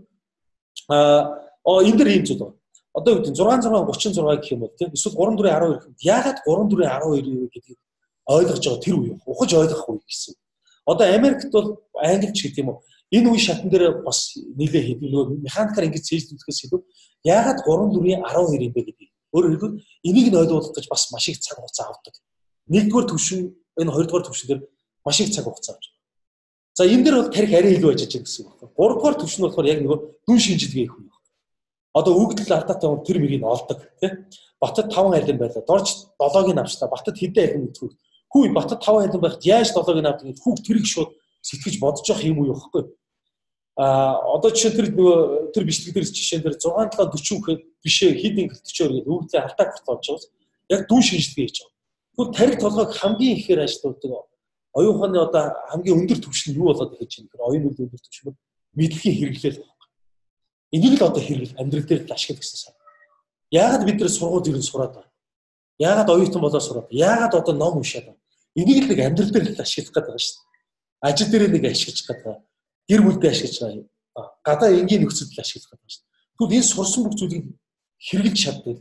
энэ дэр ийм зүйл байна. Одоо юу гэдэг 6-6-36 гэх юм бол тийм эсвэл 3-4-12 гэх юм. Яагаад 3-4-12 гэдгийг ойлгож байгаа тэр үе. Ухаж ойлгох үе гэсэн. Одоо Америкт бол англич гэдэг юм уу. Энэ үе шатн дээр бас нэлээ хэдэн нөгөө механикаар ингэж цээжлүүлэхээс илүү яагаад 3-4-12 юм бэ гэдгийг. Өөрөөр хэлбэл энийг нь ойлгох гэж бас маш их цаг хугацаа авдаг. Нэгдүгээр төвшин энэ хоёрдугаар төвшин дээр маш их цаг хугацаа авч. За энэ дээр бол тарих арай илүү ажиллаж байгаа гэсэн үг байна. Гуравдугаар төвшин нь болохоор яг нөгөө дүн шинжилгээ их юм байна. Одоо өгдөл алдаатай хүн тэр мөрийг олдог тийм. Батад 5 айлын байлаа. Дорж 7-ыг авчлаа. Батад хэдэн айлын мэдгүй. Хүү батад 5 айлын байхад яаж 7-ыг авдаг гэж хүүг тэрийг шууд сэтгэж бодож явах юм уу байхгүй. Одоо жишээ тэр нөгөө тэр бичлэг дээр жишээн дээр 6-7-40 гэхэд бишээ хидийн 40 гэдэг өвдлээ алдаа гарч байгаа. Яг дүн шинжилгээ хийж байгаа. Тэгвэл тарих толгойг хамгийн ихээр ажилуулдаг оюуханы одоо хамгийн өндөр түвшин юу болоод ирж байна гэхээр оюун үеийн өндөр түвшин мэдлэгийн хэрэглэл байна. Энийг л одоо хэрэгэл амьдрал дээр л ашиглах гэсэн сан. Яагаад бид нэр сургууль ирэн сураад байна? Яагаад оюутан болоод сураад? Яагаад одоо ном уншаад байна? Энийг л нэг амьдрал дээр л ашиглах гэдэг байна шүү дээ. Ажил дээр нэг ашиглаж байгаа. Гэр бүлдээ ашиглаж байгаа. Гадаа энгийн нөхцөлд ашиглах гэдэг байна шүү дээ. Тэгвэл энэ сурсан бүх зүйлийг хэрэглэж чаддаг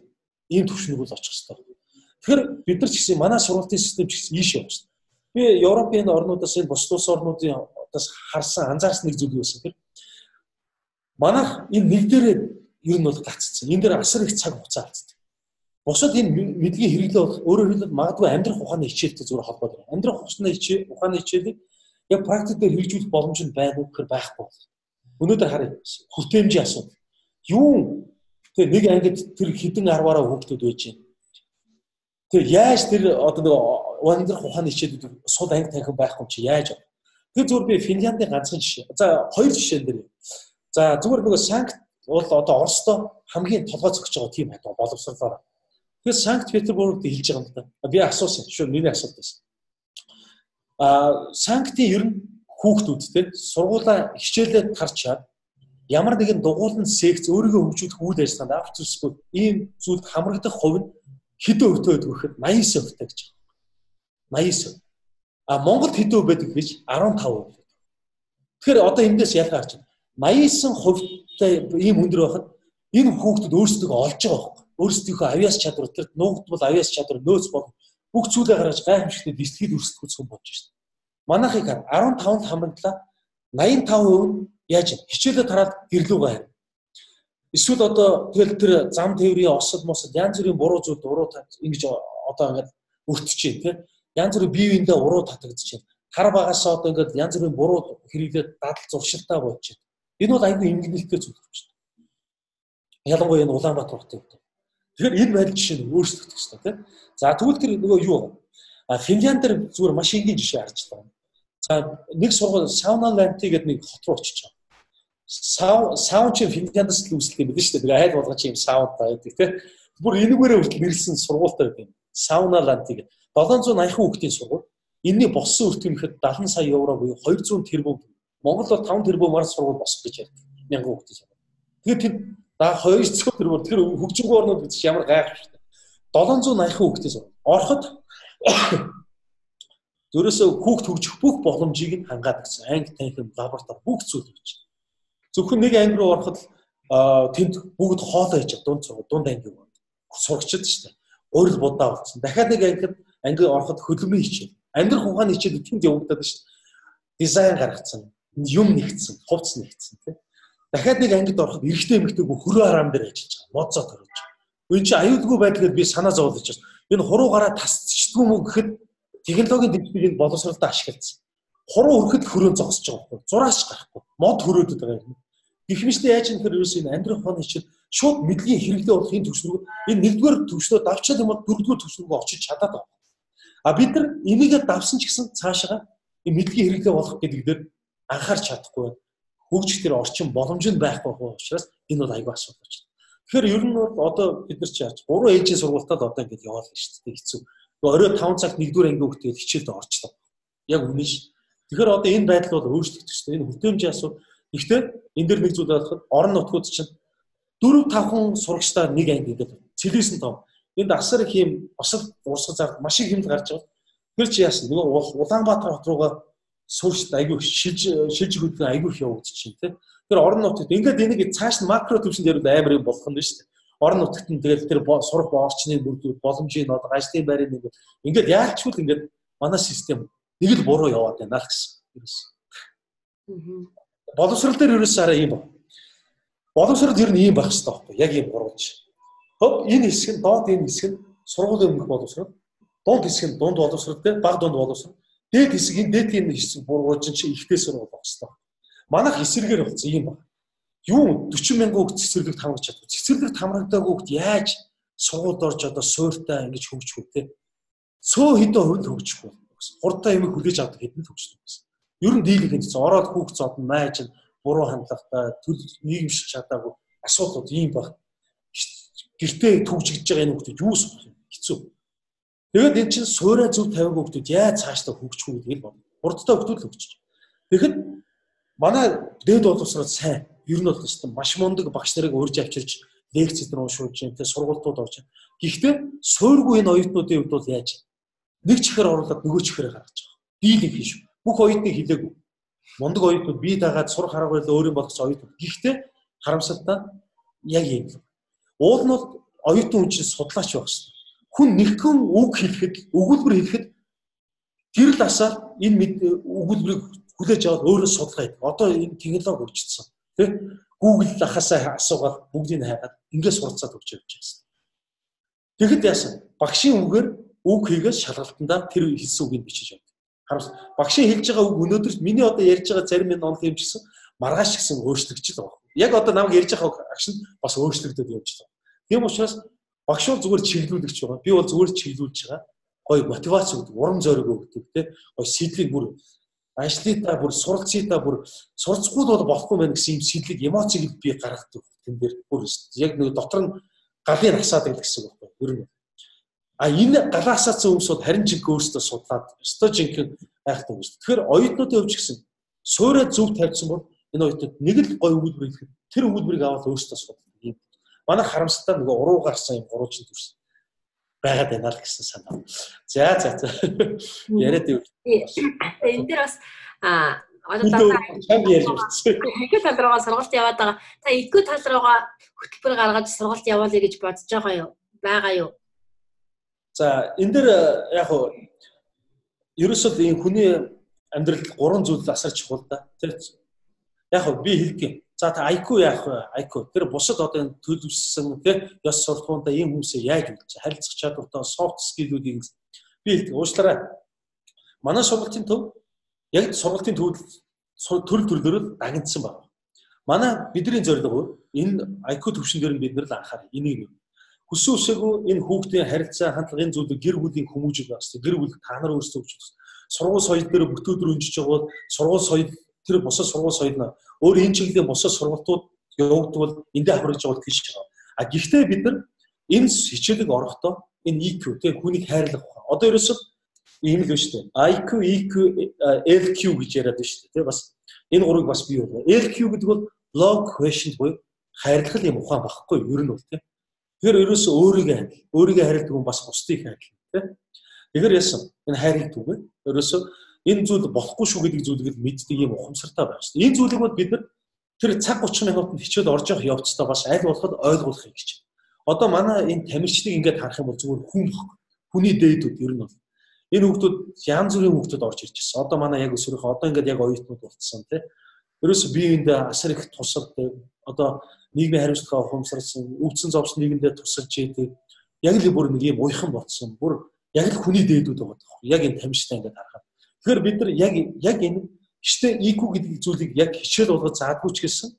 ийм түвшнийг бол очих хэрэгтэй. Тэгэхээр бид нар ч гэсэн манай сургуулийн систем ч гэсэн ийш явж байна. Би Европын орнуудаас энэ бус улс орнуудын одоос харсан анзаарсан нэг зүйл юу вэ гэхээр манайх энэ нэг дээр ер нь бол гаццсан. Энэ дээр асар их цаг хугацаа алдсан. Бусад энэ мэдлэгийн хэрэглээ болох өөрөөр хэлбэл магадгүй амьдрах ухааны хичээлтэй зүгээр холбоотой. Амьдрах ухааны хичээлийг яг практик дээр хэрэгжүүлэх боломж нь байна уу гэхээр байхгүй. Өнөөдөр харъя. Хүртээмжийн асуудал. Юу тэр нэг ангид тэр хэдэн 10-аараа хүүхдүүд байж байна. Тэр яаж тэр одоо нэг амьдрах ухааны хичээлүүд сул анги танхим байхгүй чи яаж вэ? Тэр зүгээр би Финляндийн ганцхан жишээ. За хоёр жишээн дээр. За зүгээр нэг Санкт бол одоо Оросдо хамгийн толгой зөгч байгаа тийм хад боловсруулаад. Тэгэхээр Санкт Петербургт хэлж байгаа юм да. Би асуусан. Шүү миний асуулт байсан. Санктын ер нь хүүхдүүд те сургуулаа хичээлээ тарчаад ямар нэгэн дугуулсан секц өөрийгөө хөгжүүлэх үйл ажиллагаанд авч үзэхгүй ийм зүйлд хамрагдах хувь нь хэдэн өвтэй байдаг гэхэд 89% гэж байна. 89%. Монголд хэдэн өв байдаг гэж 15%. Тэгэхээр одоо эндээс ялгаа гарч байна. 89% ийм өндөр байхад энэ хүүхдүүд өөрсдөө олж байгаа байхгүй. Өөрсдийнхөө авиас чадвар тэр нуугдвал авиас чадвар нөөц бол бүх зүйлээ гаргаж гайхамшигт дисциплинд өрсөлдөхөс хүн болж шээ. Манайхыг 15-нд хамраглаа 85% яаж хичээлээ тараад гэрлүүгээ харин. Эсвэл одоо тэгэл тэр зам тээврийн осол мосол янз бүрийн буруу зүйл уруу ингэж одоо ингээд өртөж чинь тийм янз бүрийн бие биендээ уруу татагдаж чинь хар багасаа одоо ингээд янз бүрийн буруу хэрэглээд дадал зуршилтаа болж чинь. Энэ бол айгүй имгэнэлтэй зүйл болж байна. Ялангуяа энэ Улаанбаатар хотын хувьд. Тэгэхээр энэ байдал жишээ нь өөрчлөгдөх хэрэгтэй тийм. За тэгвэл тэр нөгөө юу вэ? Финлянд дээр зүгээр маш энгийн жишээ харж байна. За нэг сургууль Сауналанти гэдэг нэг хот руу очиж байгаа. Саунд чи Финляндаас л үүсэлтэй байдаг шүү дээ. Тэгээ айл болгож юм саунд байдаг тийм. Бүр энэгээрээ хүртэл нэрлсэн сургуультай байдаг юм. Сауналанти гэдэг 780 хүүхдийн сургууль. Энэний боссон өртгөн ихэд 70 сая евро буюу 200 тэрбум Монгол бол 5 тэрбумаар сургууль босох гэж ярьдаг. 1000 хүүхдээ сургууль. Тэгээд тэнд даа 200 тэрбум тэр хөгжингүй орнууд гэж ямар гайхалтай. 780 хүүхдээ сургууль. Ороход ерөөсөө хүүхд хөгжих бүх боломжийг нь хангаад гэсэн. Анги, танхим, лаборатори бүх зүйл үүж. Зөвхөн нэг анги руу ороход тэнд бүгд хоолоо хийж дунд анги сурагчид шүү дээ. Гурил будаа болсон. Дахиад нэг анги ороход хөдөлмөрийн хичээл. Амьдрах ухааны хичээл тэнд явагдаад шүү дээ. Дизайн гаргацсан, юм нэгдсэн, хувцс нэгдсэн тийм. Дахиад нэг ангид ороход эрэгтэй эмэгтэйг хөрөө араам дээр ажиллаж байгаа. Моцоо төрөж. Энд чинь аюулгүй байдлаар би санаа зовлож байна. Энэ хуруугаараа тасчихдгүй мөн гэхэд технологийн дэвшилтэнд боловсролтой ашигласан. Хуруу өрөхөд хөрөө зогсож байгаа байхгүй. Зураач гарахгүй. Мод хөрөөдөд байгаа юм. Гихмиштэй яаж юм тэр ерөөс энэ амьдрах ухааны хичээл шууд мэдлэгийн хэрэгтэй болох энэ төвшрөг энэ нэгдүгээр төвшрөө давчаад юм бол дөрөвдүгээр төвшрөг очиж чадаад байна. А бид нар энийгээ давсан ч гэсэн цаашаа энэ мэдлэгийн хэрэгтэй болох гэдэг дээр анхаарч чадахгүй байна. Хөгжих тэр орчин боломж нь байхгүй учраас энэ бол аюул асуудал байна. Тэгэхээр ер нь бол одоо бид нар чи яаж 3 ээжийн сургуультад одоо ингэж яваалаа шүү дээ хэцүү. Орой 5 цагт 1-р анги хүүхдээ хичээлд орчлоо. Яг үнэн ш. Тэгэхээр одоо энэ байдал бол өөрчлөгдөх шүү дээ. Энэ хүртээмжийн асуудал. Гэхдээ энэ дэр нэг зүйл бодоход орон нутгууд чинь 4-5 сурагчдаа нэг анги ингээд цэлээсэн том. Энд асар их юм осол уусгал зард маш их юм гарч байгаа. Тэр чи яасан нөгөө Улаанбаатар хот руугаа суурьт аягүй шилж хөдлөн аягүй их явагдчихээн тийм. Тэр орон нутгад ингээд энийг цааш нь макро төвшөнд ярил амар юм болох нь шүү дээ. Орон нутгад нь тэгэл тэр сурах орчны бүрдүүд боломжийн одоо ажлын байрын нэг ингээд яалчгүй ингээд манай систем нэг л буруу яваад байна л гэсэн. Боловсрол дээр ерөөсөө арай юм байна. Боловсрол ер нь ийм байх хэрэгтэй байхгүй яг ийм гурвалж. Хөв энэ хэсэг нь доод энэ хэсэг нь сургуулийн өмнөх боловсрол. Дунд хэсэг нь дунд боловсрол те баг дунд боловсрол. Дээд хэсэг энэ дээдийн хэсэг бурууж чинь ихтэй сургууль болох хэрэгтэй. Манайх эсэргээр болсон юм байна. Юу 40,000 хүүхд цэцэрлэгт хамрагч чаддаг. Цэцэрлэгт хамрагдаагүй хүүхд яаж сургуульд орж одоо суурьтай ингэж хөгжих вэ те? Цөө хэдэн хувь хөгжих вэ? Хурдтай юм хүлээж авдаг хэдэн хөгжих вэ? Ер нь дийлэх энэ ороод хүүхд зодон майж буруу хандлагатай нийгэмшиж чадаагүй асуудлууд ийм баг. Гэртээ төгжиж байгаа энэ хүүхдэд юу сурах юм хэцүү. Тэгээд эн чинь суурай зөв тавиагүй хүүхдүүд яаж цаашдаа хөгжих үү гэдгийг бод. Хурдтай хүүхдүүд л хөгжиж. Тэгэхэд манай дээд боловсрол сайн. Ер нь бол тест маш мундаг багш нарыг урьж авчирч лекцэд нь уншуулж, тэ сургалтууд орж. Гэхдээ суурьгүй энэ оюутнуудын хувьд бол яаж? Нэг чихээр оруулаад нөгөө чихээр гаргаж байгаа. Дийлэх биш. Бүх оюутныг хэлээгүй. Мундаг оюутнууд бие дагаад сурах арга барил өөрийн болгоц оюутнууд. Гэхдээ харамсалтай яг юм. Уул нь бол оюутан хүн чинь судлаач байх хэрэгтэй. Хүн нэгхэн үг хэлэхэд, өгүүлбэр хэлэхэд гэрэл асаар энэ өгүүлбэрийг хүлээж аваад өөрөө судалгаа хийдэг. Одоо энэ технологи хөгжсөн. Тэ? Google ахасаа асуугаад бүгдийг хайгаад ингээд суралцаад өгч явж байгаа. Тэгэхэд яасан? Багшийн үгээр үг хийгээс шалгалтандаа тэр хэлсэн үгийг бичиж авдаг. Харамс. Багшийн хэлж байгаа үг өнөөдөр миний одоо ярьж байгаа зарим минь онол юм гэсэн маргааш гэсэн өөрчлөгдөж байгаа. Яг одоо намайг ярьж байгаа агш нь бас өөрчлөгдөд явж байгаа. Тийм учраас багш бол зүгээр чиглүүлэгч байгаа. Би бол зүгээр чиглүүлж байгаа. Гоё мотивац өгдөг, урам зориг өгдөг, тийм гоё сэтлэг бүр ажлынтаа бүр суралцъятаа бүр сурцгүй бол болохгүй байх гэсэн юм сэтлэг эмоцийг би гаргадаг тэн дээр бүр яг нэг дотор нь галын асаадаг гэсэн үг байна. Ер нь. А энэ галаа асаацсан хүмүүс харин ч өөрсдөө судлаад өстой жинхэнэ айхдаг юм шүү. Тэгэхээр оюутнуудын хувьд ч гэсэн суурай зөв тавьсан бол энэ оюутнууд нэг л гоё өгүүлбэр хэлэхэд тэр өгүүлбэрийг аваад өөрсдөө судалдаг юм. Манай харамсалтай нөгөө уруу гарсан юм гурвалжин төрсөн байгаад байна л гэсэн санаа. За. Яриад юу. Энэ дээр бас одоо IQ тал руугаа сургалт яваад байгаа. Та IQ тал руугаа хөтөлбөр гаргаж сургалт явуулъя гэж бодож байгаа юу? Байгаа юу? За энэ дээр яг хөө ерөөсөө энэ хүний амьдралд 3 зүйл асар чухал да. Тэр яг хөө би хэлдэг. За та IQ яах вэ? IQ тэр бусад одоо төлөвлөсөн тий ёс суртахуунтай ийм хүмүүсээ яаж үлдэж харилцах чадвартай soft skill-үүдийг би хэлдэг. Уучлаарай. Манай сургалтын төв яг сургалтын төрөл төрлөөр дагнагдсан байна. Манай бидний зорилго энэ IQ төвшин дээр бид нар л анхаарах. Энийг хүссэн үсээгүй энэ хүүхдийн харилцаа хандлагын зүйлийг гэр бүлийн хүмүүжил байх хэрэгтэй. Гэр бүл та нар өөрсдөө хөгжих. Сургууль соёл дээр бүтөөдөр өнжиж байгаа бол сургууль соёл тэр босоо сургууль соёл нь өөр энэ чиглэлийн босоо сургалтууд явагдвал эндээ аврагж байгаа гэж байна. А гэхдээ бид нар энэ хичээлийг орохдоо энэ EQ тийм хүнийг хайрлах байна. Одоо ерөөсөө ийм л байна шүү дээ. IQ, EQ, LQ гэж яриад байна шүү дээ. Тийм бас Энэ гурыг бас бий болгоо. LQ гэдэг бол log question буюу хайрлах юм ухаан багхгүй ер нь бол тийм. Тэгэхээр ерөөсөө өөрийгөө хайрладаг хүн бас бусдыг хайрлах тийм. Тэгэхээр яасан энэ хайрыг түгээ. Ерөөсөө энэ зүйл болохгүй шүү гэдэг зүйлийг мэддэг юм ухамсартай байх хэрэгтэй. Энэ зүйлийг бол бид нар тэр цаг 30 минутанд хичээл орж явах явцдаа бас аль болоход ойлгуулахыг хичэв. Одоо манай энэ тамирчдыг ингээд харах юм бол зүгээр хүн багхгүй. Хүний дээдүүд ер нь бол энэ хүүхдүүд янз бүрийн хүүхдүүд орж ирж байна. Одоо манай яг өсвөрөх одоо ингээд яг оюутнууд болцсон тийм. Ерөөсөө биеиндээ асар их тусалдаг. Одоо нийгмийн хариуцлага ухамсарсан, өвдсөн зовсон нийгэмдээ тусалж идэг. Яг л бүр нэг юм уйхан болцсон. Бүр яг л хүний дээдүүд байгаа. Яг энэ тамирчтай ингээд харахад. Тэгэхээр бид нар яг энэ гişтэй IQ гэдэг зүйлийг яг хичээл болгож заадгүй ч гэсэн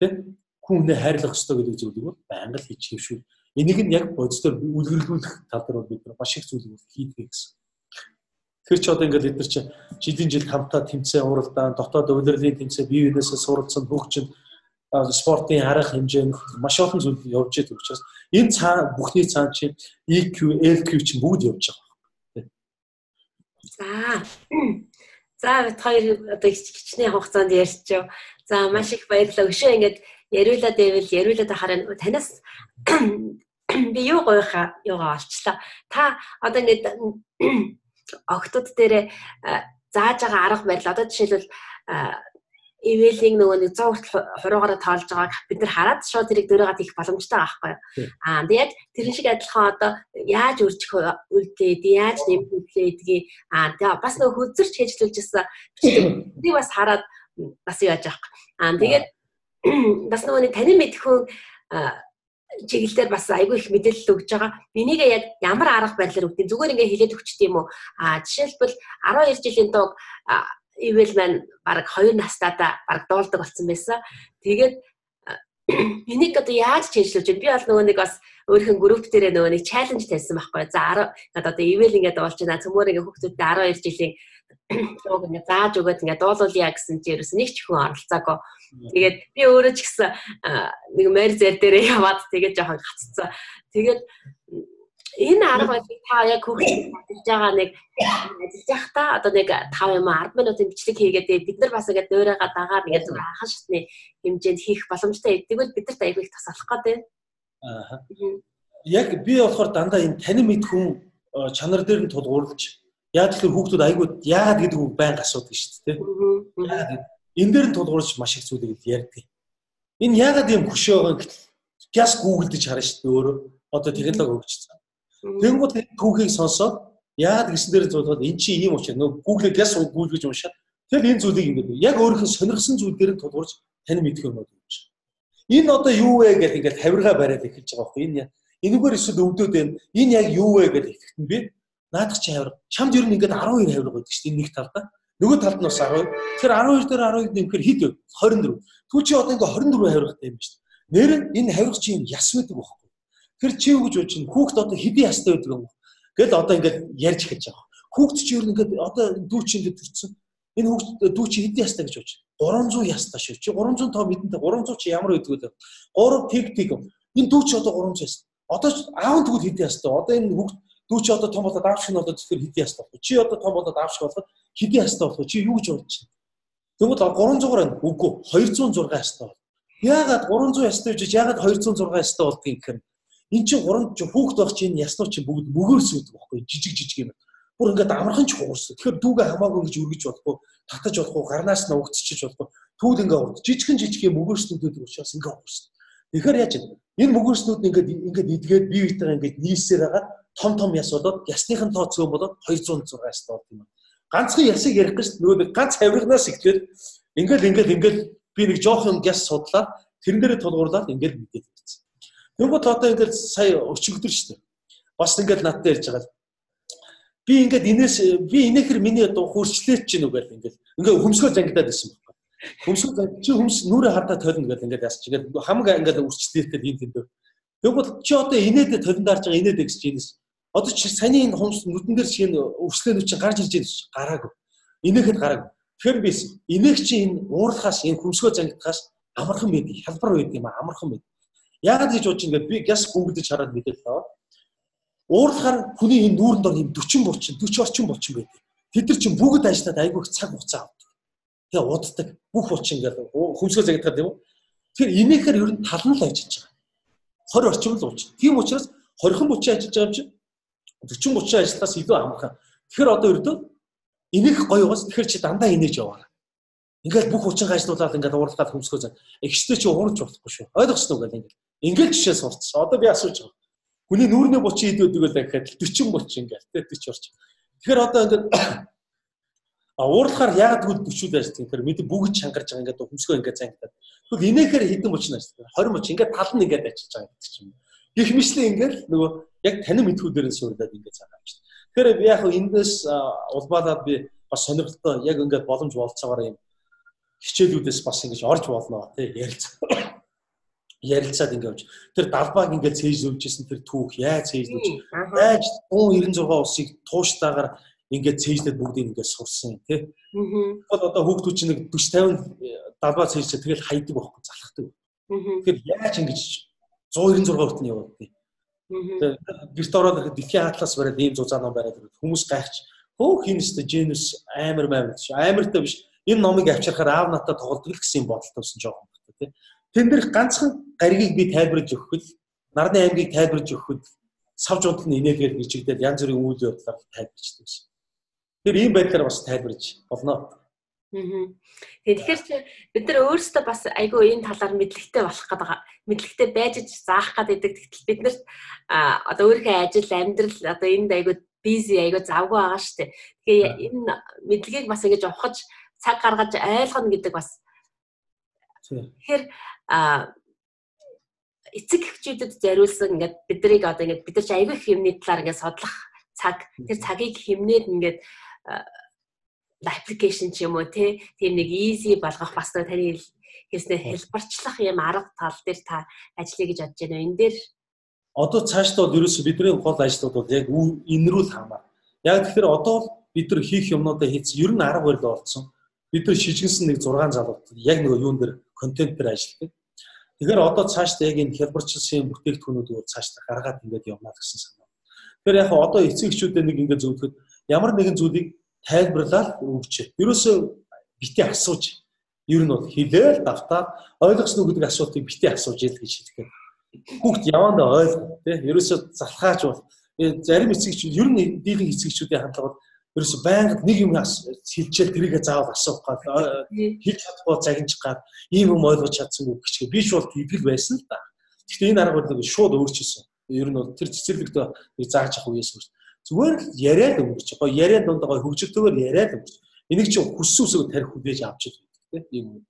тийм хүнээ хайрлах ёстой гэдэг зүйлийг бол байнга л хийж хэвшүүл. Энийг нь яг бодисоор үлгэрлүүлэх тал дээр бол бид нар маш их зүйлийг хийдэг гэсэн. Тэр ч одоо ингээд бид нар чинь жилийн жил хамтаа тэмцээн уралдаан, дотоод улирлын тэмцээн, бие биенээсээ суралцсан хөгжин спортын арга хэмжээ маш олон зүйл явж байгаа учраас энэ цаа бүхний цаана чинь EQ, LQ чинь бүгд явж байгаа. За бид хоёр одоо хичнээн хугацаанд ярьчихв. За маш их баярлалаа. Өшөө ингээд яриулаад хараа танаас би юу юугаа олчлаа. Та одоо ингээд огтуд дээр зааж байгаа арга барил. Одоо жишээлбэл ивэлийн нөгөө нэг 100 хуруугаараа тоолж байгааг бид нар хараад шууд тэрийг дөрөөгд хийх боломжтой байхгүй юу? Тэгээд тэрэн шиг адилхан одоо яаж үржих үлдээд, яаж нэмэгдүүлээдгийг тэгээ бас нөгөө хөзөрч хэжлүүлж байгаа би бас хараад бас яаж аахгүй. Тэгээд бас нөгөө нэг танин мэдхүүн чиглэлээр бас айгүй их мэдээлэл өгж байгаа. Энийг яг ямар арга барилаар өгдөг зүгээр ингээ хэлээд өгчт юм уу? Жишээлбэл 12 жилийн дуу ивэл маань баг 2 настайдаа баг дуулдаг болсон байсан. Тэгээд энийг одоо яаж чийжлүүлж вэ? Би бол нөгөө нэг бас өөрийнхөө групп дээр нөгөө нэг чаленж тавьсан байхгүй. За одоо ивэл ингээд дуулж байна. Цөмөр ингээд хүүхдүүдэд 12 жилийн дууг ингээд зааж өгөөд ингээд дуулуулъя гэсэн чинь ерөөс нэг ч хүн оролцоогүй. Тэгээд би өөрөө ч гэсэн нэг морь зэр дээрээ яваад тэгээд жоохон гаццсан. Тэгээд энэ арга барилыг та яг хөгжиж байгаа нэг ажиллаж байхдаа одоо нэг 5 юм 10 минутын бичлэг хийгээд бид нар бас ингээд дуурайгаа дагаад ингээд зүгээр анхан шатны хэмжээнд хийх боломжтой гэдэг бол бидэрт аягүй их тусалах гэдэг. Яг би болохоор дандаа энэ танин мэд хүн чанар дээр нь тулгуурлаж яг л хүүхдүүд аягүй яагаад гэдэг үг байнга асуудаг шүү дээ. Яагаад энэ дээр нь тулгуурлаж маш их зүйлийг ярьдаг. Энэ яагаад юм хөшөө байгаа гэтэл газ гуглдж харна шүү дээ өөрөө. Одоо технологи хөгжсөн. Тэнгууд түүхийг сонсоод яагаад гэсэн дээр зулгаад эн чинь ийм учраас нөгөө Google-ийг газ гуглж уншаад тэгэл энэ зүйлийг ингээд яг өөрийнхөө сонирхсан зүйл дээр нь тулгуурж тань мэдэх юм байна гэж. Энэ одоо юу вэ гэх ингээд хавиргаа бариад эхэлж байгаа байхгүй. Энэгээр эсвэл өвдөд байна. Энэ яг юу вэ гэдэг ихэвчлэн би наадах чи хавир. Чамд ер нь ингээд 12 хавир байдаг шүү дээ энэ нэг талдаа. Нөгөө талд нь бас 12. Тэгэхээр 12 дээр 12 нэмэхээр хэд вэ? 24. Түр чи одоо ингээд 24 хавиргатай юм шүү дээ. Нэр энэ хавирга чи юм яс байдаг байхгүй. Тэр чи юу гэж бодож чинь хүүхд одоо хэдийн ястай байдаг юм. Гэл одоо ингээд ярьж эхэлж байгаа. Хүүхд чи ер нь ингээд одоо дүү чи ингээд төрсөн. Энэ хүүхд дүү чи хэдийн ястай гэж бодож. 300 ястай шүү. Чи 300 тоо мэдэнтэй 300 чи ямар байдаг вэ? 3 пик. Энэ дүү чи одоо 300 ястай. Одоо аав тэгвэл хэдийн ястай. Одоо энэ хүүхд дүү чи одоо том болоод аав шиг нь одоо тэгэхээр хэдийн ястай болох. Чи одоо том болоод аав шиг болоход хэдийн ястай болох. Чи юу гэж бодож чинь? Тэгвэл 300-аар байна. Үгүй 206 ястай бол. Яагаад 300 ястай гэж яагаад 206 ястай болдгийг гэхээр энэ чинь 3 хүүхд байх чинь яснууд чинь бүгд мөгөөс үүдэх байхгүй жижиг юм. Бүр ингээд амархан ч хуурсан. Тэгэхээр дүүгээ хамаагүй ингэж өргөж болохгүй, татаж болохгүй, гарнаас нь угтчих болохгүй. Түүл ингээд урд жижиг юм мөгөөснүүдүүд учраас ингээд хуурсан. Тэгэхээр яаж вэ? Энэ мөгөөснүүд ингээд идгээд бие биетэйгээ ингээд нийлсээр байгаа том яс болоод ясныхын тооцоо болоод 206 ястай болд юм. Ганцхан ясыг ярих гэж нөгөө ганц хавиргнаас эхлээд ингээд би нэг жоохон яс судлаад тэрэн дээрээ тулгуурлаад ингээд мэдээд ирсэн. Тэнгууд одоо ингээд сая өчигдөр шүү дээ. Бас ингээд надтай ярьж байгаа. Би инээхэр миний одоо хурцлээч чинь үгээл ингээд хөмсгөө зангидаад байсан байхгүй. Хөмсгөө чи нүрээ хардаа тойлно гэдэг ингээд ясч ингээд хамаг ингээд үрчлээтэй ийм тэндөө. Тэнгууд чи одоо инээдэ толиндаарж байгаа инээдэ гэж чинээс. Одоо чи саяны энэ хумс нүдэн дээр чинь үрчлээнүүд чинь гарч ирж байна шүү. Гараагүй. Инээхэд гараагүй. Тэгэхээр би инээх чи энэ уурлахаас энэ хөмсгөө зангидахаас амархан байдаг. Хялбар байдаг юм аа амархан байдаг. Яагаад гэж бодож ингээд би газ гуглдж хараад мэдээлэл аваа. Уурлахаар хүний энэ нүүрэн дор юм 40 орчим байдаг. Тэд нар чинь бүгд ажиллаад айгүй их цаг хугацаа авдаг. Тэгээ уддаг бүх уч ингээд хүмсгөө загтдаг тийм үү? Тэр инээхээр ер нь тал нь л ажиллаж байгаа. 20 орчим л ууч. Тийм учраас 20хан бүчийн ажиллаж байгаа юм чинь 40 30 ажиллахаас илүү амархан. Тэгэхээр одоо ердөө инээх гоё угаас тэгэхээр чи дандаа инээж яваа. Ингээд бүх учин гайжлуулаад ингээд уурлахад хөмсгөө заа. Ихтэй чи уурч болохгүй шүү. Ойлгосноо гэдэг ингээд жишээ сурцсан. Одоо би асууж байгаа. Хүний нүүрний бучин идэвдэг л дахиад 40 бучин ингээд тэ 40 орчим. Тэгэхээр одоо ингээд уурлахаар яагаад тэгвэл 40 байж тийм. Тэгэхээр мэд бүгд чангарч байгаа ингээд хөмсгөө ингээд зангидаад. Тэгвэл инээхээр хэдэн бучин ажилладаг. 20 бучин ингээд тал нь ингээд ажиллаж байгаа гэдэг чинь. Гэх мэтлээ ингээд нөгөө яг танин мэдхүүдээр нь суурдаад ингээд цаана авчих. Тэгэхээр би яг эндээс улбаалаад би бас сонирхолтой яг ингээд боломж болцоогоор юм хичээлүүдээс бас ингэж орж болно тий ярилцаад ингэ явж. Тэр далбааг ингэ цээжлүүлжсэн тэр түүх яаж цээжлүүлж яаж 196 усыг тууштайгаар ингэ цээжлээд бүгдийг ингэ сурсан тий. Тэгэхээр одоо хүүхдүүд чинь нэг 40 50 далбаа цээжлээ тэгэл хайдаг байхгүй залхдаг. Тэгэхээр яаж ингэж 196 хүртэл яваад тий. Тэгээд гэрт ороод ирэхэд дэлхийн хатлаас бараад ийм зузаан ном бараад хүмүүс гайхч хөө хинэстэ Женус амар амартай биш. Энэ номыг авчирхаар аав натаа тоглодог л гэсэн бодолтой байсан жоохон байна тий. Тэн дээр ганцхан гаригийг би тайлбарлаж өгөхөд нарны аймгийг тайлбарлаж өгөхөд сав жуудал нь инээхээр бичигдээд янз бүрийн үйл явдлаар тайлбарчдаг байсан. Тэр ийм байдлаар бас тайлбарж болно. Тэгэхээр бид нар өөрсдөө бас айгүй энэ талаар мэдлэгтэй болох гэдэг мэдлэгтэй байж заах гэдэг. Тэгтэл бид нарт одоо өөрийнхөө ажил амьдрал одоо энд айгүй бизи айгүй завгүй байгаа шүү дээ. Тэгээ энэ мэдлэгийг бас ингэж ухаж цаг гаргаж ойлгоно гэдэг бас. Тэгэхээр эцэг эхчүүдэд зориулсан ингээд биднийг одоо ингээд бид нар ч аягүй их юмны талаар ингээд судлах цаг тэр цагийг хэмнээд ингээд аппликейшн ч юм уу тийм нэг easy болгох бас таны хэлснээр хэлбэрчлэх юм арга тал дээр та ажиллая гэж бодож байна. Энэ дээр одоо цаашдаа бол ерөөсөө бидний гол ажлууд бол яг энэ рүү л хамаа. Яг тэгэхээр одоо бид нар хийх юмнуудаа хийц ер нь арга барил олцсон. Бид нар шижгэнсэн нэг 6 залууд яг нөгөө юун дээр контент дээр ажилладаг. Тэгэхээр одоо цаашдаа яг энэ хэлбэрчилсэн бүтээгдэхүүнүүдийг цаашдаа гаргаад ингээд явна гэсэн санаа. Тэгэхээр яг одоо эцэг эхчүүдэд нэг ингээд зөвлөхөд ямар нэгэн зүйлийг тайлбарлаад өгч. Ерөөсөө бити асууж. Ер нь бол хэлээл давтаад ойлгосноо гэдэг асуултыг бити асууж ял гэж хэлдэг. Хүүхд явандаа ойлгоо тий. Ерөөсөө залхаач бол зарим эцэг эхчүүд ер нь дийлэн эцэг эхчүүдийн хандлага бол ерөөсөө байнга нэг юм хэлчихэл тэрийгэ заавал асуух гал хэлж чадахгүй загинж гад ийм юм ойлгож чадсангүй гэчгээ биш бол итгэл байсан л да. Гэхдээ энэ арга барилыг шууд өөрчилсөн. Ер нь бол тэр цэцэрлэгтээ зааж авах үеэс үүс. Зүгээр л яриад өнгөрч. Гоё яриад дундаа хөгжилтөөр яриад өнгөрч. Энийг чи хүссэн үсэг тарих хүлээж авч байдаг тийм.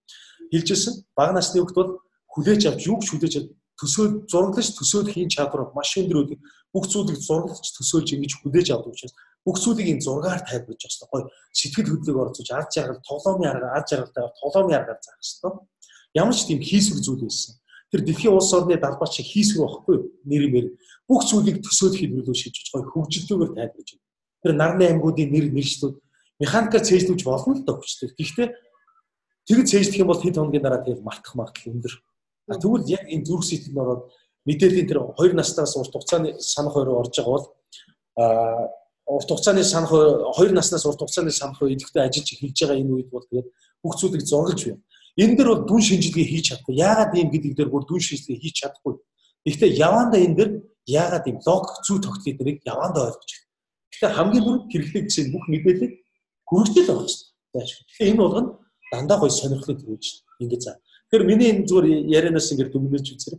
Хэлжсэн бага насны хүүхд бол хүлээж авч юу ч хүлээж төсөөл зураглаж төсөөл хийн чадвар маш өндөр үүдэг. Бүх зүйлийг зураглаж төсөөлж ингэж хүлээж авдаг учраас бүх зүйлийг энэ зургаар тайлбарж байгаа. Гоё сэтгэл хөдлөлөг орцож ар жаргал тоглоомын аргаар заах хэрэгтэй. Ямар ч тийм хийсвэр зүйл байсан. Тэр дэлхийн улс орны далбаач хийсвэр байхгүй нэрмээр бүх зүйлийг төсөөлөх хэлбэрээр шийдэж гоё хөгжилтөөр тайлбарж байна. Тэр нарны аймагуудын нэршлүүд механикаар цээжлүүлж болно л доо хүчтэй. Гэхдээ тэр цээжлэх юм бол хэд хоногийн дараа тэгэл мартах магадлал өндөр. Тэгвэл яг энэ зүрх сэтгэлд ороод мэдээллийн тэр 2 наснаас урт хугацааны санах хороо орж байгаа бол урт хугацааны санах 2 наснаас урт хугацааны санах идэвхтэй ажиллаж эхэлж байгаа энэ үед бол тэгээд бүх зүйлийг зургалж байна. Энэ дээр бол дүн шинжилгээ хийж чадахгүй. Яагаад ийм гэдэг дээр бүр дүн шинжилгээ хийж чадахгүй. Гэхдээ явандаа энэ дээр яагаад ийм лог зүй тогтолцоо дэрийг явандаа ойлгож байна. Тэгэхээр хамгийн түрүүнд хэрэглэх гэсэн бүх мэдээлэл хүргэж байгаа шүү дээ. Тэгэхээр энэ болгоно дандаа гоё сонирхлыг төрүүлж ингэ заа. Тэгэхээр миний энэ зүгээр ярианаас ингэ дүгнэж үзэр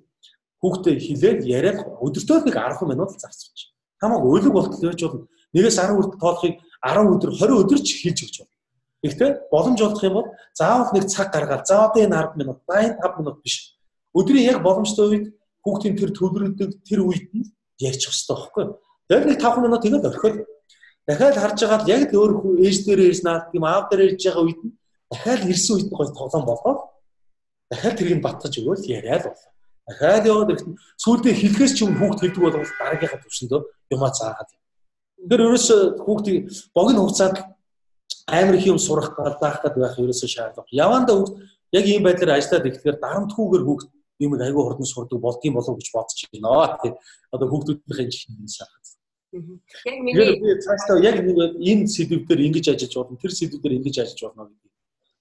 хүүхдээ хилээд яриад өдөртөө нэг 10 минут зарцуулж. Хамаагүй өөлөг болтол яаж болно. Нэгээс 10 хүртэл тоолохыг 10 өдөр 20 өдөр ч хийж өгч байна. Гэхдээ боломж олдох юм бол заавал нэг цаг гаргаад за одоо энэ 10 минут 85 минут биш. Өдрийн яг боломжтой үед хүүхдийн тэр төвлөрдөг тэр үед нь ярьж хэвчээ байхгүй. Тэгээд нэг 5 минут тэгээд орхиол. Дахиад харж байгаа л яг өөр ээж дээр ирсэн тийм аав дээр ирж байгаа үед нь дахиад ирсэн үед нь гоё тоглоом болоод дахиад тэрийг батгаж өгөөл яриад болоо. Дахиад яваад ирэхэд сүүлдээ хэлхээс ч юм хүүхд хэлдэг бол дараагийнхаа төвшөндөө юмаа заагаад. Тэр ерөөсөө хүүхдийг богино хугацаанд амар их юм сурах даах гэдэг байх ерөөсөө шаардлага. Явандаа хүүхд яг ийм байдлаар ажиллаад ирэхээр дарамтгүйгээр хүүхд юм айгүй хурдан сурдаг болдгийм болов гэж бодож байна. Тийм. Одоо хүүхдүүдийн жишээ сахад. Яг миний цаашдаа яг энэ сэдвүүдээр ингэж ажиллаж болно, тэр сэдвүүдээр ингэж ажиллаж болно гэдэг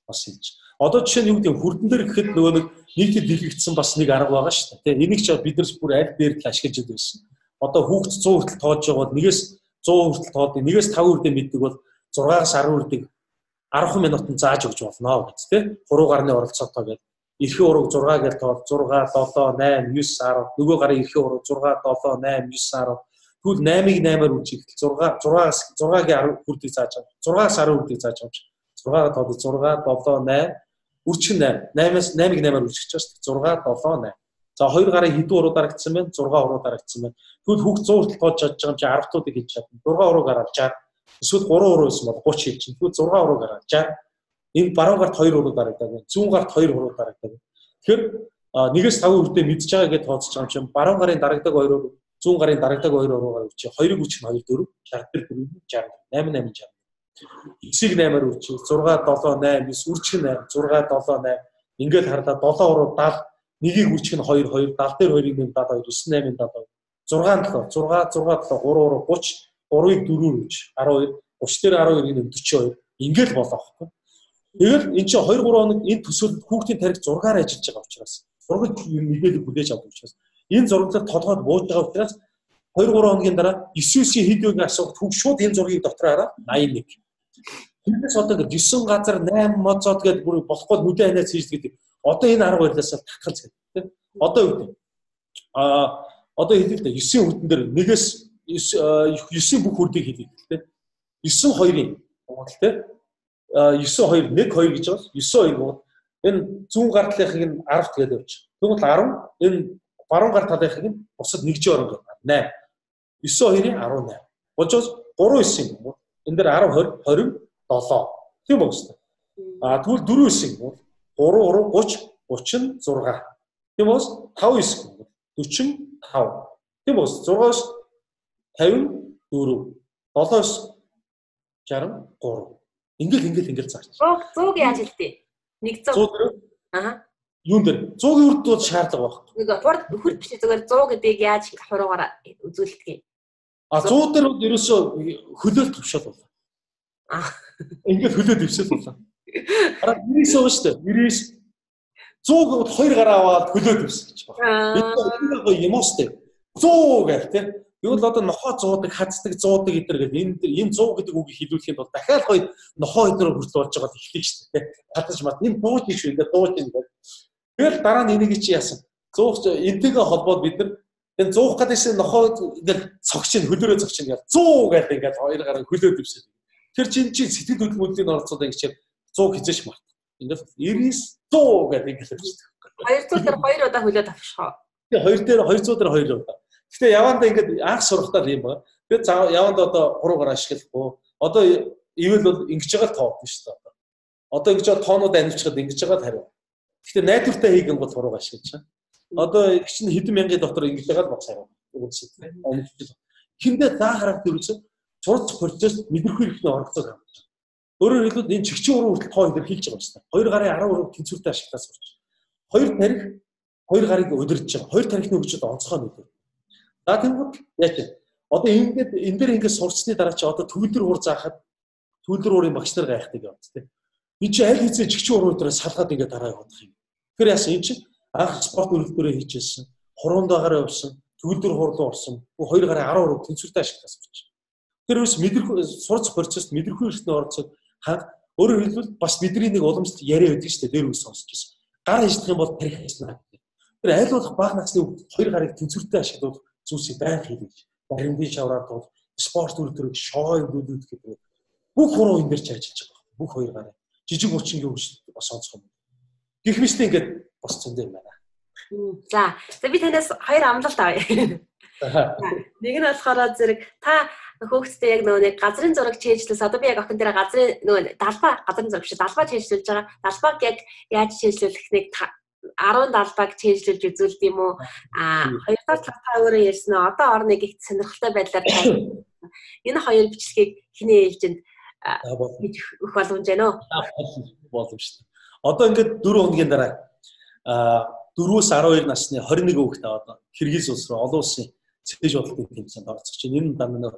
бас хэлж. Одоо жишээ нь юу гэдэг хүрдэн дээр гэхэд нөгөө нийтэд дэлгэгдсэн бас нэг арга байгаа шүү дээ. Энийг ч бид нар бүр аль дээр л ашиглаж байсан. Одоо хүүхд 100 хүртэл тоож байгаа бол нэгээс 100 хүртэл тоодог, нэгээс 5 хүртэл мэддэг бол 6-аас 10 хүртэл 10 минутанд зааж өгч болно гэж тий. 3 гарны оролцоотой гэдэг. Эрхийн ураг 6 гэж тоод 6, 7, 8, 9, 10. Нөгөө гарын эрхийн ураг 6, 7, 8, 9, 10. Тэгвэл 8-ыг 8-аар үржих. 6-гийн 10 хүртэл зааж авч. 6-аас 10 хүртэл зааж авч. 6-аа тоод 6, 7, 8, үржих 8. 8-аас 8-ыг 8-аар үржих чаас 6, 7, 8. За 2 гарын хэдэн уруу дарагдсан байна? 6 уруу дарагдсан байна. Тэгвэл хүүхд 100 хүртэл тоож чадж байгаа юм чи 10 туудыг хийж чадна. 6 уруу гараад 60. Эсвэл 3 уруу байсан бол 30 хийж чинь. Тэгвэл 6 уруу гараад 60. Энэ баруун гарт 2 уруу дарагдаг байна. Зүүн гарт 2 уруу дарагдаг байна. Тэгэхээр нэгээс 5 хүртэл мэдж байгаа гэдээ тооцож байгаа юм чинь баруун гарын дарагдаг 2 уруу, зүүн гарын дарагдаг 2 уруугаар үржиж 2-ыг үржих нь 2 4 60 4 60 8 8 60. Эцсийг 8-аар үржиж 6 7 8 9 үржих нь 8 6 7 8 ингээд харлаа 7 уруу 70 нэгийг үржих нь 2 2 70 дээр 2-ыг нэм 72 9 8 72 6 7 6 6 7 3 уруу 30 3-ыг 4-өөр үрж 12 30 дээр 12-ыг нэм 42 ингээд болоо байхгүй. Тэгэл эн чинь 2 3 хоног энэ төсөөлөлд хүүхдийн тарих 6-аар ажиллаж байгаа учраас 6 мэдээлэл хүлээж авдаг учраас энэ зурглал толгойд бууж байгаа учраас 2 3 хоногийн дараа 9-ийн хідвэгийн асуулт хүүхд шууд энэ зургийг дотор хараад 81. Тэрнээс одоо 9 газар 8 моцоод гэдэг бүр болохгүй нүдэн ханаас хийж гэдэг. Одоо энэ 12-аас татгалз гэдэг тийм. Одоо юу гэдэг? Одоо хэлээ л да 9 хүрдэн дээр нэгээс 9 бүх хүрдийг хэлээ тийм. 9 2-ын Монгол тийм. 9 2 1 2 гэж байгаа. 9 2 гоо. Энэ зүүн гар талынхыг нь 10 тэгээд явууч. Тэгвэл 10 энэ баруун гар талынхыг нь бусад нэгжийн орон гэдэг 8. 9 2-ийн 18. Божоос 3 9 юм уу? Энэ дээр 10 20 27. Тийм үү гэсэн. Тэгвэл 4 9 юм уу? 3 3 30 36. Тийм үү? 5 9 45. Тийм үү? 6-аас 54. 7-аас 63. Ингээл заач. 100 яаж хэлтий? 100. 100. Аа. Юун дээр 100-ийн үрд шаардлага байна. Нэг хурд биш зүгээр 100 гэдгийг яаж хуруугаар үзүүлдэг юм. 100 дээр ерөөсөө хөлөөлт төвшөөл байна. Ингээд хөлөөд өвсөл байна. 99 уу шүү дээ. 99 100 2 гараа аваад хөлөөд өвс гэж байна. Энэ гоё юм уу шүү дээ. 100 гэх тийм. Юу л одоо нохоо зуудаг, хацдаг, зуудаг гэдэр гэдэг энэ 100 гэдэг үгийг хэлүүлэхэд бол дахиад гоё нохоо өдрөөр хүртэл болж байгаа ихлэх шүү дээ. Хатаж мат энэ дууж гэж ингээд дууж ингээд. Тэгэл дараа нь энийг чи яасан. 100 энтэйгээ холбоод бид нар энэ 100 гадагш нохоо ингээд цогчин хөлөөрөө цогчин ингээд 100 гэдэг ингээд хоёр гараа хөлөөд өвсөв. Тэр чинь сэтгэл хөдлөлийн оролцоод ингээд 100 хизээш март. Ингээд 99 100 гэдэг ингээд хэлсэн. 200 дээр 2 удаа хөлөөд авчихоо. Тэгээ 200 дээр 2 удаа. Гэтэ явандаа ингээд анх сурахтаа юм байна. Тэгээд явандаа одоо 3 гараа ашиглахгүй. Одоо ивэл бол ингэж байгаа тоодно шүү дээ. Одоо ингэж байгаа тоонууд анивчгаад ингэж байгаа хариу. Гэтэ найдвартай хийгэн бол 3 ашиглаж байгаа. Одоо чинь хэдэн мянган дотор ингэж байгаа л бац хариу. Үгүйсээ. Хиндэ заа хараад дөрвсөн цурц процесс мэдрэхгүй ихний оролцоо гаргаж байгаа. Өөрөөр хэлбэл энэ чигчийн уруу хүртэл тоо энэ хийж байгаа юм байна. 2 гарын 10 уруу тэнцвэртэй ашиглаж сурч. 2 тарих 2 гарыг удирдах байгаа. 2 тарихны хөгжид онцгой нүд. За тэгвэл яач. Одоо ингээд энэ дээр ингээд сурцсны дараа чи одоо төвлөр уур заахад төвлөр уурын багш нар гайхдаг юм тийм. Энэ чи аль хэзээ чигчийн уруу дээр салгаад ингээд дараа явах юм. Тэгэхээр яасан энэ чи анх спорт үйлдвэрээ хийжсэн. Хуруунд агаар явсан. Төвлөр хурлуу орсон. 2 гарын 10 уруу тэнцвэртэй ашиглаж сурч. Тэр үс мэдрэхгүй сурц процесс мэдрэхгүй ихний оролцоод ханг өөрөөр хэлбэл бас бидний нэг уламжлалт яриа өгдөг шүү дээ дээр үс сонсож байсан. Гар хийх юм бол тарих хийснэ. Тэр аль болох бага насны 2 гарыг тэнцвэртэй ашиглах зүйлсийг байн хийлгэж баримтын шавраар тул спорт үйлдвэрийг шоо өвлүүлэх гэдэг бүх хуруу энэ дээр ч ажиллаж байгаа. Бүх 2 гараа жижиг булчингийн хөгжил бас онцгой. Гэх мэтээ ингээд бос зөндөө юм байна. За би танаас 2 амлалт авъя. Нэг нь болохоор зэрэг та хөөхтдээ яг нөгөө нэг газрын зураг чийжлээс одоо би яг охин дээр газрын нөгөө далбаа газрын зураг биш далбаа чийжлүүлж байгаа. Далбааг яг яаж чийжлүүлэх нэг 10 далбааг чийжлүүлж үзүүлд юм уу? Хоёрдугаар та өөрөө ярьсан нь одоо орны гихт сонирхолтой байдлаар энэ хоёр бичлэгийг хинээ ээлжинд хийж өгөх боломж байна уу? Боломжтой. Одоо ингээд 4 хоногийн дараа 4-өөс 12 насны 21 хүүхэд аваад Киргиз улс руу олон улсын цэцэж бодлогын тэмцээнд оролцож байна. Энэ дандаа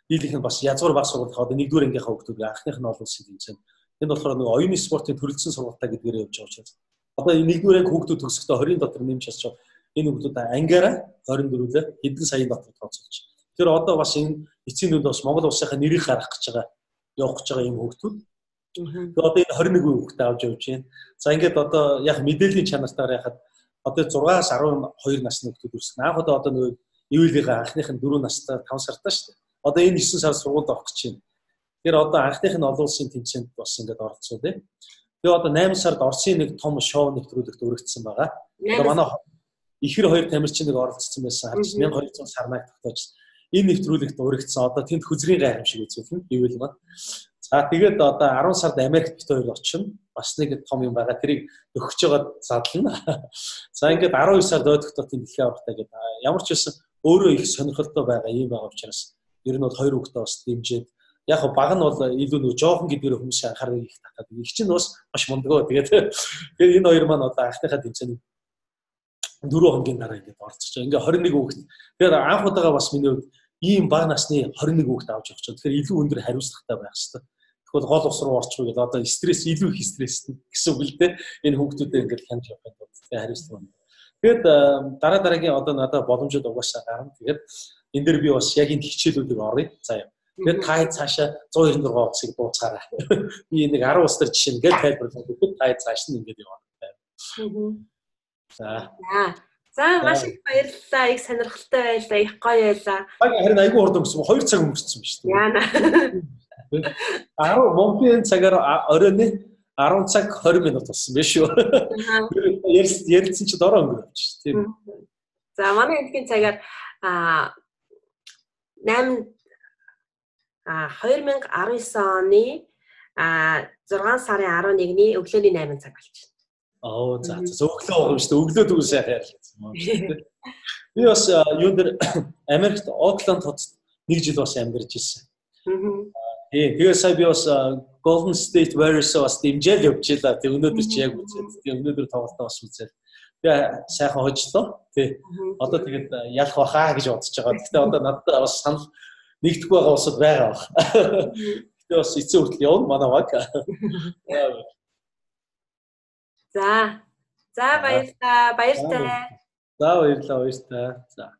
дийлийнх нь бас язгуур баг сургууль одоо 1-р ангийнхаа хүүхдүүд анхных нь олон улсын тэмцээнд Энэ болохоор нэг оюуны спортын төрөлцсөн сургалтаа гэдгээр явж байгаа учраас. Одоо нэгдүгээр анги хүүхдүүд төгсөхдөө 20-ын дотор нэмж чадчих. Энэ хүүхдүүд ангиараа 24-ээр хэдэн саяын дотор тооцоолж. Тэгэхээр одоо бас энэ эцсийн дүнд бас Монгол улсынхаа нэрийг гаргах гэж байгаа, явах гэж байгаа юм хүүхдүүд. Тэгээд одоо энэ 21 хүүхдээ авч явж байна. За ингээд одоо яг мэдээллийн чанартаар яхад одоо 6-аас 12 насны хүүхдүүд үүсгэн. Анх одоо нөгөө ивэлийнхээ анхных нь 4 настай 5 сартай шүү дээ. Одоо энэ 9 сар сургуульд орох гэж байна. Тэгэхээр одоо анхных нь олон улсын тэмцээнд бас ингээд оролцсон тийм. Тэгээ одоо 8 сард Оросын нэг том шоу нэвтрүүлэгт өргөгдсөн байгаа. Одоо манай ихэр хоёр тамирчин нэг оролцсон байсан. Харж 1200 сарнаг тогтоож. Энэ нэвтрүүлэгт өргөгдсөн. Одоо тэнд хүзрийн гайхамшиг үзүүлнэ. Ивэл маань. За тэгээд одоо 10 сард Америкт бит хоёр очино. Бас нэг том юм байгаа. Тэрийг өгч байгаа задлана. За ингээд 12 сард ойдогтотын дэлхийн аврагтай гэдэг. Ямар ч байсан өөрөө их сонирхолтой байгаа юм байгаа учраас ер нь бол хоёр хүүхдээ бас дэмжиж яг баг нь бол илүү нэг жоохон гэдгээр хүмүүс анхаарал их татаад. Их чинь бас маш мундгаа. Тэгээд энэ хоёр маань одоо анхныхаа тэмцээний 4 хоногийн дараа ингээд орцож байгаа. Ингээ 21 хүүхэд. Тэгэхээр анх удаага бас миний хувьд ийм бага насны 21 хүүхэд авч явах чинь. Тэгэхээр илүү өндөр хариуцлагатай байх хэрэгтэй. Тэгвэл гол ус руу орчих үед одоо стресс илүү их стресстэй гэсэн үг л дээ. Энэ хүүхдүүдэд ингээд хянаж явах юм бол тэгээ хариуцлага. Тэгээд дараагийн одоо надад боломжууд угаасаа гарна. Тэгээд энэ дээр би бас яг энэ хичээлүүдийг оръё. За юм. Тэгээд та цаашаа 196 усыг дууцгаарай. Би нэг 10 ус төр жишээ ингээд тайлбарлаад өгөхөд та цааш нь ингээд яваа. За маш их баярлалаа. Их сонирхолтой байлаа. Их гоё байлаа. Харин айгүй урд өнгөрсөн. 2 цаг өнгөрсөн биш үү? Яана. 10 Монголын цагаар оройн 10 цаг 20 минут болсон биш үү? Ярилцсан чи дөрөв өнгөрөв чи тийм. За манай эндхийн цагаар 2019 оны 6 сарын 11-ний өглөөний 8 цаг болчихно. Оо за өглөө байгаа юм шүү дээ. Өглөө дүүс сайхан ярьсан юм шүү дээ. Би бас юун дээр Америкт Окленд хотод 1 жил бас амьдарч ирсэн. Тэгээ сая би бас Golden State Warriors бас дэмжээл явуулчихлаа. Тэг өнөөдөр чи яг үзээд. Тэг өнөөдөр тоглолтоо бас үзээд. Тэгээ сайхан хожлоо. Тэг одоо тэгээд ялах бахаа гэж бодож байгаа. Гэхдээ одоо надад бас санал нэгдэхгүй байгаа усуд байгаа бах. Гэтэ бас эцсийн хүртэл явна манай баг. За баярлалаа. Баяртай. За баярлалаа. За.